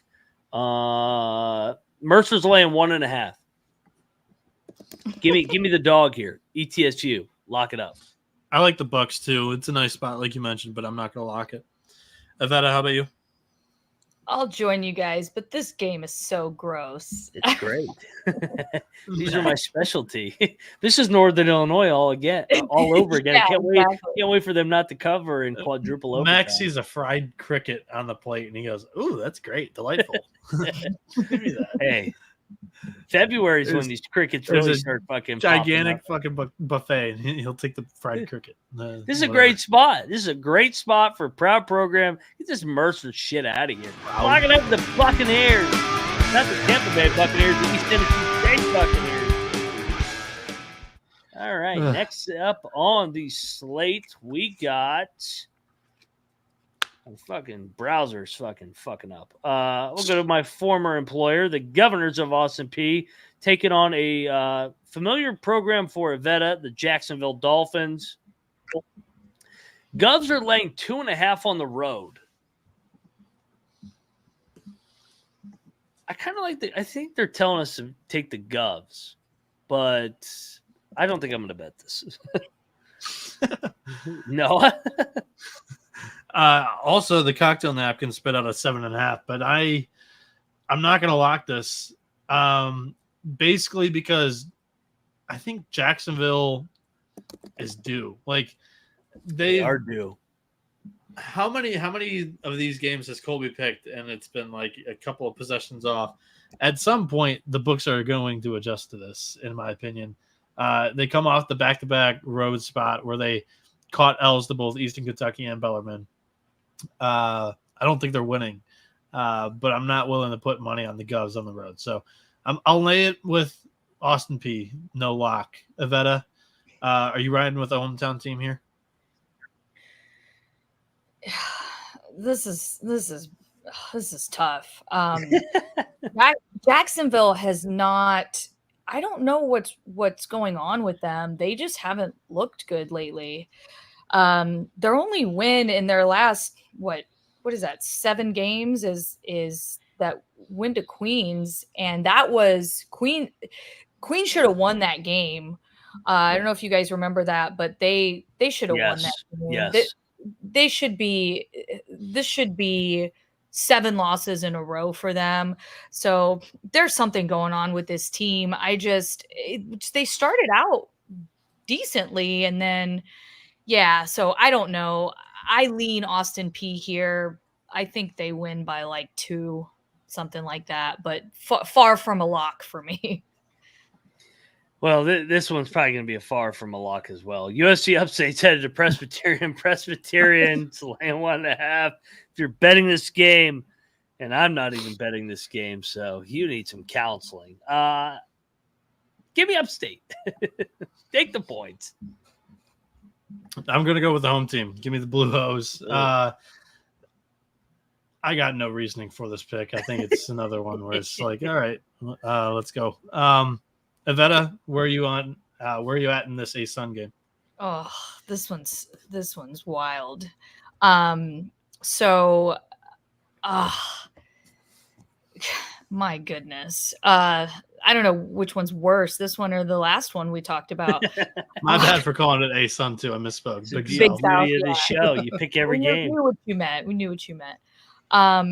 Mercer's laying 1.5. Give me the dog here. ETSU, lock it up. I like the Bucks too. It's a nice spot, like you mentioned, but I'm not gonna lock it. Ivetta, how about you? I'll join you guys, but this game is so gross. It's great. These are my specialty. This is Northern Illinois all over again. Yeah, I can't wait. exactly. Can't wait for them not to cover and quadruple overtime. Max sees a fried cricket on the plate and he goes, "Ooh, that's great, delightful." Give me that. Hey, February is when these crickets really start fucking gigantic fucking buffet, and he'll take the fried cricket. This is a great spot. This is a great spot for a proud program. Get this Mercer shit out of here. Locking up the Buccaneers, not the Tampa Bay Buccaneers, the East Tennessee State Buccaneers. All right, next up on the slate, we got. Fucking browser's fucking up. We'll go to my former employer, the Governors of Austin P, taking on a familiar program for Ivetta, the Jacksonville Dolphins. Govs are laying 2.5 on the road. I kind of like I think they're telling us to take the Govs, but I don't think I'm going to bet this. No. Also, the cocktail napkin spit out a 7.5, but I'm not going to lock this. Basically because I think Jacksonville is due. Like they are due. How many of these games has Colby picked? And it's been like a couple of possessions off. At some point, the books are going to adjust to this, in my opinion. They come off the back-to-back road spot where they caught L's to both Eastern Kentucky and Bellarmine. I don't think they're winning, but I'm not willing to put money on the Govs on the road. So I'll lay it with Austin P. No lock. Ivetta, are you riding with the hometown team here? This is tough. Jacksonville has not. I don't know what's going on with them. They just haven't looked good lately. Their only win in their last what is that 7 games is that win to Queens, and that was Queen should have won that game. I don't know if you guys remember that, but they should have won that game. Yes. This should be 7 losses in a row for them. So there's something going on with this team. They started out decently, and then so I don't know. I lean Austin P here. I think they win by like 2, something like that, but far from a lock for me. Well, this one's probably going to be a far from a lock as well. USC upstate's headed to Presbyterian. Presbyterian's laying 1.5. If you're betting this game, and I'm not even betting this game, so you need some counseling. Give me upstate. Take the points. I'm going to go with the home team. Give me the Blue Hose. I got no reasoning for this pick. I think it's another one where it's like, all right, let's go. Ivetta, where are you on? Where are you at in this A-Sun game? Oh, this one's wild. My goodness. I don't know which one's worse, this one or the last one we talked about. My bad for calling it A-Sun too. I misspoke. Big South. Beauty of the show. You pick every game. We knew what you meant. I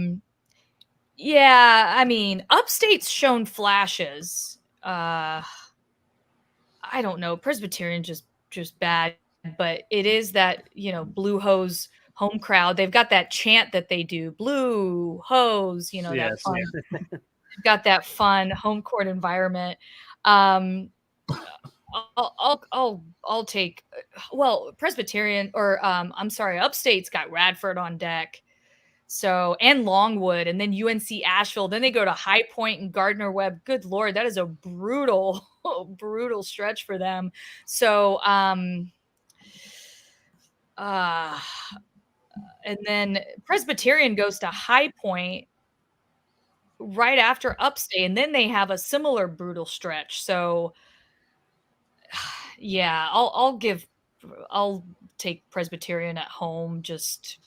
mean, Upstate's shown flashes. I don't know. Presbyterian just bad, but it is that, Blue Hose home crowd. They've got that chant that they do, Blue Hose, that fun. They've got that fun home court environment. I'll take Presbyterian Upstate's got Radford on deck. So, and Longwood, and then UNC Asheville. Then they go to High Point and Gardner Webb. Good Lord, that is a brutal stretch for them. So, and then Presbyterian goes to High Point right after Upstate, and then they have a similar brutal stretch. So, yeah, I'll take Presbyterian at home, just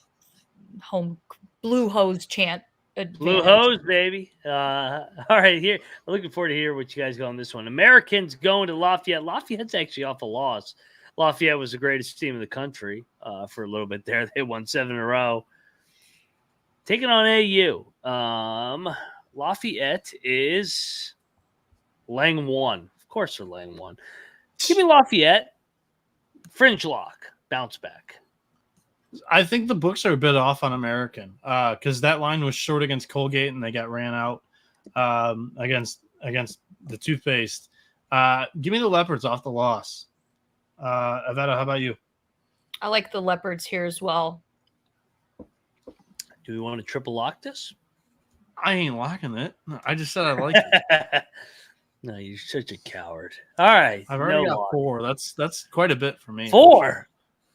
home Blue Hose chant. Advantage. Blue Hose, baby. All right, here. I'm looking forward to hear what you guys go on this one. Americans going to Lafayette. Lafayette's actually off a loss. Lafayette was the greatest team in the country for a little bit there. They won 7 in a row. Taking on AU. Lafayette is laying 1. Of course they're laying 1. Give me Lafayette. Fringe lock. Bounce back. I think the books are a bit off on American because that line was short against Colgate and they got ran out against the toothpaste. Give me the Leopards off the loss. Ivetta, how about you? I like the Leopards here as well. Do we want to triple lock this? I ain't locking it. No, I just said I like it. No, you're such a coward. All right. I've already got 4. That's quite a bit for me. 4?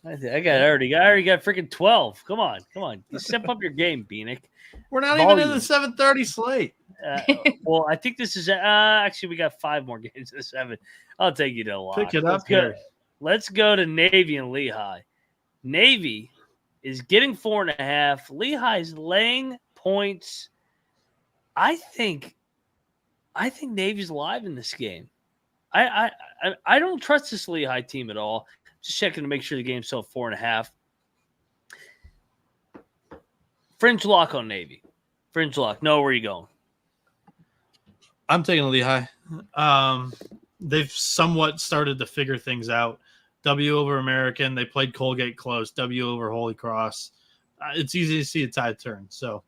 I already got freaking 12. Come on. You step up your game, Bieniek. We're not even in the 7:30 slate. Well, I think this is actually we got 5 more games to 7. I'll take you to a lock. Pick it up here. Let's go to Navy and Lehigh. Navy is getting 4.5. Lehigh's laying points. I think Navy's live in this game. I don't trust this Lehigh team at all. Just checking to make sure the game's still 4.5. Fringe lock on Navy. Fringe lock. No, where are you going? I'm taking Lehigh. They've somewhat started to figure things out. W over American. They played Colgate close. W over Holy Cross. It's easy to see a tide turn. So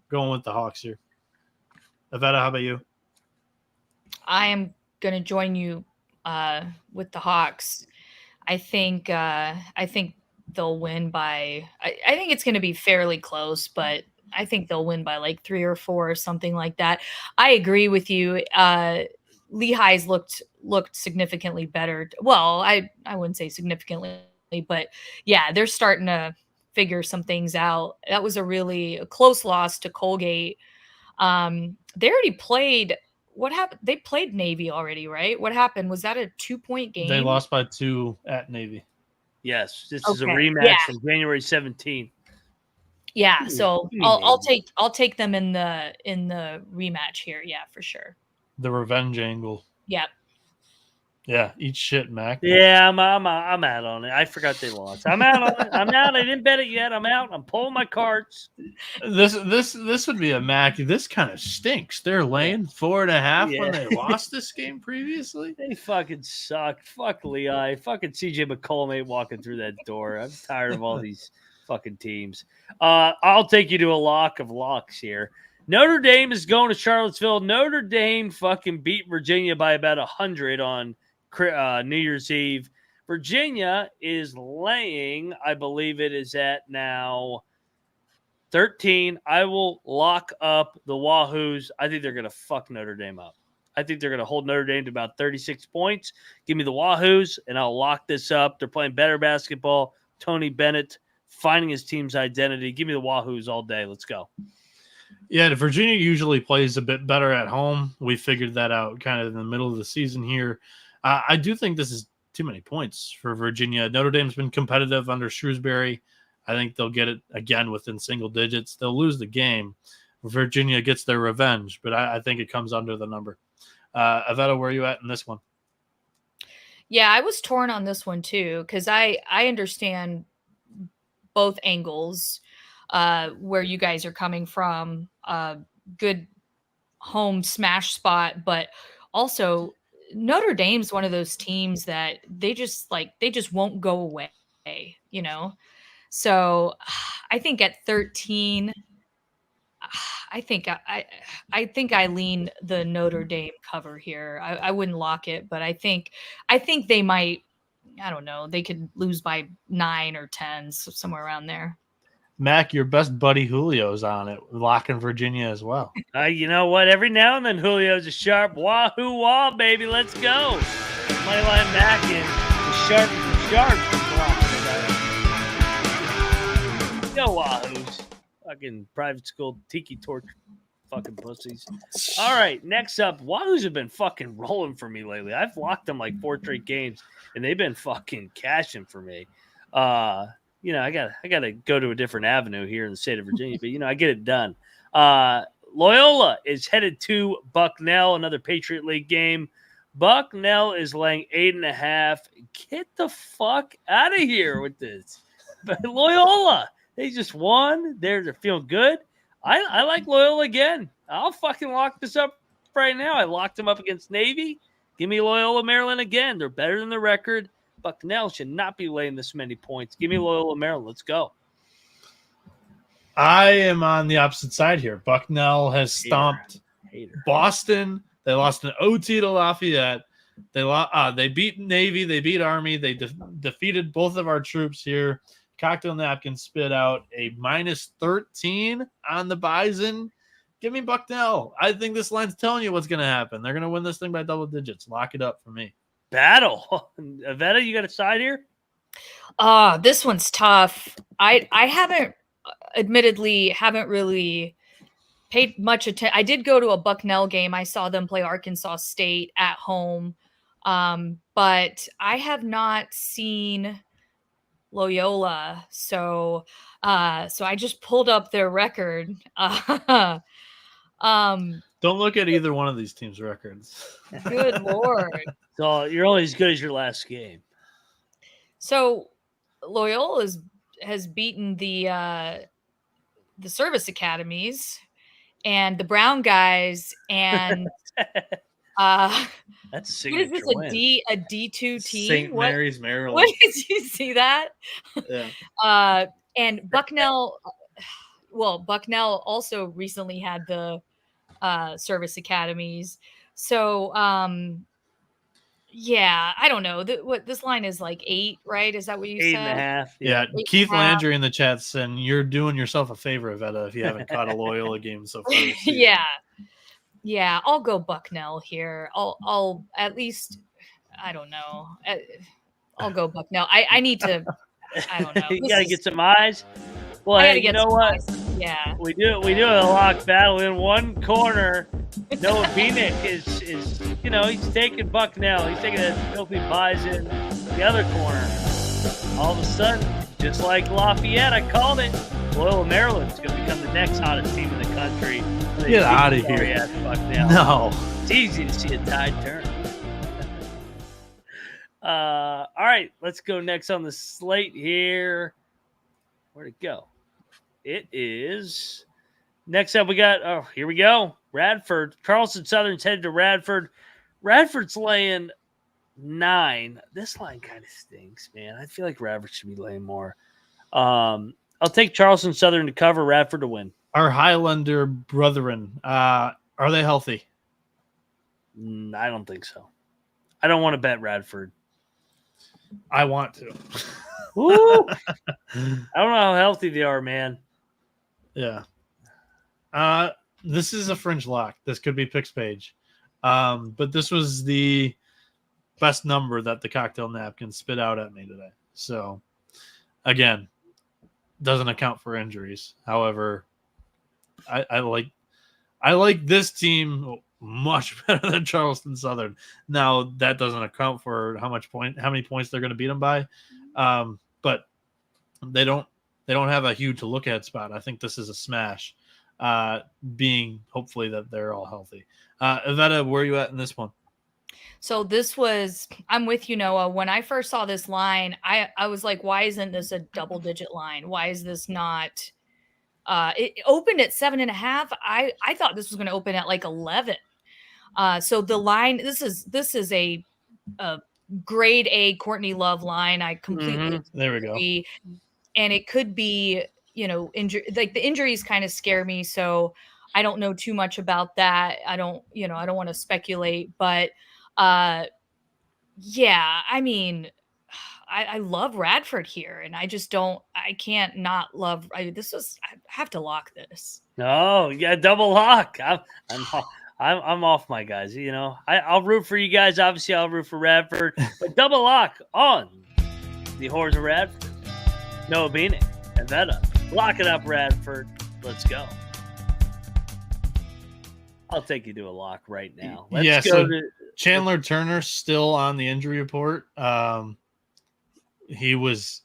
going with the Hawks here. Ivetta, how about you? I am going to join you with the Hawks. I think they'll win by. I think it's going to be fairly close, but I think they'll win by like 3 or 4 or something like that. I agree with you. Lehigh's looked significantly better. Well, I wouldn't say significantly, but yeah, they're starting to figure some things out. That was a close loss to Colgate. They already played. What happened? They played Navy already, right? What happened? Was that a 2-point game? They lost by 2 at Navy. Yes, this is a rematch from January 17th. Yeah, so I'll take them in the rematch here. Yeah, for sure. The revenge angle. Yep. Yeah, eat shit, Mac. Yeah, I'm out on it. I forgot they lost. I'm out on it. I'm out. I didn't bet it yet. I'm out. I'm pulling my cards. This would be a Mac. This kind of stinks. They're laying 4.5 when they lost this game previously. They fucking suck. Fuck Lehigh. Fucking CJ McCollum ain't walking through that door. I'm tired of all these fucking teams. I'll take you to a lock of locks here. Notre Dame is going to Charlottesville. Notre Dame fucking beat Virginia by about 100 on New Year's Eve. Virginia is laying, I believe it is at now 13. I will lock up the Wahoos. I think they're going to fuck Notre Dame up. I think they're going to hold Notre Dame to about 36 points. Give me the Wahoos, and I'll lock this up. They're playing better basketball. Tony Bennett finding his team's identity. Give me the Wahoos all day. Let's go. Yeah, Virginia usually plays a bit better at home. We figured that out kind of in the middle of the season here. I do think this is too many points for Virginia. Notre Dame's been competitive under Shrewsbury. I think they'll get it again within single digits. They'll lose the game. Virginia gets their revenge, but I think it comes under the number. Ivetta, where are you at in this one? Yeah, I was torn on this one too because I understand both angles where you guys are coming from. Good home smash spot, but also Notre Dame's one of those teams that they just won't go away, you know? So I think at 13, I think I lean the Notre Dame cover here. I wouldn't lock it, but I think they might, I don't know, they could lose by 9 or 10, so somewhere around there. Mac, your best buddy Julio's on it, locking Virginia as well. You know what? Every now and then Julio's a sharp wahoo wah, baby. Let's go. Moneyline back in. The sharp blocking it. Go Wahoos. Fucking private school tiki torch fucking pussies. All right, next up, Wahoos have been fucking rolling for me lately. I've locked them like 4 straight games, and they've been fucking cashing for me. You know, I gotta go to a different avenue here in the state of Virginia, but you know, I get it done. Loyola is headed to Bucknell, another Patriot League game. Bucknell is laying 8.5. Get the fuck out of here with this. But Loyola, they just won. They're feeling good. I like Loyola again. I'll fucking lock this up right now. I locked them up against Navy. Give me Loyola Maryland again. They're better than the record. Bucknell should not be laying this many points. Give me Loyola Maryland. Let's go. I am on the opposite side here. Bucknell has stomped Boston. They lost an OT to Lafayette. They beat Navy. They beat Army. They defeated both of our troops here. Cocktail Napkin spit out a -13 on the Bison. Give me Bucknell. I think this line's telling you what's going to happen. They're going to win this thing by double digits. Lock it up for me. Battle. Ivetta, you got a side here? This one's tough. I admittedly haven't really paid much attention. I did go to a Bucknell game. I saw them play Arkansas State at home. But I have not seen Loyola. So I just pulled up their record. Don't look at either one of these teams' records. Good Lord. So you're only as good as your last game. So Loyola has beaten the service academies and the Brown guys and that's a signature what is this, win. a D2 team? St. Mary's, Maryland. What did you see that? Yeah. And Bucknell, Bucknell also recently had the service academies. So, yeah, I don't know. This line is like 8, right? Is that what you said? 8.5. Yeah. Keith Landry in the chat saying you're doing yourself a favor, Ivetta, if you haven't caught a Loyola game so far. Yeah, I'll go Bucknell here. I'll at least, I don't know. I'll go Bucknell. I need to, I don't know. You got to get some eyes. Well, hey, you know what? Yeah. We do a lock battle in one corner. Noah Bieniek is he's taking Bucknell. He's taking that filthy Bison. The other corner. All of a sudden, just like Lafayette, I called it. Loyola Maryland is going to become the next hottest team in the country. Get out of here. No. It's easy to see a tide turn. All right, let's go next on the slate here. Where'd it go? It is next up. We got, here we go. Radford. Charleston Southern's headed to Radford. Radford's laying 9. This line kind of stinks, man. I feel like Radford should be laying more. I'll take Charleston Southern to cover, Radford to win. Our Highlander brethren, are they healthy? I don't think so. I don't want to bet Radford. I want to. Woo! I don't know how healthy they are, man. Yeah. This is a fringe lock. This could be Picks page. But this was the best number that the Cocktail Napkin spit out at me today. So, again, doesn't account for injuries. However, I like this team much better than Charleston Southern. Now, that doesn't account for how many points they're going to beat them by. But they don't have a huge look at spot. I think this is a smash, being hopefully that they're all healthy. Ivetta, where are you at in this one? So I'm with you, Noah. When I first saw this line, I was like, why isn't this a double digit line? Why is this not, it opened at 7.5. I thought this was going to open at like 11. So the line, this is a grade A Courtney Love line. I completely There we go. And it could be, like the injuries kind of scare me. So I don't know too much about that. I don't want to speculate, but yeah, I mean, I love Radford here, and I can't not love. I have to lock this. No, yeah, double lock. I'm off my guys. I'll root for you guys. Obviously, I'll root for Radford, but double lock on the Horse of Radford. Noah Bieniek and Vetta. Lock it up, Radford. Let's go. I'll take you to a lock right now. Let's go to Chandler Turner still on the injury report. He was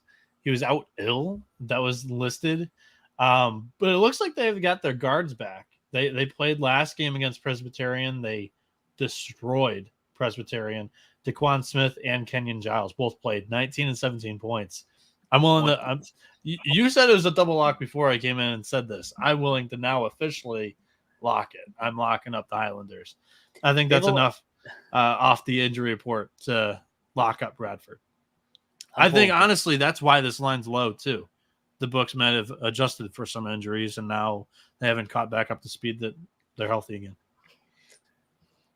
out ill. That was listed. But it looks like they've got their guards back. They played last game against Presbyterian. They destroyed Presbyterian. DeQuan Smith and Kenyon Giles both played 19 and 17 points. I'm willing to. You said it was a double lock before I came in and said this. I'm willing to now officially lock it. I'm locking up the Highlanders. I think that's enough off the injury report to lock up Bradford. I think, honestly, that's why this line's low, too. The books might have adjusted for some injuries, and now they haven't caught back up to speed that they're healthy again.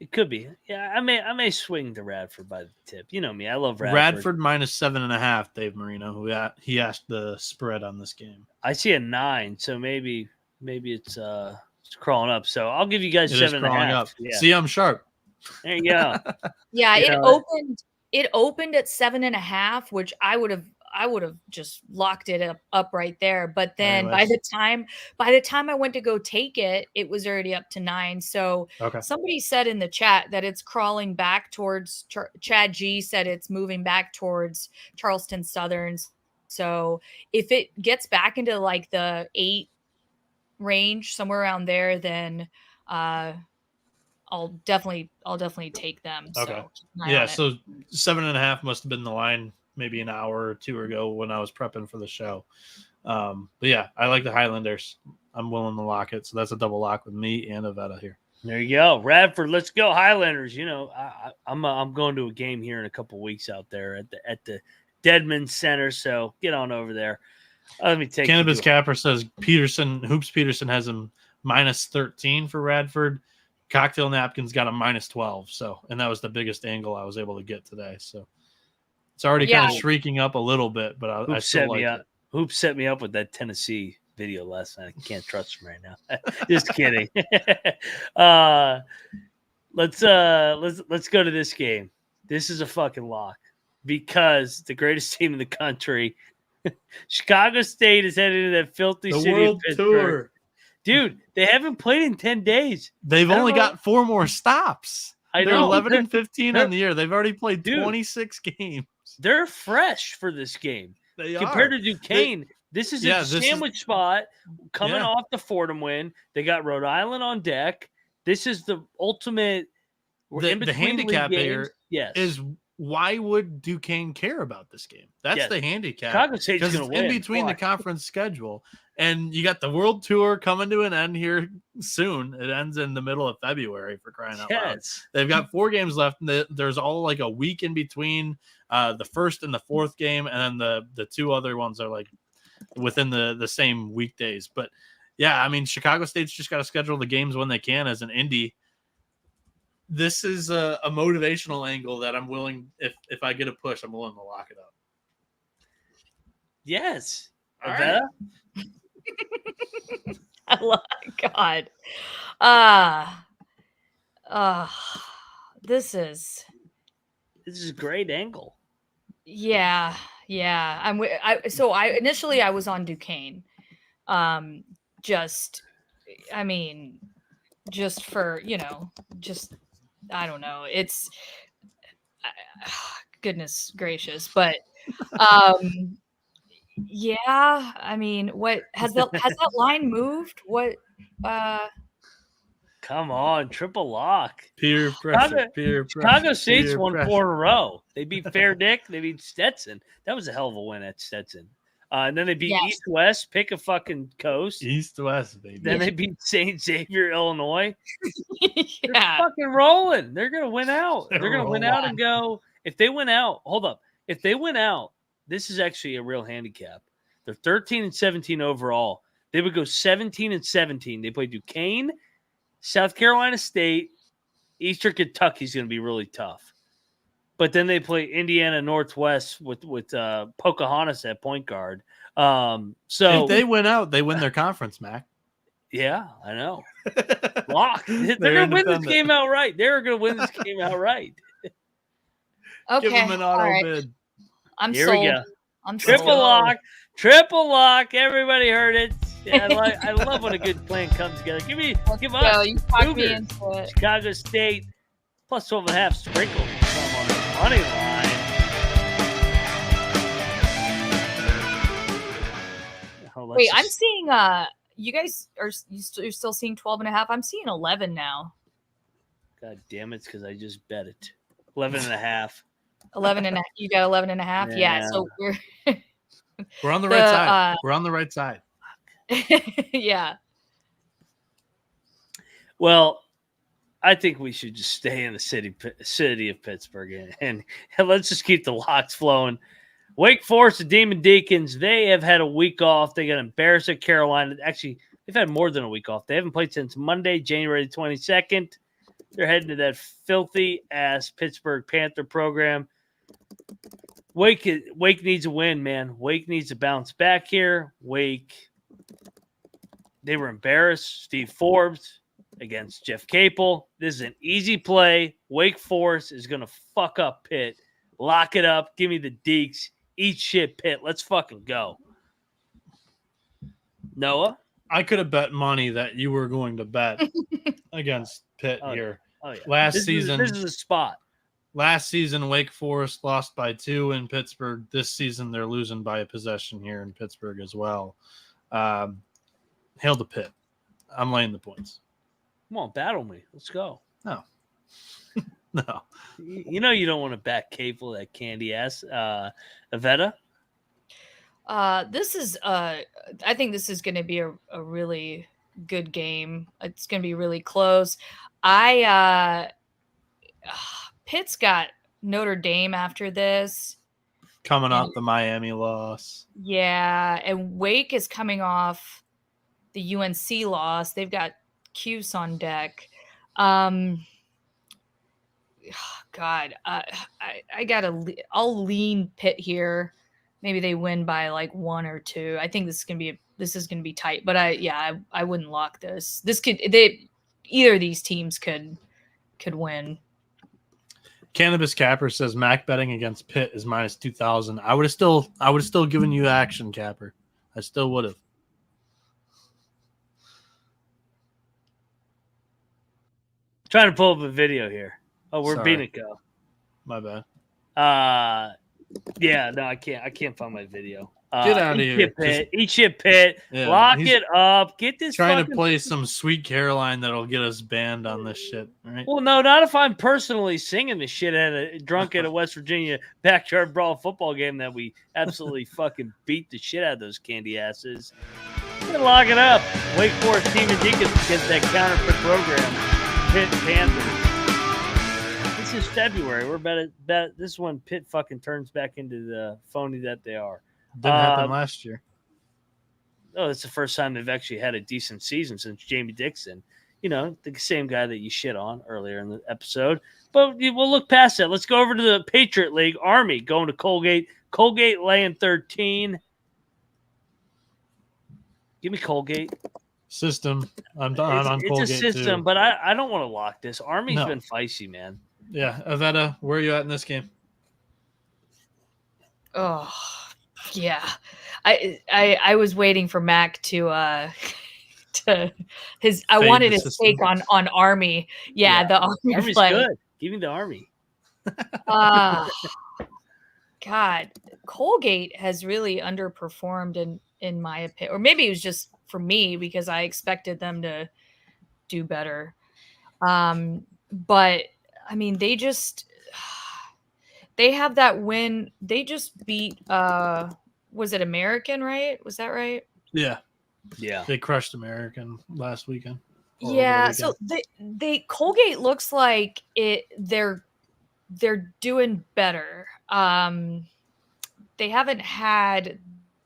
It could be. Yeah, I may swing to Radford by the tip. You know me. I love Radford. Radford minus 7.5, Dave Marino, he asked the spread on this game. I see a 9, so maybe it's crawling up. So I'll give you guys 7.5. Yeah. See, I'm sharp. There you go. Yeah, it opened at 7.5, which I would have just locked it up right there. But then by the time I went to go take it, it was already up to 9. So somebody said in the chat that it's crawling back towards Chad G said it's moving back towards Charleston Southern. So if it gets back into like the 8 range, somewhere around there, then I'll definitely take them. Okay. So 7.5 must have been the line maybe an hour or two ago when I was prepping for the show. But yeah, I like the Highlanders. I'm willing to lock it. So that's a double lock with me and Ivetta here. There you go. Radford, let's go Highlanders. You know, I'm going to a game here in a couple weeks out there at the Deadman Center. So get on over there. Let me take Cannabis Capper says Hoops Peterson has him minus 13 for Radford. Cocktail Napkins got a minus 12. So, and that was the biggest angle I was able to get today. So it's already kind of shrieking up a little bit, but I still like it. Hoops set me up with that Tennessee video last night. I can't trust him right now. Just kidding. Let's go to this game. This is a fucking lock because the greatest team in the country, Chicago State, is headed into that filthy city World of Pittsburgh. Tour. Dude, they haven't played in 10 days. They've only got 4 more stops. They're 11-15 on the year. They've already played 26 games. They're fresh for this game. Compared to Duquesne, this is a sandwich spot coming off the Fordham win. They got Rhode Island on deck. This is the ultimate. The handicap here is why would Duquesne care about this game? That's the handicap. Chicago State's going to win. In between the conference schedule. And you got the World Tour coming to an end here soon. It ends in the middle of February, for crying out loud. They've got 4 games left. And there's all like a week in between the first and the 4th game. And then the 2 other ones are like within the same weekdays. But yeah, I mean, Chicago State's just got to schedule the games when they can as an indie. This is a motivational angle that I'm willing, if I get a push, I'm willing to lock it up. Yes. Right. I love God. This is a great angle. Yeah. Initially I was on Duquesne. Just for, I don't know. It's goodness gracious, but yeah, I mean, what has that line moved? What come on, triple lock. Peer pressure. Chicago State's won 4 in a row. They beat Fair Dick, they beat Stetson. That was a hell of a win at Stetson. And then they beat East West, pick a fucking coast. East West, baby. Then they beat St. Xavier, Illinois. They're fucking rolling. They're gonna win out. They're gonna win out and go. If they win out, hold up. If they win out, this is actually a real handicap. They're 13-17 overall. They would go 17-17. They play Duquesne, South Carolina State, Eastern Kentucky is going to be really tough. But then they play Indiana Northwest with Pocahontas at point guard. So if they win out, they win their conference, Mac. Yeah, I know. Lock. They're going to win this game outright. They're going to win this game outright. Okay. Give them an auto bid. Here sold. We go. I'm triple sold. lock. Triple lock. Everybody heard it. Yeah, I love when a good plan comes together. Give us. You talked me into it. Chicago State plus 12.5 sprinkle on the money line. Wait, I'm seeing you guys you're still seeing 12.5. I'm seeing 11 now. God damn it, because I just bet it. 11.5. 11.5. You got 11.5. Yeah. So we're We're on the right side. We're on the right side. Yeah. Well, I think we should just stay in the city of Pittsburgh, and let's just keep the locks flowing. Wake Forest, the Demon Deacons, they have had a week off. They got embarrassed at Carolina. Actually, they've had more than a week off. They haven't played since Monday, January 22nd. They're heading to that filthy-ass Pittsburgh Panther program. Wake needs a win, man. Wake needs to bounce back here. Wake, they were embarrassed. Steve Forbes against Jeff Capel. This is an easy play. Wake Forest is going to fuck up Pitt. Lock it up. Give me the Deeks. Eat shit, Pitt. Let's fucking go. Noah? I could have bet money that you were going to bet against Pitt here. Oh, yeah. Last season. This is a spot. Last season, Wake Forest lost by 2 in Pittsburgh. This season, they're losing by a possession here in Pittsburgh as well. Hail to Pitt. I'm laying the points. Come on, battle me. Let's go. No. No. You know you don't want to back Capel, that candy ass. Ivetta? This is I think this is going to be a really good game. It's going to be really close. Pitt's got Notre Dame after this. Coming off the Miami loss. Yeah, and Wake is coming off the UNC loss. They've got Cuse on deck. God, I'll lean Pitt here. Maybe they win by like 1 or 2. I think this is gonna be tight. But I wouldn't lock this. Either of these teams could win. Cannabis Capper says Mac betting against Pitt is minus 2,000. I would have still given you action, Capper. I still would have. Trying to pull up a video here. Oh, where'd Bieniek go? My bad. Yeah, no, I can't find my video. Get out of here. Eat shit, Pitt. Yeah, Lock it up. Get this trying to play some Sweet Caroline that'll get us banned on this shit, right? Well, no, not if I'm personally singing the shit drunk at a West Virginia backyard brawl football game that we absolutely fucking beat the shit out of those candy asses. We're gonna lock it up. Wake Forest team and Deacons against that counterfeit program. Pitt Panthers. This is February. We're about this is when Pitt fucking turns back into the phony that they are. Didn't happen last year. Oh, it's the first time they've actually had a decent season since Jamie Dixon. You know, the same guy that you shit on earlier in the episode. But we'll look past that. Let's go over to the Patriot League. Army going to Colgate. Colgate laying 13. Give me Colgate. System. I'm on Colgate. It's a system, too. but I don't want to lock this. Army's been feisty, man. Yeah. Ivetta, where are you at in this game? Oh, yeah. I was waiting for Mac to his. I wanted his take on Army. Yeah, the Army's play. good. Give me the Army. God, Colgate has really underperformed in my opinion, or maybe it was just for me because I expected them to do better. But I mean, they have that win. They just beat. Was it American? Right? Was that right? Yeah. They crushed American last weekend. Yeah. So they Colgate looks like they're doing better. They haven't had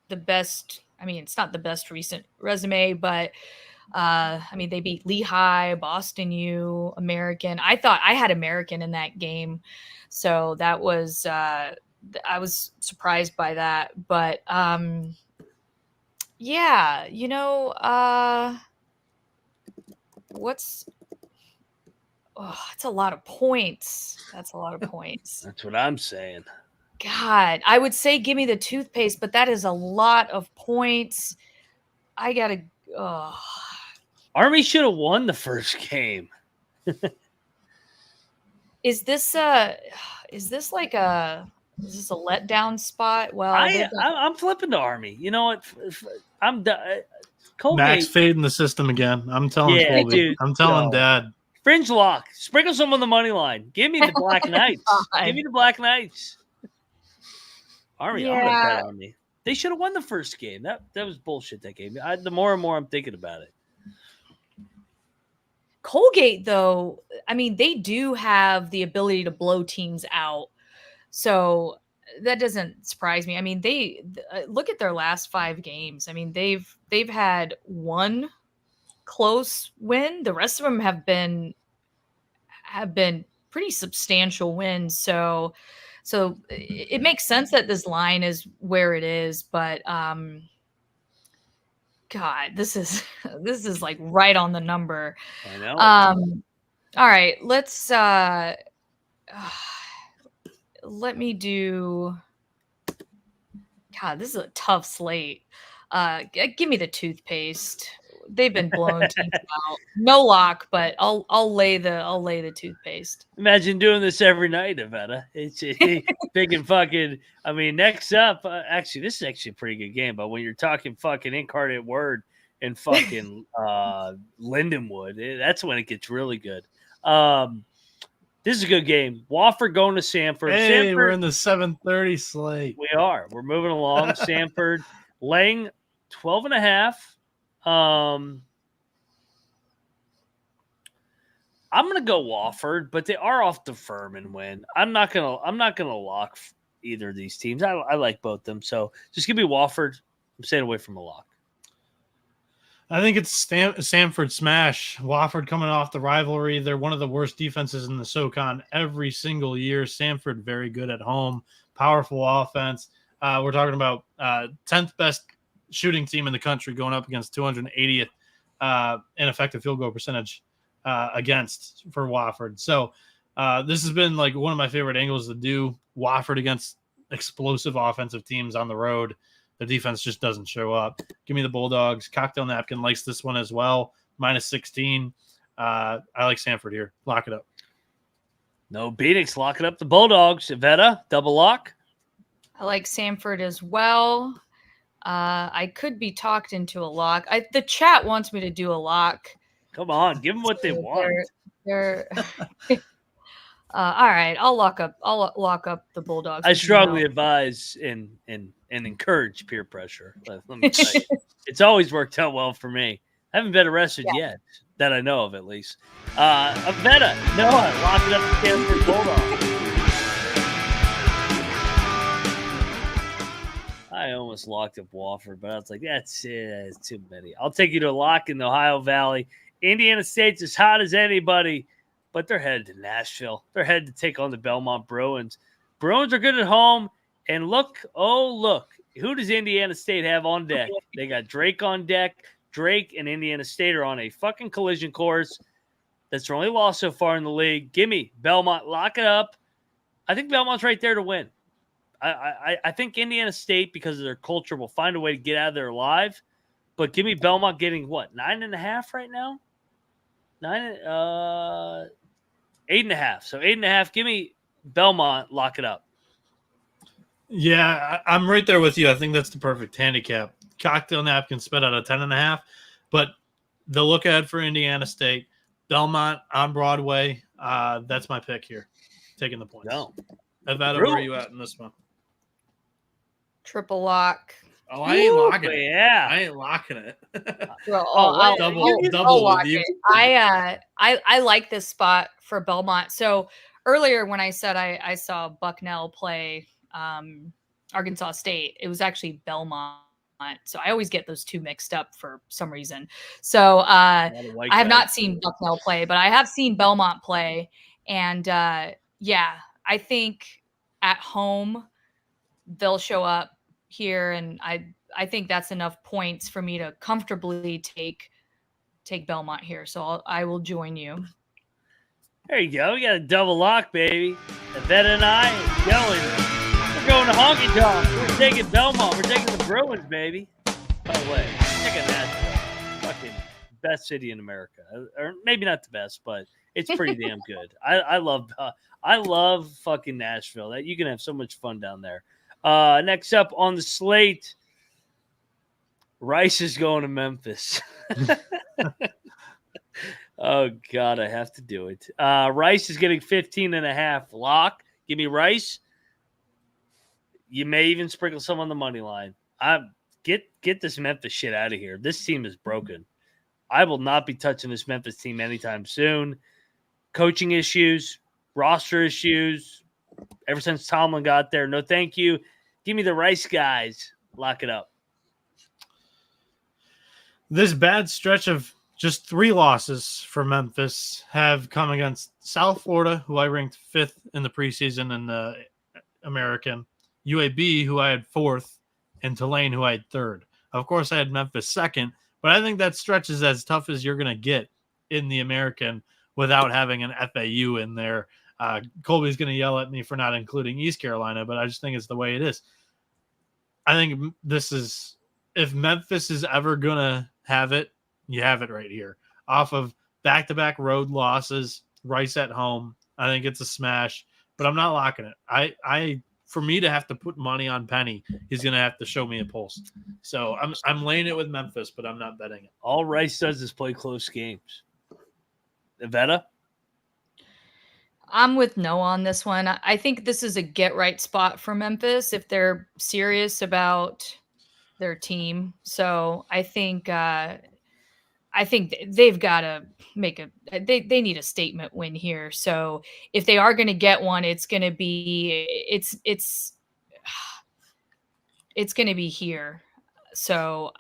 the best. I mean, it's not the best recent resume, but I mean, they beat Lehigh, Boston U, American. I thought I had American in that game, so that was I was surprised by that. But yeah, you know, it's a lot of points. That's a lot of points. That's what I'm saying. God, I would say give me the toothpaste, but that is a lot of points. I gotta. Army should have won the first game. Is this a letdown spot? Well, I'm flipping to Army. You know what? I'm Colgate. Max fading the system again. I'm telling Colby. Dude, I'm telling Dad. Fringe lock. Sprinkle some on the money line. Give me the Black Knights. Give me the Black Knights. Army. Yeah. I'm gonna bet Army. They should have won the first game. That was bullshit, that game. The more and more I'm thinking about it. Colgate, though, I mean, they do have the ability to blow teams out. So that doesn't surprise me. I mean, they look at their last 5 games. I mean, they've had one close win. The rest of them have been pretty substantial wins. So it makes sense that this line is where it is, but God, this is like right on the number. I know. All right, let's let me do. God, this is a tough slate. Give me the toothpaste. They've been blown teams out. No lock, but I'll lay the toothpaste. Imagine doing this every night, Ivetta. It's big and fucking. I mean, next up, actually, this is actually a pretty good game. But when you're talking fucking Incarnate Word and fucking Lindenwood, that's when it gets really good. This is a good game. Wofford going to Samford. Hey, Samford, we're in the 7:30 slate. We are. We're moving along. Samford laying 12.5. I'm gonna go Wofford, but they are off the Furman win. I'm not gonna lock either of these teams. I like both of them, so just give me Wofford. I'm staying away from a lock. I think it's Samford smash. Wofford coming off the rivalry. They're one of the worst defenses in the SoCon every single year. Samford very good at home, powerful offense. We're talking about 10th best shooting team in the country going up against 280th ineffective field goal percentage against for Wofford. So this has been like one of my favorite angles to do. Wofford against explosive offensive teams on the road. The defense just doesn't show up. Give me the Bulldogs. Cocktail Napkin likes this one as well. -16. I like Samford here. Lock it up. No Bieniek locking up the Bulldogs. Ivetta, double lock. I like Samford as well. I could be talked into a lock. The chat wants me to do a lock. Come on, give them what they want. They're all right. I'll lock up the Bulldogs. I strongly advise and encourage peer pressure. Let me tell you, it's always worked out well for me. I haven't been arrested yet, that I know of at least. Ivetta, Noah, lock it up the Stanford Bulldogs. I almost locked up Wofford, but I was like, that's it. It's too many. I'll take you to a lock in the Ohio Valley. Indiana State's as hot as anybody, but they're headed to Nashville. They're headed to take on the Belmont Bruins. Bruins are good at home. And look, who does Indiana State have on deck? They got Drake on deck. Drake and Indiana State are on a fucking collision course. That's their only loss so far in the league. Give me Belmont. Lock it up. I think Belmont's right there to win. I think Indiana State, because of their culture, will find a way to get out of there alive. But give me Belmont getting what, 9.5 right now? 8.5. So 8.5. Give me Belmont. Lock it up. Yeah, I'm right there with you. I think that's the perfect handicap. Cocktail Napkin spit out a 10.5, but the look ahead for Indiana State, Belmont on Broadway. That's my pick here. Taking the points. No. Ivetta, where are you at in this one? Triple lock. Oh, I ain't locking it. Yeah. I ain't locking it. I'll double lock with you. it. I like this spot for Belmont. So earlier when I said I saw Bucknell play Arkansas State, it was actually Belmont. So I always get those two mixed up for some reason. So I have not seen Bucknell play, but I have seen Belmont play. And I think at home they'll show up here, and I think that's enough points for me to comfortably take Belmont here. So I will join you. There you go. We got a double lock, baby. Ivetta and I we're going to Honky Tonk. We're taking Belmont. We're taking the Bruins, baby. By the way, taking Nashville. Fucking best city in America. Or maybe not the best, but it's pretty damn good. I love fucking Nashville. That you can have so much fun down there. Next up on the slate, Rice is going to Memphis. Oh, God, I have to do it. Rice is getting 15.5 lock. Give me Rice. You may even sprinkle some on the money line. Get this Memphis shit out of here. This team is broken. I will not be touching this Memphis team anytime soon. Coaching issues, roster issues, ever since Tomlin got there. No, thank you. Give me the Rice guys. Lock it up. This bad stretch of just 3 losses for Memphis have come against South Florida, who I ranked 5th in the preseason in the American, UAB, who I had 4th, and Tulane, who I had 3rd. Of course, I had Memphis 2nd, but I think that stretch is as tough as you're going to get in the American without having an FAU in there. Colby's going to yell at me for not including East Carolina, but I just think it's the way it is. I think this is, if Memphis is ever going to have it, you have it right here. Off of back-to-back road losses, Rice at home, I think it's a smash, but I'm not locking it. For me to have to put money on Penny, he's going to have to show me a pulse. So I'm laying it with Memphis, but I'm not betting it. All Rice does is play close games. Ivetta? I'm with Noah on this one. I think this is a get-right spot for Memphis if they're serious about their team. So I think they've got to make they need a statement win here. So if they are going to get one, it's going to be it's going to be here. So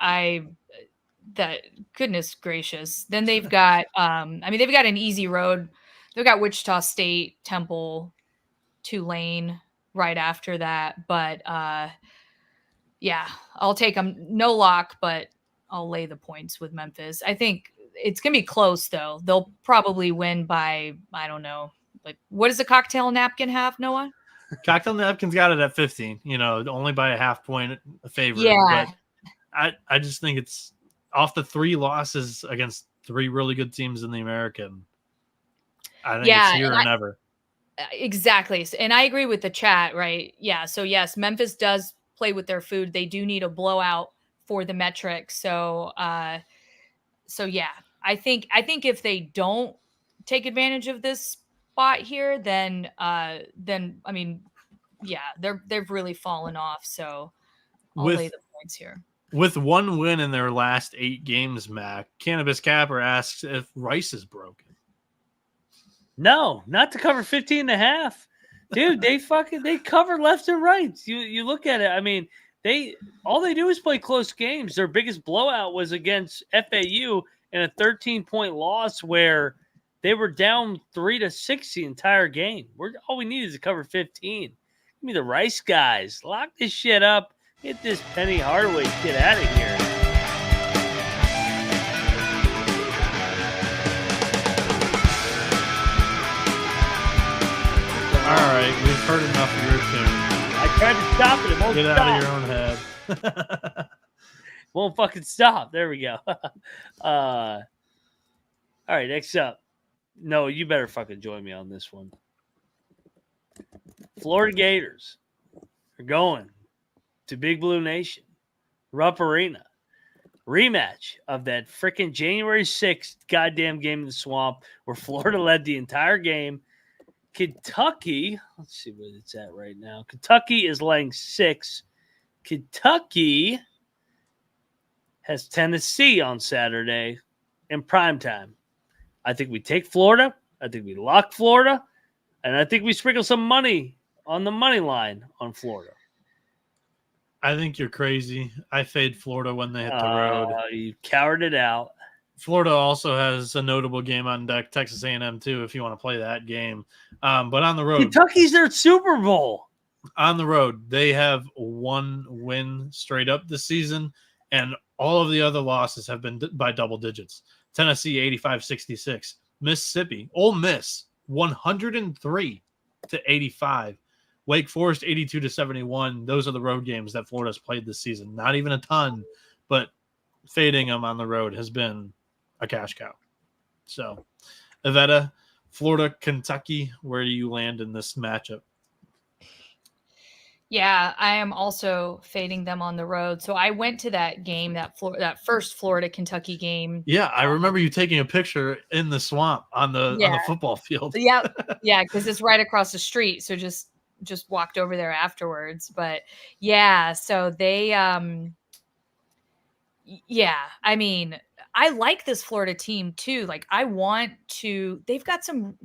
goodness gracious. Then they've got they've got an easy road. They've got Wichita State, Temple, Tulane right after that. But yeah, I'll take them. No lock, but I'll lay the points with Memphis. I think it's going to be close, though. They'll probably win by, I don't know. Like, what does a cocktail napkin have, Noah? Cocktail napkin's got it at 15, only by a half point favorite. Yeah. But I just think it's off the 3 losses against 3 really good teams in the American. I think it's here or never. Exactly. And I agree with the chat, right? Yeah. So, yes, Memphis does play with their food. They do need a blowout for the metric. So yeah, I think if they don't take advantage of this spot here, then they've really fallen off. So I'll lay the points here. With 1 win in their last 8 games, Mac, Cannabis Capper asks if Rice is broken. No, not to cover 15.5. Dude, they cover left and right. You look at it. I mean, all they do is play close games. Their biggest blowout was against FAU in a 13-point loss where they were down 3-6 the entire game. All we need is to cover 15. Give me the Rice guys. Lock this shit up. Get this Penny Hardaway shit out of here. All right, we've heard enough of your tune. I tried to stop it. It won't Get stop. out of your own head. Won't fucking stop. There we go. All right, next up. No, you better fucking join me on this one. Florida Gators are going to Big Blue Nation, Rupp Arena. Rematch of that freaking January 6th goddamn game in the Swamp where Florida led the entire game. Kentucky, let's see where it's at right now. Kentucky is laying 6. Kentucky has Tennessee on Saturday in primetime. I think we take Florida. I think we lock Florida. And I think we sprinkle some money on the money line on Florida. I think you're crazy. I fade Florida when they hit the road. You cowered it out. Florida also has a notable game on deck, Texas A&M too, if you want to play that game. But on the road, Kentucky's their Super Bowl. On the road, they have 1 win straight up this season, and all of the other losses have been by double digits. Tennessee 85-66, Mississippi, Ole Miss 103-85, Wake Forest 82-71. Those are the road games that Florida's played this season. Not even a ton, but fading them on the road has been a cash cow. So, Ivetta, Florida, Kentucky, where do you land in this matchup? Yeah, I am also fading them on the road. So I went to that game, that first Florida-Kentucky game. Yeah, I remember you taking a picture in the Swamp on the football field. Yeah, because it's right across the street. So just just walked over there afterwards. But yeah, so they yeah, I mean, I like this Florida team too. Like they've got some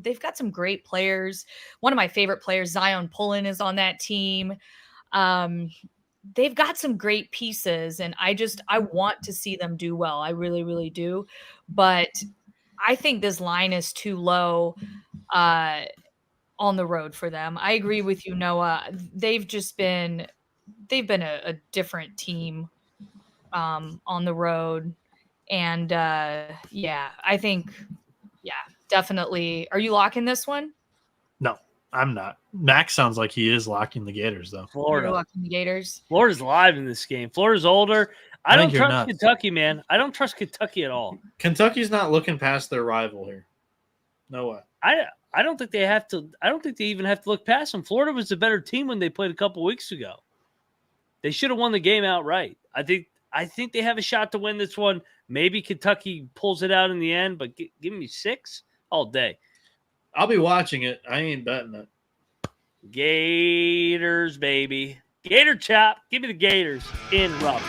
great players. One of my favorite players, Zion Pullen, is on that team. They've got some great pieces, and I want to see them do well. I really, really do. But I think this line is too low on the road for them. I agree with you, Noah. They've been a different team on the road. And yeah, I think, definitely. Are you locking this one? No, I'm not. Max sounds like he is locking the Gators, though. Florida. You're locking the Gators. Florida's live in this game. Florida's older. I don't trust Kentucky, man. I don't trust Kentucky at all. Kentucky's not looking past their rival here. No way. I don't think they have to. I don't think they even have to look past them. Florida was the better team when they played a couple weeks ago. They should have won the game outright. I think they have a shot to win this one. Maybe Kentucky pulls it out in the end, but give me 6 all day. I'll be watching it. I ain't betting it. Gators, baby. Gator chop. Give me the Gators in Rupp.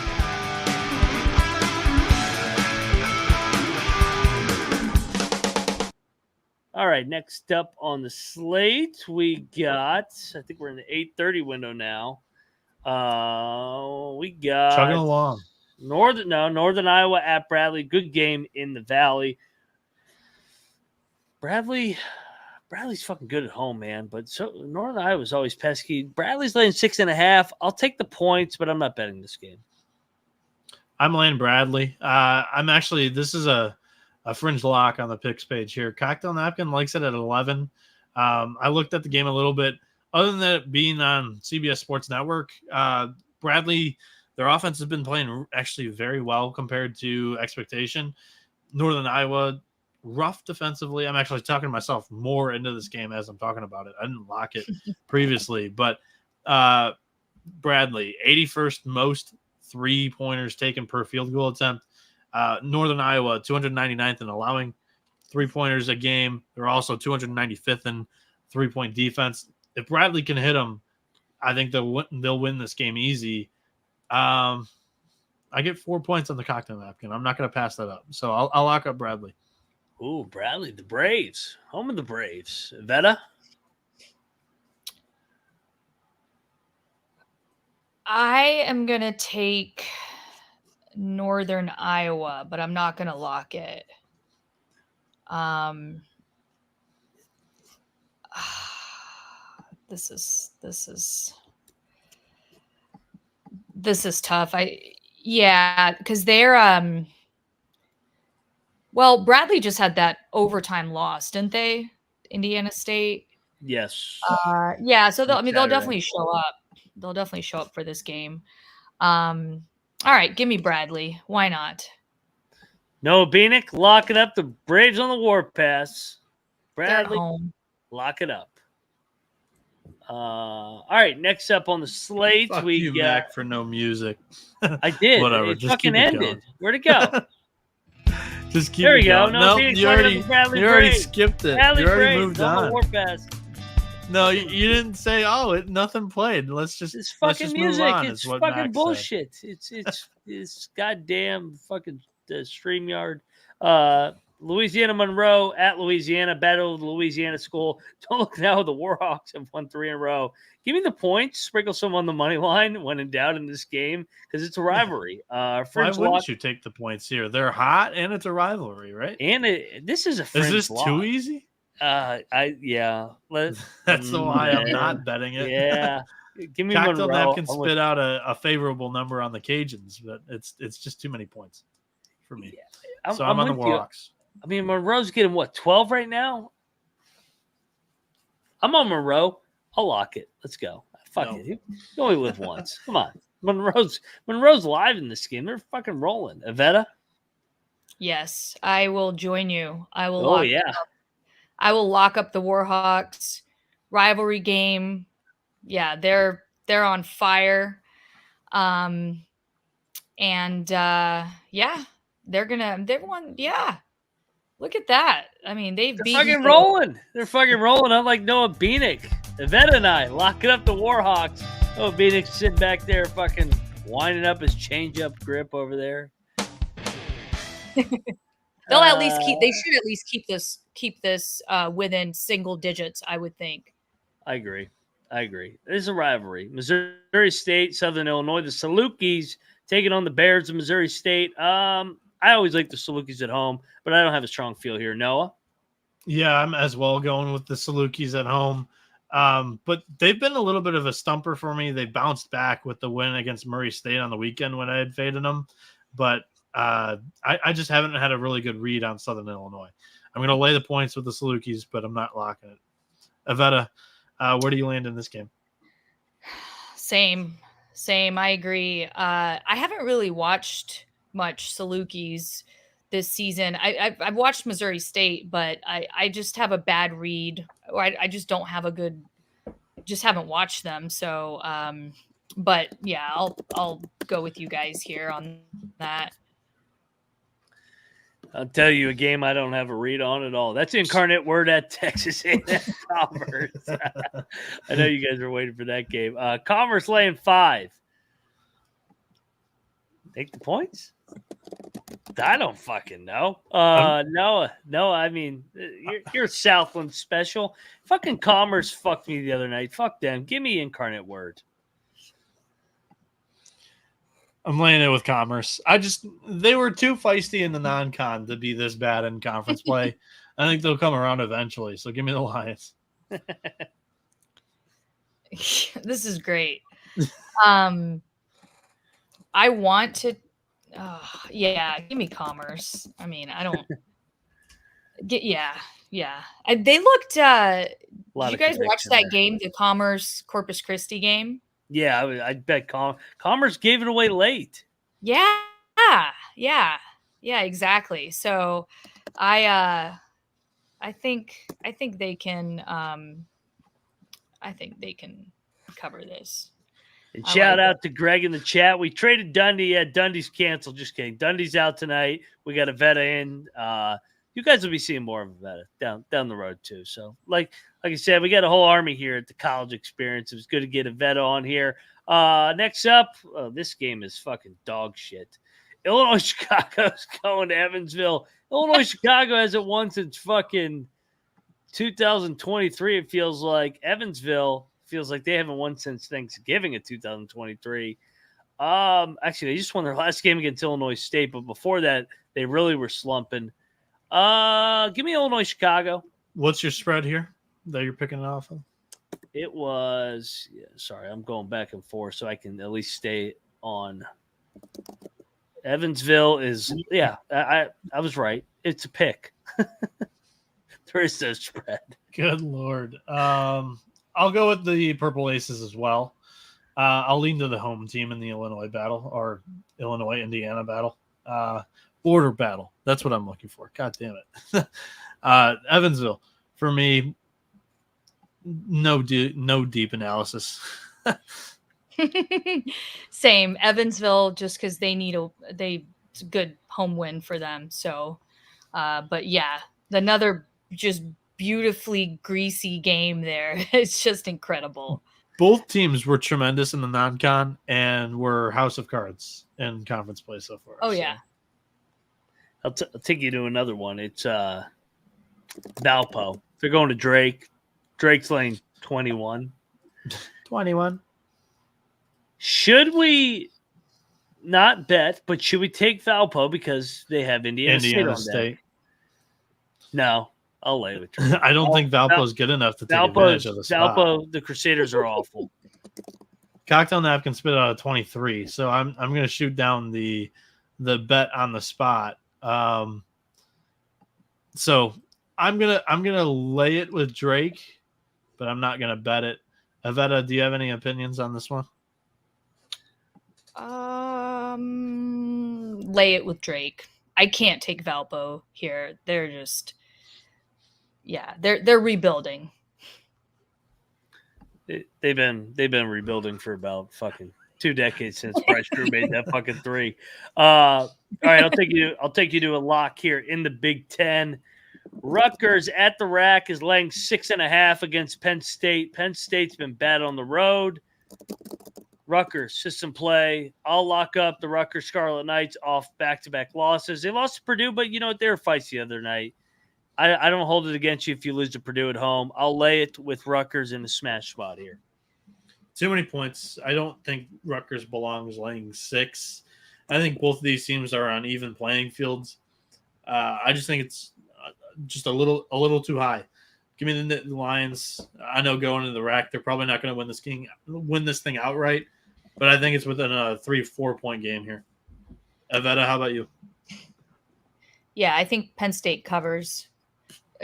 All right, next up on the slate, we got, I think we're in the 8:30 window now. We got chugging along. Northern Iowa at Bradley. Good game in the Valley. Bradley's fucking good at home, man. But so Northern Iowa's always pesky. Bradley's laying 6.5. I'll take the points, but I'm not betting this game. I'm laying Bradley. This is a fringe lock on the picks page here. Cocktail Napkin likes it at 11. I looked at the game a little bit. Other than that being on CBS Sports Network, Bradley, their offense has been playing actually very well compared to expectation. Northern Iowa, rough defensively. I'm actually talking myself more into this game as I'm talking about it. I didn't lock it previously, but Bradley, 81st most 3-pointers taken per field goal attempt. Northern Iowa, 299th in allowing 3-pointers a game. They're also 295th in 3-point defense. If Bradley can hit them, I think they'll win this game easy. I get 4 points on the cocktail napkin. I'm not going to pass that up. So I'll lock up Bradley. Ooh, Bradley, the Braves. Home of the Braves. Ivetta? I am going to take Northern Iowa, but I'm not going to lock it. This is tough. Because they're well, Bradley just had that overtime loss, didn't they? Indiana State. Yes. Yeah. So they'll definitely show up. They'll definitely show up for this game. All right, give me Bradley. Why not? No, Bieniek, lock it up. The Braves on the warpath. Bradley, home. Lock it up. All right, next up on the slate, Fuck we you, got Mac, for no music. I did. Whatever. It Just fucking keep it ended. going. Where'd it go? Just keep there it we go. going. No, Nope, you already skipped it. Bradley you already Braves moved on on. the warpath. No, you didn't say. Oh, nothing played. It's fucking music. On, it's fucking Max bullshit. Said. It's goddamn fucking StreamYard. Louisiana Monroe at Louisiana, Battle of the Louisiana School. Don't look now, the Warhawks have won 3 in a row. Give me the points. Sprinkle some on the money line when in doubt in this game because it's a rivalry. Why wouldn't you take the points here? They're hot and it's a rivalry, right? And this is a fringe Is this block. too easy? That's why I'm not betting it. Yeah. Give me Cocktail Monroe. Napkin spit out a favorable number on the Cajuns, but it's just too many points for me. Yeah. I'm on the Warhawks. I mean, Monroe's getting, 12 right now? I'm on Monroe. I'll lock it. Let's go. Fuck it. You only live once. Come on. Monroe's live in this game. They're fucking rolling. Ivetta? Yes, I will join you. I will I will lock up the Warhawks. Rivalry game. Yeah, they're on fire. Look at that. I mean, they're fucking rolling. They're fucking rolling. Unlike Noah Bieniek. Ivetta and I locking up the Warhawks. Oh, Bieniek sitting back there fucking winding up his change-up grip over there. They'll at least they should at least keep this within single digits, I would think. I agree. There's a rivalry. Missouri State, Southern Illinois, the Salukis taking on the Bears of Missouri State. I always like the Salukis at home, but I don't have a strong feel here. Noah? Yeah, I'm as well going with the Salukis at home. But they've been a little bit of a stumper for me. They bounced back with the win against Murray State on the weekend when I had faded them. But I just haven't had a really good read on Southern Illinois. I'm going to lay the points with the Salukis, but I'm not locking it. Ivetta, where do you land in this game? Same. I agree. I haven't really watched much Salukis this season. I've watched Missouri State, but I just have a bad read, or I just don't have a good. Just haven't watched them. So, but yeah, I'll go with you guys here on that. I'll tell you a game I don't have a read on at all. That's Incarnate Word at Texas A&M Commerce. I know you guys are waiting for that game. Commerce laying 5. Take the points? I don't fucking know. No. I mean, you're Southland special. Fucking Commerce fucked me the other night. Fuck them. Give me Incarnate Word. I'm laying it with Commerce. They were too feisty in the non-con to be this bad in conference play. I think they'll come around eventually. So give me the Lions. This is great. I want to. Give me Commerce. I mean, I don't. Yeah. They looked. Did you guys watch that game, the Commerce Corpus Christi game? Yeah, I bet Commerce gave it away late. Yeah, exactly. So, I think they can. I think they can cover this. And shout out to Greg in the chat. We traded Dundee. Yeah, Dundee's canceled. Just kidding. Dundee's out tonight. We got Ivetta in. You guys will be seeing more of Ivetta down the road too. So, like I said, we got a whole army here at the college experience. It was good to get Ivetta on here. Next up, this game is fucking dog shit. Illinois Chicago's going to Evansville. Illinois Chicago hasn't won since fucking 2023. It feels like Evansville feels like they haven't won since Thanksgiving of 2023. Actually, they just won their last game against Illinois State, but before that, they really were slumping. Give me Illinois Chicago. What's your spread here that you're picking it off of? It was sorry, I'm going back and forth so I can at least stay on. Evansville is I was right. It's a pick. There is no spread. Good Lord. I'll go with the Purple Aces as well. I'll lean to the home team in the Illinois battle or Illinois-Indiana battle. Border battle. That's what I'm looking for. God damn it. Evansville, for me, no deep analysis. Same. Evansville, just because they need it's a good home win for them. So, but yeah, another just beautifully greasy game there. It's just incredible. Both teams were tremendous in the non-con and were house of cards in conference play so far. Oh, yeah. I'll take you to another one. It's Valpo. They're going to Drake. Drake's lane 21. 21. Should we not bet, but should we take Valpo because they have Indiana State? No, I'll lay with Drake. I don't think Valpo's good enough to take advantage of the spot. Valpo, the Crusaders are awful. Cocktail Napkin spit out a 23, so I'm going to shoot down the bet on the spot. So I'm gonna lay it with Drake, but I'm not gonna bet it. Ivetta, do you have any opinions on this one? Lay it with Drake. I can't take Valpo here. They're just, they're rebuilding. They've been rebuilding for about fucking 2 decades since Bryce Drew made that fucking 3. All right, I'll take you to a lock here in the Big Ten. Rutgers at the rack is laying 6.5 against Penn State. Penn State's been bad on the road. Rutgers, system play. I'll lock up the Rutgers Scarlet Knights off back-to-back losses. They lost to Purdue, but you know what? They were feisty the other night. I don't hold it against you if you lose to Purdue at home. I'll lay it with Rutgers in the smash spot here. Too many points. I don't think Rutgers belongs laying 6. I think both of these teams are on even playing fields. I just think it's just a little too high. Give me the Lions. I know going into the rack, they're probably not going to win this thing outright, but I think it's within a 3-4 point game here. Ivetta, how about you? Yeah, I think Penn State covers.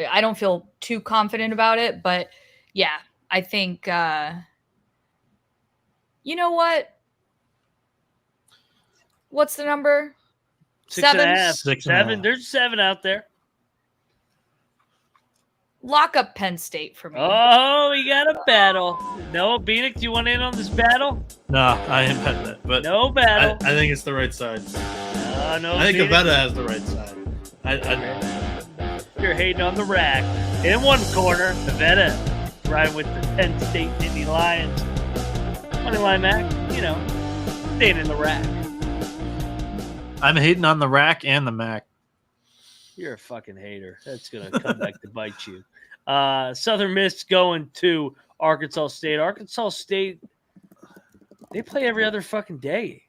I don't feel too confident about it, but yeah, I think you know what? What's the number? 6.5. 7. There's 7 out there. Lock up Penn State for me. Oh, we got a battle. No, Bieniek, do you want in on this battle? No, I ain't betting it. But no battle. I think it's the right side. No, I think Bieniek. Ivetta has the right side. You're hating on the rack. In one corner, Ivetta riding with the Penn State Nittany Lions. Moneyline Mac, staying in the rack. I'm hating on the rack and the Mac. You're a fucking hater. That's going to come back to bite you. Southern Miss going to Arkansas State. Arkansas State, they play every other fucking day,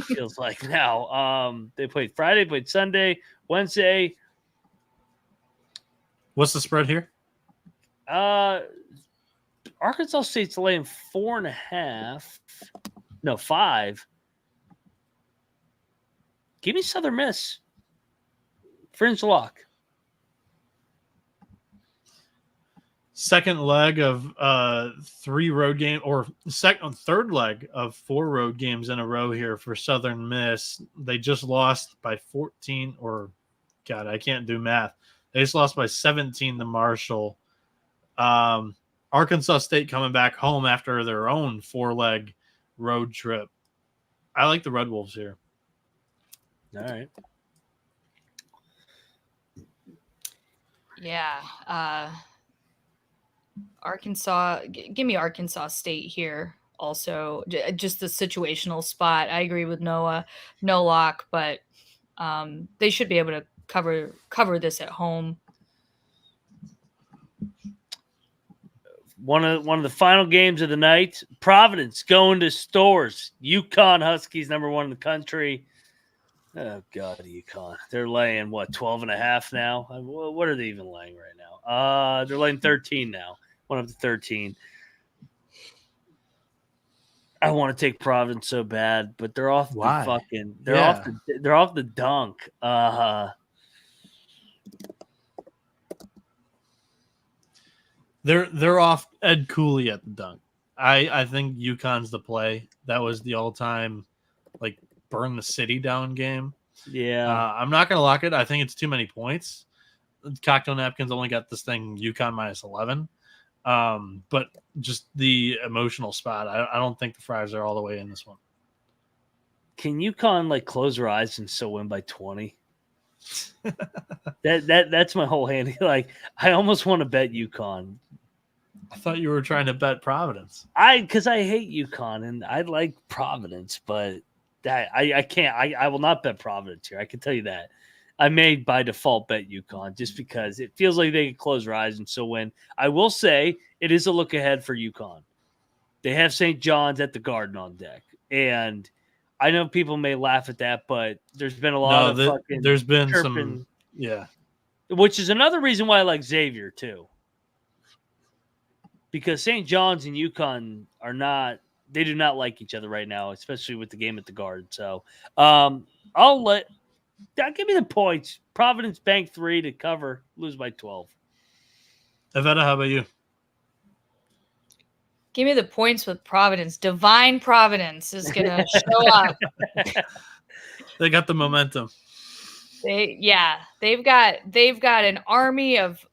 feels like now. They played Friday, played Sunday, Wednesday. What's the spread here? Arkansas State's laying 4.5. No, 5. Give me Southern Miss. Fringe lock. Second leg of 3 road game, or third leg of 4 road games in a row here for Southern Miss. They just lost by 14, or God, I can't do math. They just lost by 17 to Marshall. Arkansas State coming back home after their own 4-leg road trip. I like the Red Wolves here. All right. Yeah. Arkansas, give me Arkansas State here. Also, just the situational spot. I agree with Noah, no lock, but they should be able to cover this at home. One of the final games of the night. Providence going to Stores. UConn Huskies, number 1 in the country. Oh, God, UConn. They're laying, 12.5 now? What are they even laying right now? They're laying 13 now. 1 up to 13. I want to take Providence so bad, but they're off Why? the fucking – they're off the dunk. They're off Ed Cooley at the dunk. I think UConn's the play. That was the all-time, burn the city down game. Yeah. I'm not going to lock it. I think it's too many points. Cocktail Napkins only got this thing UConn minus 11. But just the emotional spot, I don't think the Friars are all the way in this one. Can UConn close their eyes and still win by 20? That's my whole handy. I almost want to bet UConn. I thought you were trying to bet Providence. Because I hate UConn and I like Providence, but I can't. I will not bet Providence here. I can tell you that. I may by default bet UConn just because it feels like they can close their eyes and still win. I will say it is a look ahead for UConn. They have St. John's at the Garden on deck, and I know people may laugh at that, but there's been a lot of fucking. There's been chirping, which is another reason why I like Xavier too, because St. John's and UConn are not. They do not like each other right now, especially with the game at the Garden. So give me the points. Providence bank 3 to cover, lose by 12. Ivetta, how about you? Give me the points with Providence. Divine Providence is going to show up. They got the momentum. They've got an army of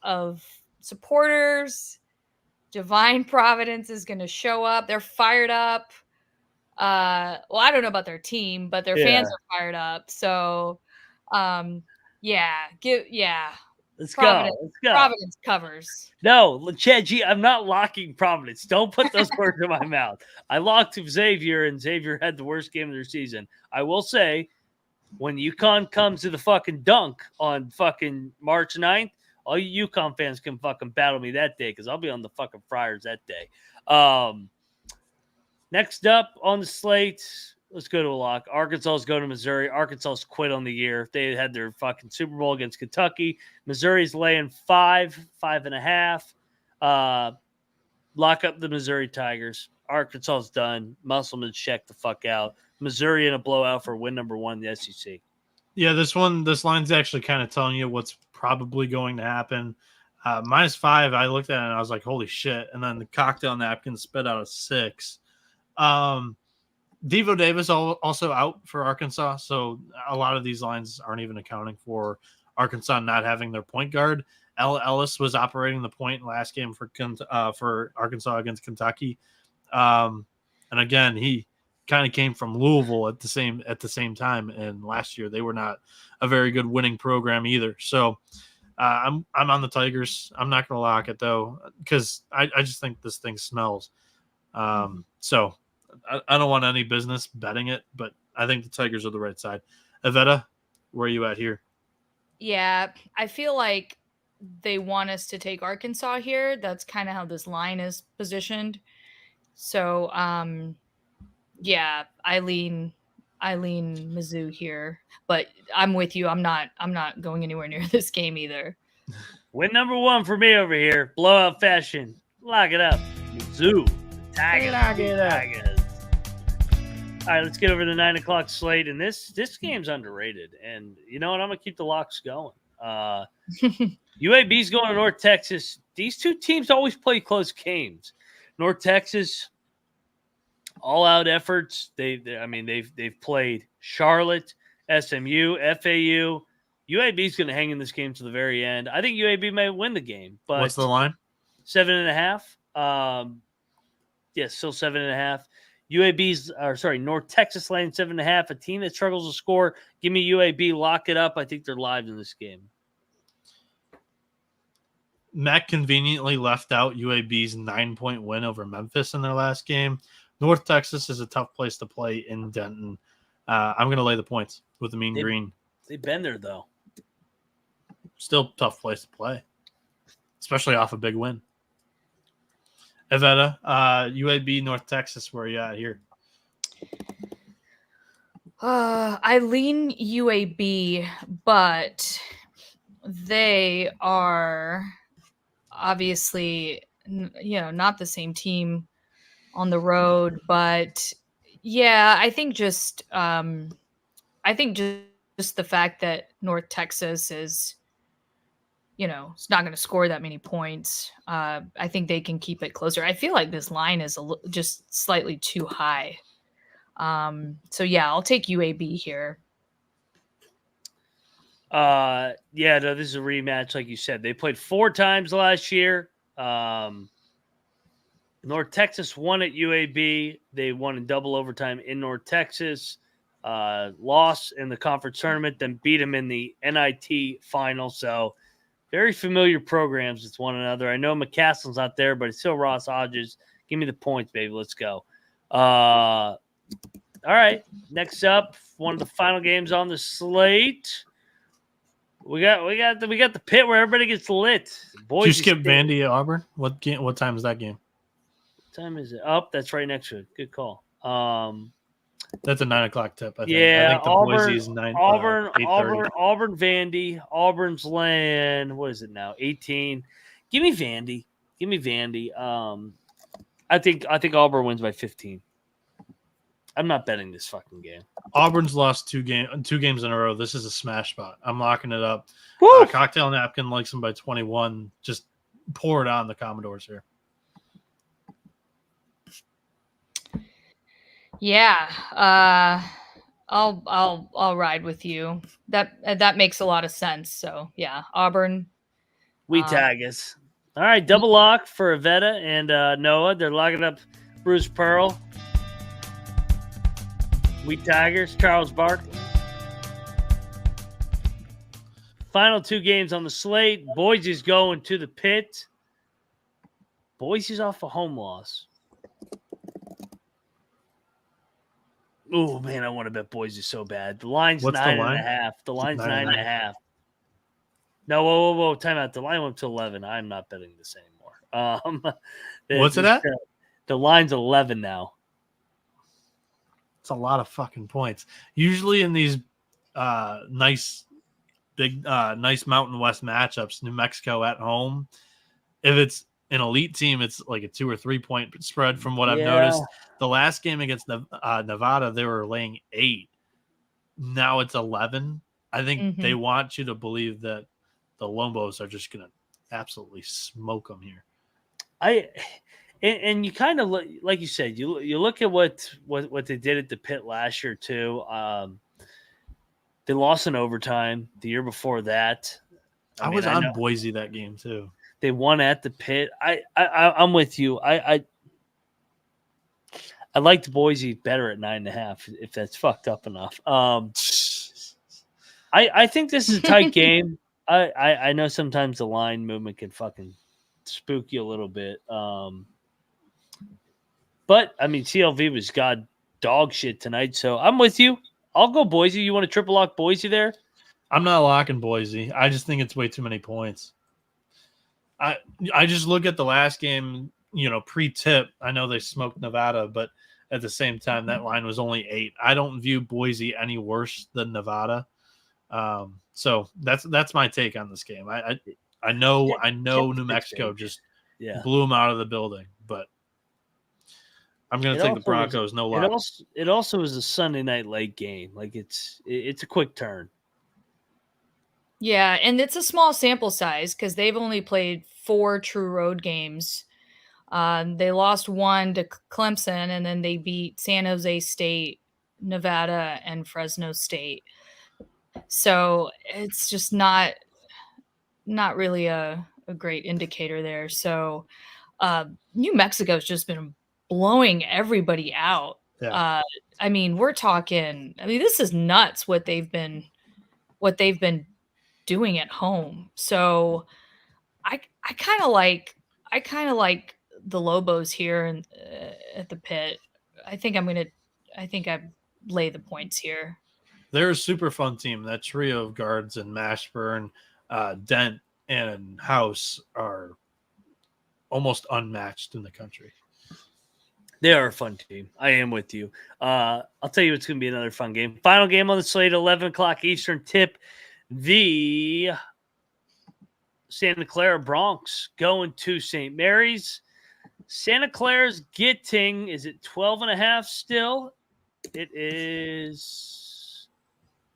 supporters. Divine Providence is going to show up. They're fired up. I don't know about their team, but their fans are fired up. So, Let's Providence. go. Let's go. Providence covers. No, Chad G, I'm not locking Providence. Don't put those words in my mouth. I locked Xavier, and Xavier had the worst game of their season. I will say, when UConn comes to the fucking dunk on fucking March 9th, all you UConn fans can fucking battle me that day because I'll be on the fucking Friars that day. Next up on the slate, let's go to a lock. Arkansas is going to Missouri. Arkansas quit on the year. They had their fucking Super Bowl against Kentucky. Missouri's laying 5.5. Lock up the Missouri Tigers. Arkansas is done. Musselman check the fuck out. Missouri in a blowout for win number 1 in the SEC. Yeah, this line's actually kind of telling you what's probably going to happen. -5, I looked at it and I was like, holy shit. And then the cocktail napkin spit out a 6. Devo Davis also out for Arkansas. So a lot of these lines aren't even accounting for Arkansas not having their point guard. Ellis was operating the point last game for Arkansas against Kentucky. And again, he kind of came from Louisville at the same time, and last year they were not a very good winning program either. So I'm on the Tigers. I'm not going to lock it though because I just think this thing smells. So I don't want any business betting it, but I think the Tigers are the right side. Ivetta, where are you at here? Yeah, I feel like they want us to take Arkansas here. That's kind of how this line is positioned. So yeah, I lean Mizzou here, but I'm with you. I'm not going anywhere near this game either. Win number 1 for me over here. Blowout fashion. Lock it up. Mizzou. Tigers. Lock it up. Tigers. All right, let's get over the 9 o'clock slate. And this game's underrated. And you know what? I'm going to keep the locks going. UAB's going to North Texas. These two teams always play close games. North Texas, all-out efforts. They've played Charlotte, SMU, FAU. UAB's going to hang in this game to the very end. I think UAB may win the game. But what's the line? 7.5. Still 7.5. North Texas laying 7.5. A team that struggles to score. Give me UAB. Lock it up. I think they're live in this game. Mac conveniently left out UAB's 9-point win over Memphis in their last game. North Texas is a tough place to play in Denton. I'm going to lay the points with the Mean Green. They've been there, though. Still tough place to play, especially off a big win. Ivetta, UAB, North Texas, where are you at here? I lean UAB, but they are obviously, not the same team on the road, but yeah, I think just the fact that North Texas is, it's not going to score that many points. I think they can keep it closer. I feel like this line is just slightly too high. So yeah, I'll take UAB here. This is a rematch, like you said. They played 4 times last year. North Texas won at UAB. They won in double overtime in North Texas. Lost in the conference tournament, then beat them in the NIT final. So very familiar programs with one another. I know McCaslin's not there, but it's still Ross Hodges. Give me the points, baby. Let's go. All right. Next up, one of the final games on the slate. We got the pit where everybody gets lit. Did you skip Vandy at Auburn? What time is that game? What time is it? Oh, that's right next to it. Good call. That's a 9 o'clock tip. I think. Yeah, I think the Boise's 9. Auburn, Vandy. Auburn's laying. What is it now? 18. Give me Vandy. I think Auburn wins by 15. I'm not betting this fucking game. Auburn's lost 2 games in a row. This is a smash spot. I'm locking it up. Cocktail Napkin likes them by 21. Just pour it on the Commodores here. Yeah, I'll ride with you. That makes a lot of sense. So yeah, Auburn. We tag us. All right, double lock for Ivetta and Noah. They're locking up Bruce Pearl. We Tigers, Charles Barkley. Final two games on the slate. Boise's going to the Pit. Boise's off a home loss. Oh, man, I want to bet Boise so bad. The line's What's the 9.5. The line's 9.5. No, whoa. Time out. The line went to 11. I'm not betting this anymore. What's it at? The line's 11 now. It's a lot of fucking points. Usually in these nice Mountain West matchups, New Mexico at home, if it's an elite team, it's like a 2 or 3 point spread from what I've noticed. The last game against Nevada, they were laying 8. Now it's 11. I think they want you to believe that the Lobos are just going to absolutely smoke them here. And you kind of look, like you said, you look at what they did at the Pit last year too. They lost in overtime the year before that. I was on Boise that game too. They won at the Pit. I'm with you. I liked Boise better at 9.5 if that's fucked up enough. I think this is a tight game. I know sometimes the line movement can fucking spook you a little bit. But I mean, CLV was dog shit tonight, so I'm with you. I'll go Boise. You want to triple lock Boise there? I'm not locking Boise. I just think it's way too many points. I just look at the last game, pre-tip. I know they smoked Nevada, but at the same time, that line was only 8. I don't view Boise any worse than Nevada. So that's my take on this game. I know New Mexico just blew them out of the building, but I'm going to take the Broncos. No luck. It also is a Sunday night late game. Like it's a quick turn. Yeah, and it's a small sample size because they've only played 4 true road games. They lost 1 to Clemson, and then they beat San Jose State, Nevada, and Fresno State. So it's just not really a great indicator there. So New Mexico's just been blowing everybody out. Yeah. I mean, this is nuts what they've been doing at home. So I kind of like the Lobos here and at the Pit. I think I lay the points here. They're a super fun team. That trio of guards and Mashburn, Dent, and House are almost unmatched in the country. They are a fun team. I am with you. I'll tell you it's going to be another fun game. Final game on the slate, 11 o'clock Eastern tip. The Santa Clara Bronx going to St. Mary's. Santa Clara's getting, is it 12.5 still? It is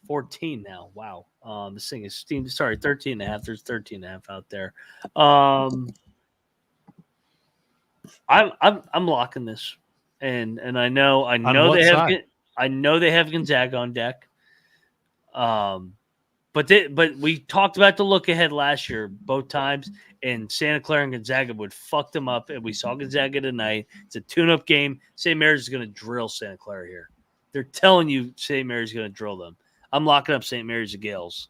14 now. Wow. This thing is steamed. Sorry, 13.5. There's 13.5 out there. I'm locking this, and I know they have side? I know they have Gonzaga on deck. But we talked about the look ahead last year both times, and Santa Clara and Gonzaga would fuck them up, and we saw Gonzaga tonight. It's a tune-up game. St. Mary's is going to drill Santa Clara here. They're telling you St. Mary's is going to drill them. I'm locking up St. Mary's and Gales.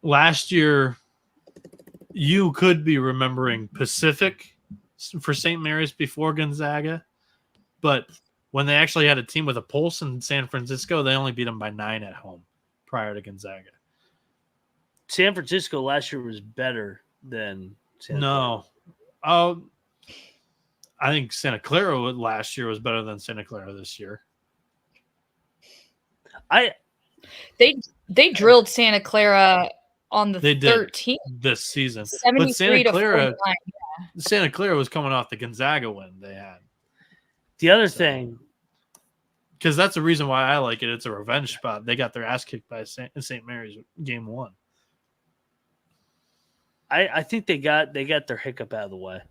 Last year, you could be remembering Pacific for St. Mary's before Gonzaga, but when they actually had a team with a pulse in San Francisco, they only beat them by 9 at home prior to Gonzaga. San Francisco last year was better than Santa Clara. Oh, I think Santa Clara last year was better than Santa Clara this year. They drilled Santa Clara on the 13th this season. 73 but Santa Clara, to 49. Yeah. Santa Clara was coming off the Gonzaga win they had. The other thing, because that's the reason why I like it. It's a revenge spot. They got their ass kicked by St. Mary's game 1. I think they got their hiccup out of the way.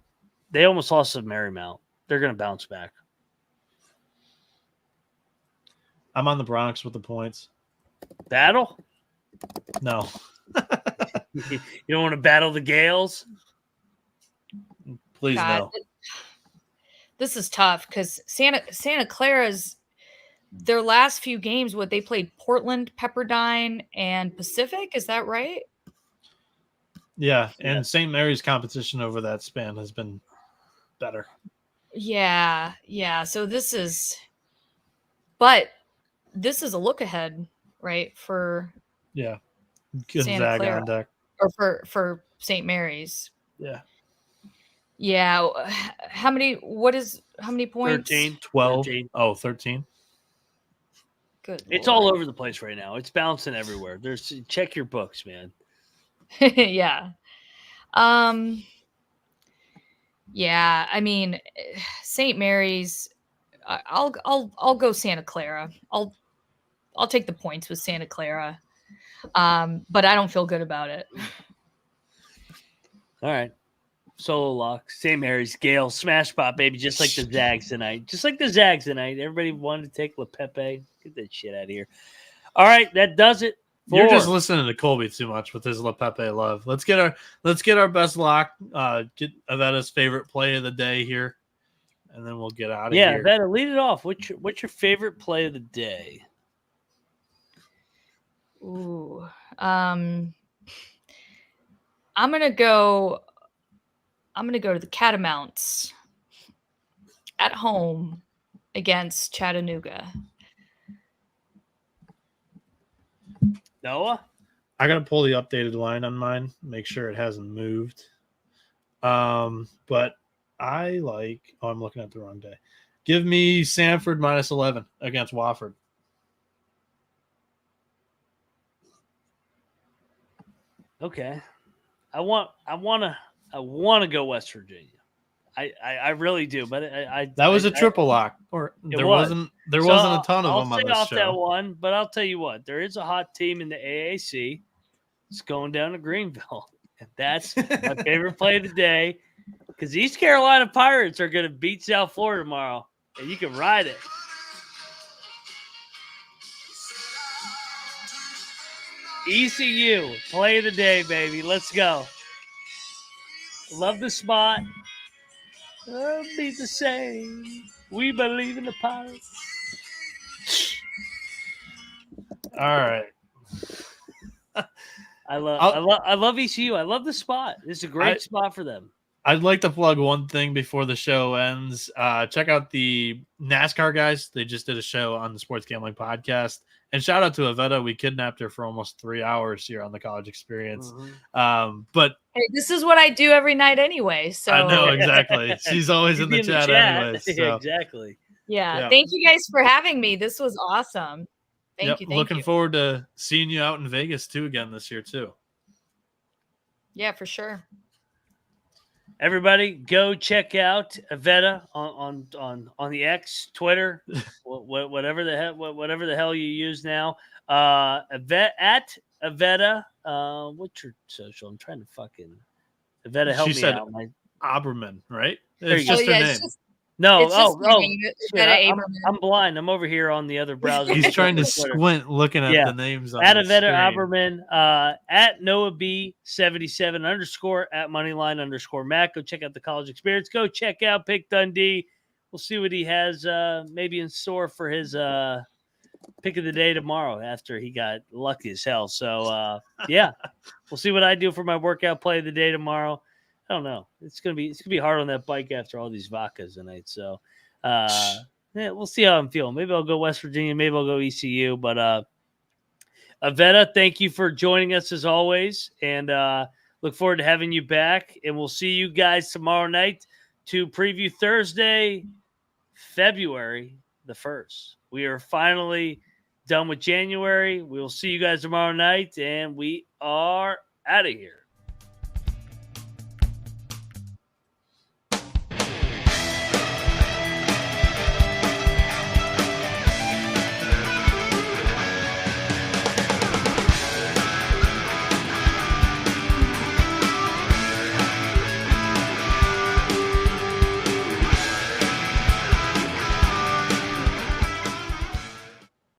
They almost lost to Marymount. They're going to bounce back. I'm on the Bronx with the points. Battle? No. You don't want to battle the Gales? Please no. This is tough because Santa Clara's their last few games, they played Portland, Pepperdine, and Pacific. Is that right? Yeah, and St. Mary's competition over that span has been better. Yeah. So this is a look ahead, right? For Gonzaga Clara, on deck. or for St. Mary's. Yeah. How many points? 13, 12. 13. Oh, 13. Good. It's Lord. all over the place right now. It's bouncing everywhere. Check your books, man. Yeah. Yeah, I mean, St. Mary's, I'll go Santa Clara. I'll take the points with Santa Clara. But I don't feel good about it. All right. Solo lock. St. Mary's, Gale, smash pop, baby, just like the Zags tonight. Everybody wanted to take LePepe. Get that shit out of here. All right, that does it. You're just listening to Colby too much with his LePepe love. Let's get our best lock. Get Ivetta's favorite play of the day here, and then we'll get out of here. Yeah, Ivetta, lead it off. What's your favorite play of the day? Ooh. I'm gonna go to the Catamounts at home against Chattanooga. Noah? I gotta pull the updated line on mine, make sure it hasn't moved. But I like. Oh, I'm looking at the wrong day. Give me Sanford -11 against Wofford. Okay. I want to go West Virginia. I really do, but that was a triple lock, or there wasn't a ton of them on this show. That one, but I'll tell you what, there is a hot team in the AAC. It's going down to Greenville, and that's my favorite play of the day because the East Carolina Pirates are going to beat South Florida tomorrow, and you can ride it. ECU play of the day, baby. Let's go. Love the spot. I'll be the same. We believe in the Pirates. All right. I love ECU. I love the spot. This is a great spot for them. I'd like to plug one thing before the show ends. Check out the NASCAR guys. They just did a show on the Sports Gambling Podcast. And shout out to Ivetta. We kidnapped her for almost 3 hours here on the College Experience. Mm-hmm. But hey, this is what I do every night anyway. So I know exactly. She's always in the chat anyways. So. Exactly. Yeah. Thank you guys for having me. This was awesome. Thank you. Looking forward to seeing you out in Vegas too again this year too. Yeah, for sure. Everybody, go check out Ivetta on the X, Twitter, whatever the hell you use now. At Ivetta. What's your social? I'm trying to fucking Ivetta. Help me out. Abramyan, right? It's just her name. I'm blind. I'm over here on the other browser. He's trying to squint looking at the names on at the Ivetta screen. Abramyan, at Noah B77 _ at Moneyline _ Matt. Go check out the College Experience. Go check out Pick Dundee. We'll see what he has maybe in store for his pick of the day tomorrow after he got lucky as hell. So we'll see what I do for my workout play of the day tomorrow. I don't know. It's gonna be hard on that bike after all these vodkas tonight. So, we'll see how I'm feeling. Maybe I'll go West Virginia. Maybe I'll go ECU. But Ivetta, thank you for joining us as always, and look forward to having you back. And we'll see you guys tomorrow night to preview Thursday, February the 1st. We are finally done with January. We will see you guys tomorrow night, and we are out of here.